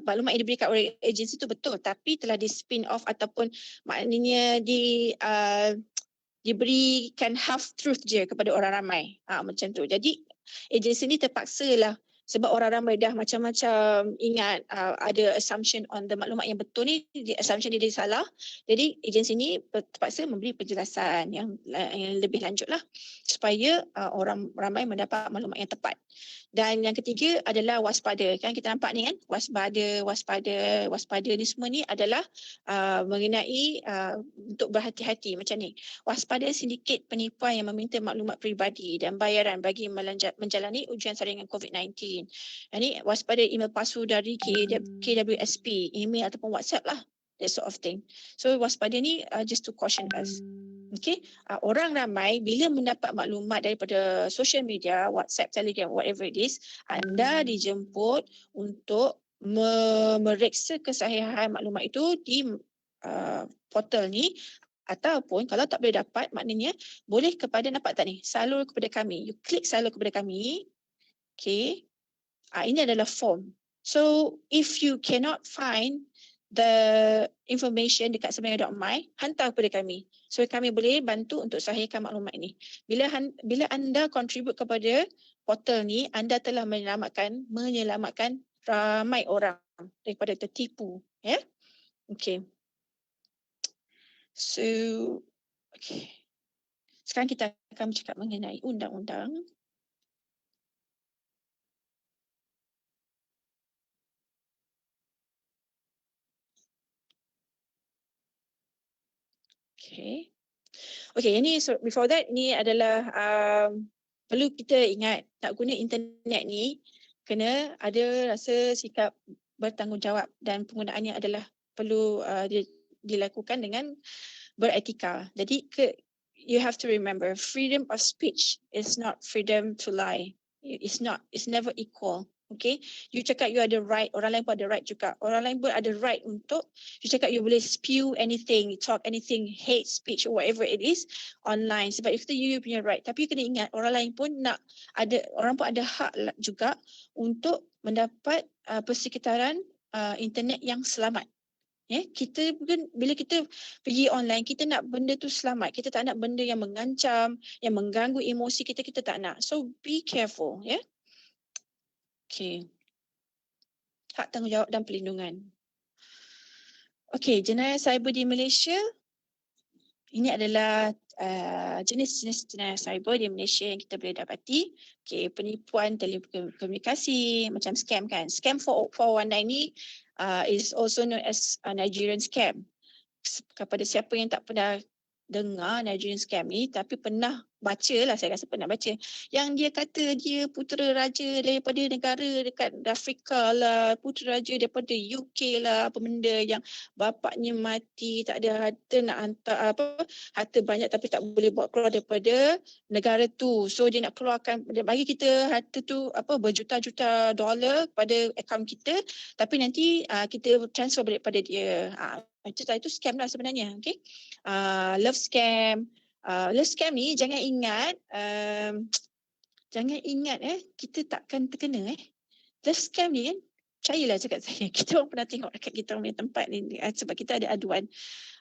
Speaker 8: maklumat yang diberikan oleh agensi tu betul, tapi telah di spin off ataupun maknanya diberikan half truth je kepada orang ramai. Macam tu. Jadi agensi ni terpaksalah sebab orang ramai dah macam-macam ingat ada assumption on the maklumat yang betul ni, assumption dia salah. Jadi agensi ni terpaksa memberi penjelasan yang lebih lanjut lah supaya orang ramai mendapat maklumat yang tepat. Dan yang ketiga adalah waspada. Kan kita nampak ni kan, waspada ni semua ni adalah mengenai untuk berhati-hati macam ni. Waspada sindiket penipuan yang meminta maklumat peribadi dan bayaran bagi menjalani ujian saringan COVID-19. Ini waspada email palsu dari KWSP, email ataupun WhatsApp lah, that sort of thing. So waspada ni just to caution us. Okay, orang ramai bila mendapat maklumat daripada social media, WhatsApp, Telegram, whatever it is, anda dijemput untuk memeriksa kesahihan maklumat itu di portal ni, ataupun kalau tak boleh dapat, maknanya boleh kepada, nampak tak ni, salur kepada kami. You klik salur kepada kami. Okay, ini adalah form. So if you cannot find the information dekat sebenarnya.my, hantar kepada kami. So kami boleh bantu untuk sahihkan maklumat ini. Bila anda contribute kepada portal ni, anda telah menyelamatkan ramai orang daripada tertipu. Ya? Yeah? Okay. So, okay. Sekarang kita akan bercakap mengenai undang-undang. Okay, ini before that, ni adalah perlu kita ingat nak guna internet ni kena ada rasa sikap bertanggungjawab dan penggunaannya adalah perlu dilakukan dengan beretika. Jadi you have to remember, freedom of speech is not freedom to lie. It's never equal. Okay, you cakap you ada right, orang lain pun ada right juga. Orang lain pun ada right untuk, you cakap you boleh spew anything, talk anything, hate speech or whatever it is online. Sebab itu you punya right. Tapi you kena ingat orang lain pun orang pun ada hak juga untuk mendapat persekitaran internet yang selamat. Kita bila kita pergi online, kita nak benda tu selamat. Kita tak nak benda yang mengancam, yang mengganggu emosi kita tak nak. So be careful, ya. Okay. Hak tanggungjawab dan perlindungan. Okay, jenayah cyber di Malaysia. Ini adalah jenis-jenis jenayah cyber di Malaysia yang kita boleh dapati. Okay, penipuan telekomunikasi, macam scam kan. Scam 419 ni is also known as Nigerian scam. Kepada siapa yang tak pernah dengar Nigerian scam ni tapi pernah baca lah, saya rasa pernah baca, yang dia kata dia putera raja daripada negara dekat Afrika lah, putera raja daripada UK lah, apa benda, yang bapaknya mati, tak ada harta, nak hantar harta banyak tapi tak boleh bawa keluar daripada negara tu. So dia nak keluarkan, dia bagi kita harta tu berjuta-juta dolar pada akaun kita, tapi nanti kita transfer daripada dia. Itu scam lah sebenarnya. Okay? Love scam. Love scam ni jangan ingat kita takkan terkena. Love scam ni kan, percayalah cakap saya, kita orang pernah tengok dekat kita punya tempat ni, sebab kita ada aduan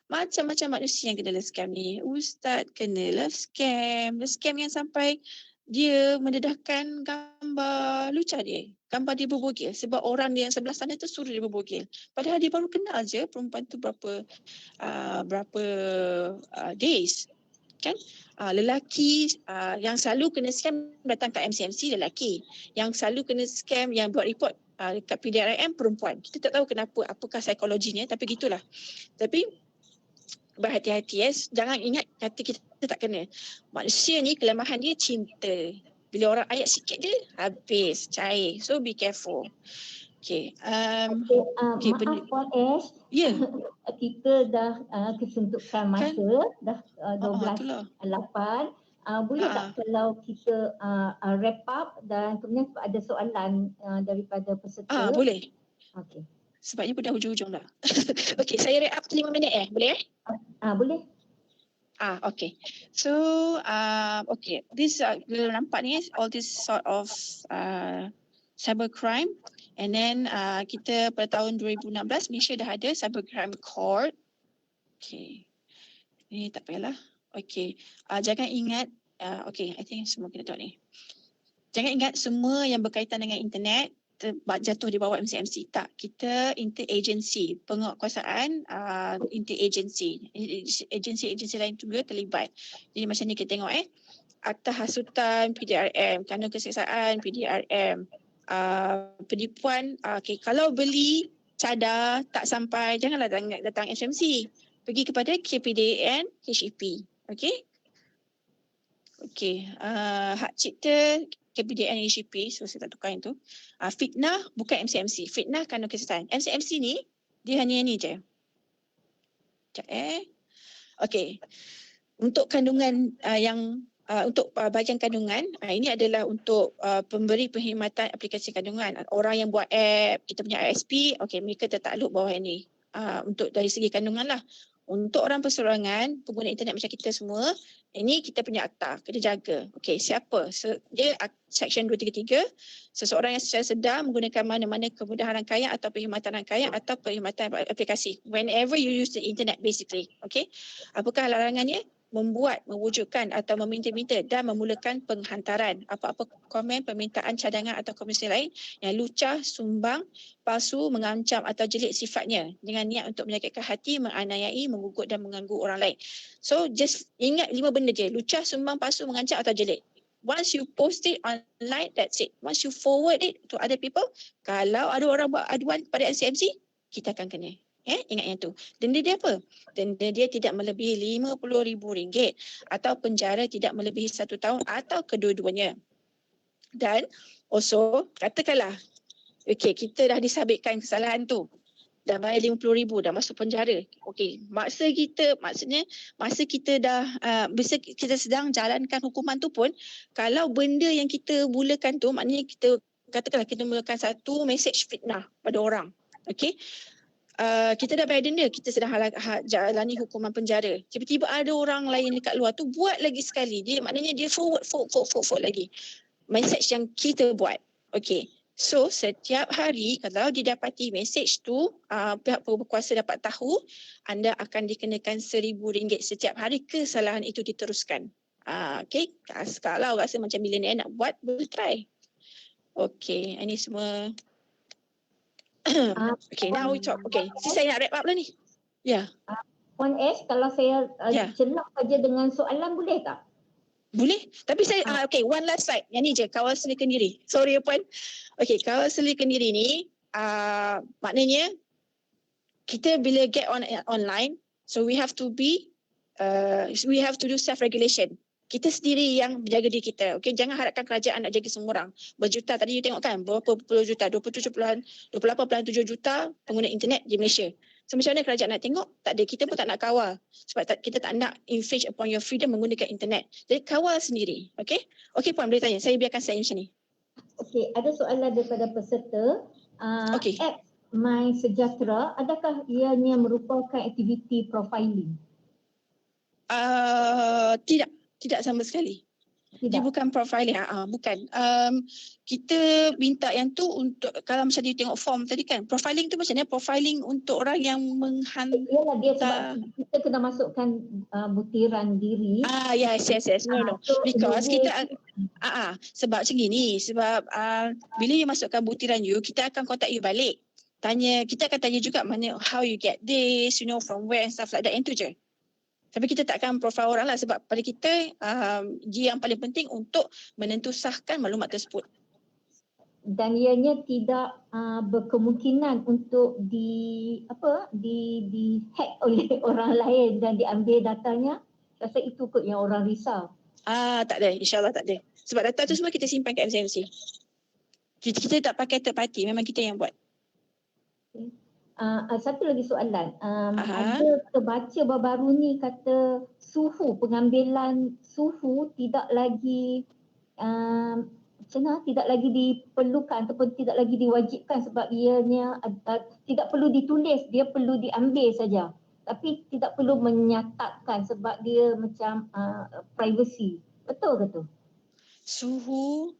Speaker 8: macam-macam manusia yang kena love scam ni. Ustaz kena love scam yang sampai dia mendedahkan gambar lucah dia, gambar dia berbogel sebab orang dia yang sebelah sana tu suruh dia berbogel, padahal dia baru kenal je perempuan tu berapa days kan. Lelaki yang selalu kena scam datang kat MCMC, lelaki yang selalu kena scam, yang buat report dekat PDRM, perempuan. Kita tak tahu kenapa, apakah psikologinya, tapi gitulah. Tapi berhati-hati, jangan ingat kata kita tak kena. Manusia ni kelemahan dia cinta. Bila orang ayat sikit je habis cair, so be careful. Okay.
Speaker 1: Maaf Puan Ash.
Speaker 8: Ya.
Speaker 1: Kita dah kesuntukan masa, dah 12.8. Boleh tak kalau kita wrap up dan kemudian ada soalan daripada peserta?
Speaker 8: Boleh.
Speaker 1: Okay.
Speaker 8: Sebabnya pun dah hujung-hujung dah. Okay, saya wrap up 5 minit boleh
Speaker 1: boleh.
Speaker 8: Okay. So, okay. This, nampak ni, all this sort of cybercrime. And then kita pada tahun 2016 Malaysia dah ada cybercrime court. Okay. Ni tak payahlah. Okay. Jangan ingat, okay, I think semua kita tahu ni. Jangan ingat semua yang berkaitan dengan internet jatuh di bawah MCMC. Tak, kita interagency, penguatkuasaan interagency. Agensi lain juga terlibat. Jadi macam ni kita tengok akta hasutan PDRM, kanun keseksaan PDRM, penipuan. Okay, kalau beli cadar tak sampai, janganlah datang MCMC. Pergi kepada KPDN HEP. Okay. Okay. Hak cipta KPDN HEP, so saya tak tukar yang tu. Fitnah bukan MCMC. Fitnah kanun keseksaan. MCMC ni, dia hanya ni je. Sekejap Okay. Untuk kandungan untuk bahagian kandungan, ini adalah untuk pemberi perkhidmatan aplikasi kandungan. Orang yang buat app, kita punya ISP, okay, mereka tertakluk bawah ini. Untuk dari segi kandungan lah. Untuk orang perseorangan, pengguna internet macam kita semua, ini kita punya akta, kita jaga. Okay, siapa? Dia Section 233, seseorang yang secara sedar menggunakan mana-mana kemudahan rangkaian atau perkhidmatan rangkaian atau perkhidmatan aplikasi. Whenever you use the internet basically. Okay. Apakah larangannya? Membuat, mewujudkan atau meminta-minta dan memulakan penghantaran apa-apa komen, permintaan, cadangan atau komunikasi lain yang lucah, sumbang, palsu, mengancam atau jelek sifatnya dengan niat untuk menyakitkan hati, menganiayai, menggugut dan mengganggu orang lain. So just ingat 5 benda je, lucah, sumbang, palsu, mengancam atau jelek. Once you post it online, that's it. Once you forward it to other people, kalau ada orang buat aduan pada MCMC, kita akan kena. Ingat yang tu. Denda dia apa? Denda dia tidak melebihi RM50,000 atau penjara tidak melebihi 1 tahun atau kedua-duanya. Dan also, katakanlah, okay, kita dah disabitkan kesalahan tu. Dah bayar RM50,000, dah masuk penjara. Okay, masa kita dah, bisa kita sedang jalankan hukuman tu pun, kalau benda yang kita mulakan tu, maknanya kita, katakanlah kita mulakan satu message fitnah pada orang. Okay. Kita dah bayar denda, kita sedang jalani hukuman penjara. Tiba-tiba ada orang lain dekat luar tu buat lagi sekali. Dia maknanya dia forward lagi message yang kita buat. Okay. So setiap hari kalau didapati message tu, pihak berkuasa dapat tahu, anda akan dikenakan RM1,000 setiap hari kesalahan itu diteruskan. Okay. Kalau rasa macam milenial nak buat, boleh try. Okay. Ini semua. Okay, now we talk. Okay, saya nak wrap up lah ni. Ya.
Speaker 1: Puan S, kalau saya cenap saja dengan soalan boleh tak?
Speaker 8: Boleh. Tapi saya, okay, one last slide. Yang ni je, kawal selikan diri. Sorry Puan. Okay, kawal selikan diri ni, maknanya kita bila get online, so we have to do self-regulation. kita sendiri yang menjaga diri kita. Okey, jangan harapkan kerajaan nak jaga semua orang. Berjuta tadi you tengok kan, berapa puluh juta, 28.7 juta pengguna internet di Malaysia. So macam mana kerajaan nak tengok? Tak ada, kita pun tak nak kawal. Sebab kita tak nak infringe upon your freedom menggunakan internet. Jadi kawal sendiri. Okey? Okey Puan, boleh tanya. Saya biarkan saya macam ni.
Speaker 1: Okey, ada soalan daripada peserta.
Speaker 8: Okey.
Speaker 1: App My Sejahtera, adakah ianya merupakan aktiviti profiling?
Speaker 8: Tidak sama sekali.
Speaker 1: Tidak.
Speaker 8: Dia bukan profiling. Bukan. Kita minta yang tu untuk, kalau macam dia tengok form tadi kan, profiling tu macam ni, profiling untuk orang yang menghantar.
Speaker 1: Yalah, dia sebab kita kena masukkan butiran diri.
Speaker 8: Yes. No.
Speaker 1: So
Speaker 8: Because kita sebab macam gini, sebab bila you masukkan butiran you, kita akan contact you balik. Kita akan tanya juga mana, how you get this, from where and stuff like that. Itu je. Tapi kita takkan profile orang lah, sebab pada kita dia yang paling penting untuk menentu sahkan maklumat tersebut.
Speaker 1: Dan ianya tidak berkemungkinan untuk di hack oleh orang lain dan diambil datanya. Rasa itu kot yang orang risau.
Speaker 8: Tak ada, insyaAllah tak ada. Sebab data tu semua kita simpan kat MCMC. Kita tak pakai third party, memang kita yang buat.
Speaker 1: Okay. Satu lagi soalan. Ada terbaca baru-baru ni kata pengambilan suhu tidak lagi tidak lagi diperlukan ataupun tidak lagi diwajibkan sebab ianya tidak perlu ditulis, dia perlu diambil saja. Tapi tidak perlu menyatakan sebab dia macam privacy. Betul ke tu?
Speaker 8: Suhu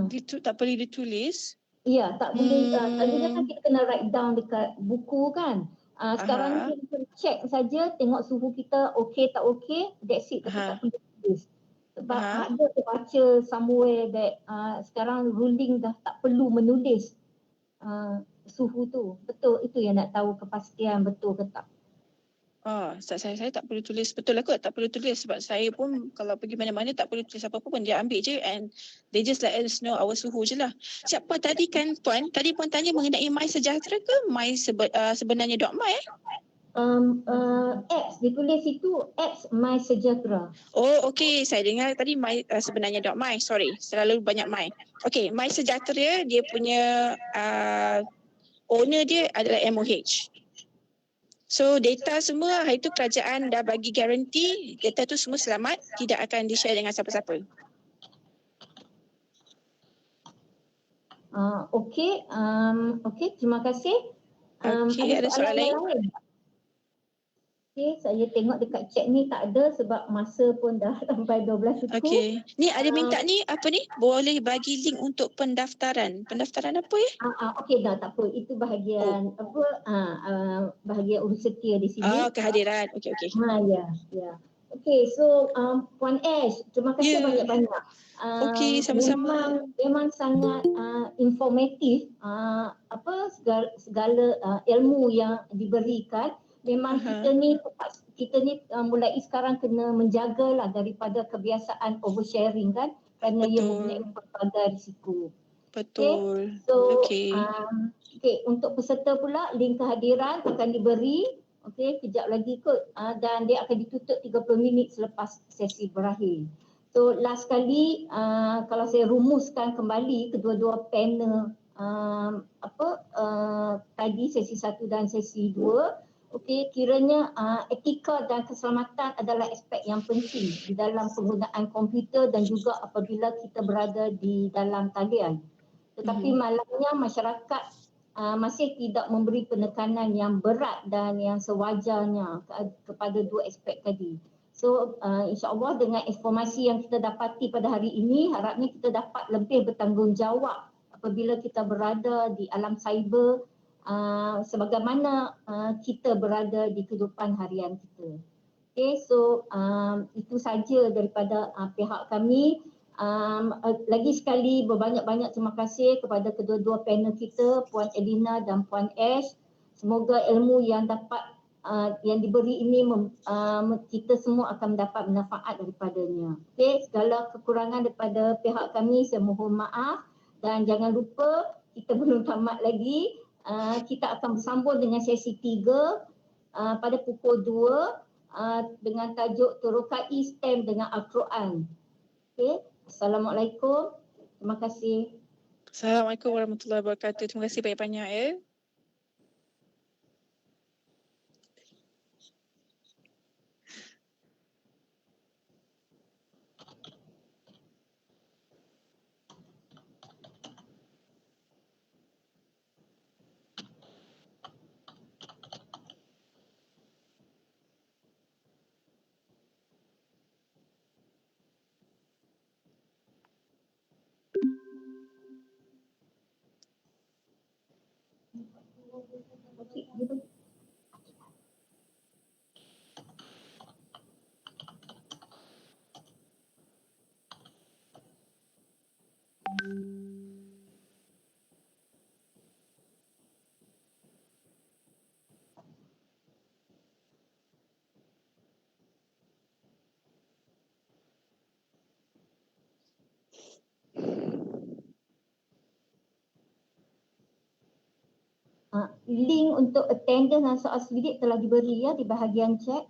Speaker 8: itu tak perlu ditulis.
Speaker 1: Ya, tak boleh. Tadinya kan kita kena write down dekat buku kan. Sekarang ni kita check saja, tengok suhu kita okey tak okey, that's it. Tapi tak perlu tulis. Sebab ada terbaca somewhere that sekarang ruling dah tak perlu menulis suhu tu. Betul, itu yang nak tahu kepastian betul ke tak.
Speaker 8: Saya tak perlu tulis. Betul lah kot, tak perlu tulis sebab saya pun kalau pergi mana-mana tak perlu tulis apa-apa pun, dia ambil je and they just let us know our suhu je lah. Siapa tadi kan Puan? Tadi Puan tanya mengenai My Sejahtera ke My sebenarnya .my
Speaker 1: apps ditulis itu apps My Sejahtera.
Speaker 8: Oh okey, saya dengar tadi My sebenarnya .my. Sorry, selalu banyak My. Okey, My Sejahtera dia punya owner dia adalah MOH. So data semua hari tu kerajaan dah bagi garanti data tu semua selamat, tidak akan di-share dengan siapa-siapa.
Speaker 1: Okey, terima kasih.
Speaker 8: Ada soalan lain?
Speaker 1: Okey, saya tengok dekat chat ni tak ada sebab masa pun dah sampai 12 suku.
Speaker 8: Okey. Ni ada minta ni apa ni? Boleh bagi link untuk pendaftaran. Pendaftaran apa ya?
Speaker 1: Okey dah, tak apa. Itu bahagian bahagian urus setia di sini.
Speaker 8: Kehadiran. Okey.
Speaker 1: Ya. Okey, so Puan Ash, terima kasih banyak-banyak.
Speaker 8: Okey, sama-sama.
Speaker 1: Memang sangat informatif segala ilmu yang diberikan. Memang kita ni mulai sekarang kena menjagalah daripada kebiasaan oversharing kan, kerana ia mempunyai pelbagai risiko.
Speaker 8: Betul.
Speaker 1: Okay. So untuk peserta pula link kehadiran akan diberi kejap lagi kot dan dia akan ditutup 30 minit selepas sesi berakhir. So last kali kalau saya rumuskan kembali kedua-dua panel tadi sesi 1 dan sesi 2. Kiranya etika dan keselamatan adalah aspek yang penting di dalam penggunaan komputer dan juga apabila kita berada di dalam talian. Tetapi malangnya masyarakat masih tidak memberi penekanan yang berat dan yang sewajarnya kepada dua aspek tadi. So insya-Allah dengan informasi yang kita dapati pada hari ini, harapnya kita dapat lebih bertanggungjawab apabila kita berada di alam cyber. Sebagaimana kita berada di kehidupan harian kita. So itu saja daripada pihak kami. Lagi sekali berbanyak-banyak terima kasih kepada kedua-dua panel kita, Puan Elina dan Puan Ash. Semoga ilmu yang dapat yang diberi ini kita semua akan mendapat manfaat daripadanya. Segala kekurangan daripada pihak kami saya mohon maaf dan jangan lupa kita belum tamat lagi. Kita akan bersambung dengan sesi 3 pada pukul 2 dengan tajuk Terokai STEM dengan Al-Quran. Okey, Assalamualaikum. Terima kasih.
Speaker 8: Assalamualaikum warahmatullahi wabarakatuh. Terima kasih banyak-banyak ya.
Speaker 1: Link untuk attendance dan soal selidik telah diberi ya di bahagian chat.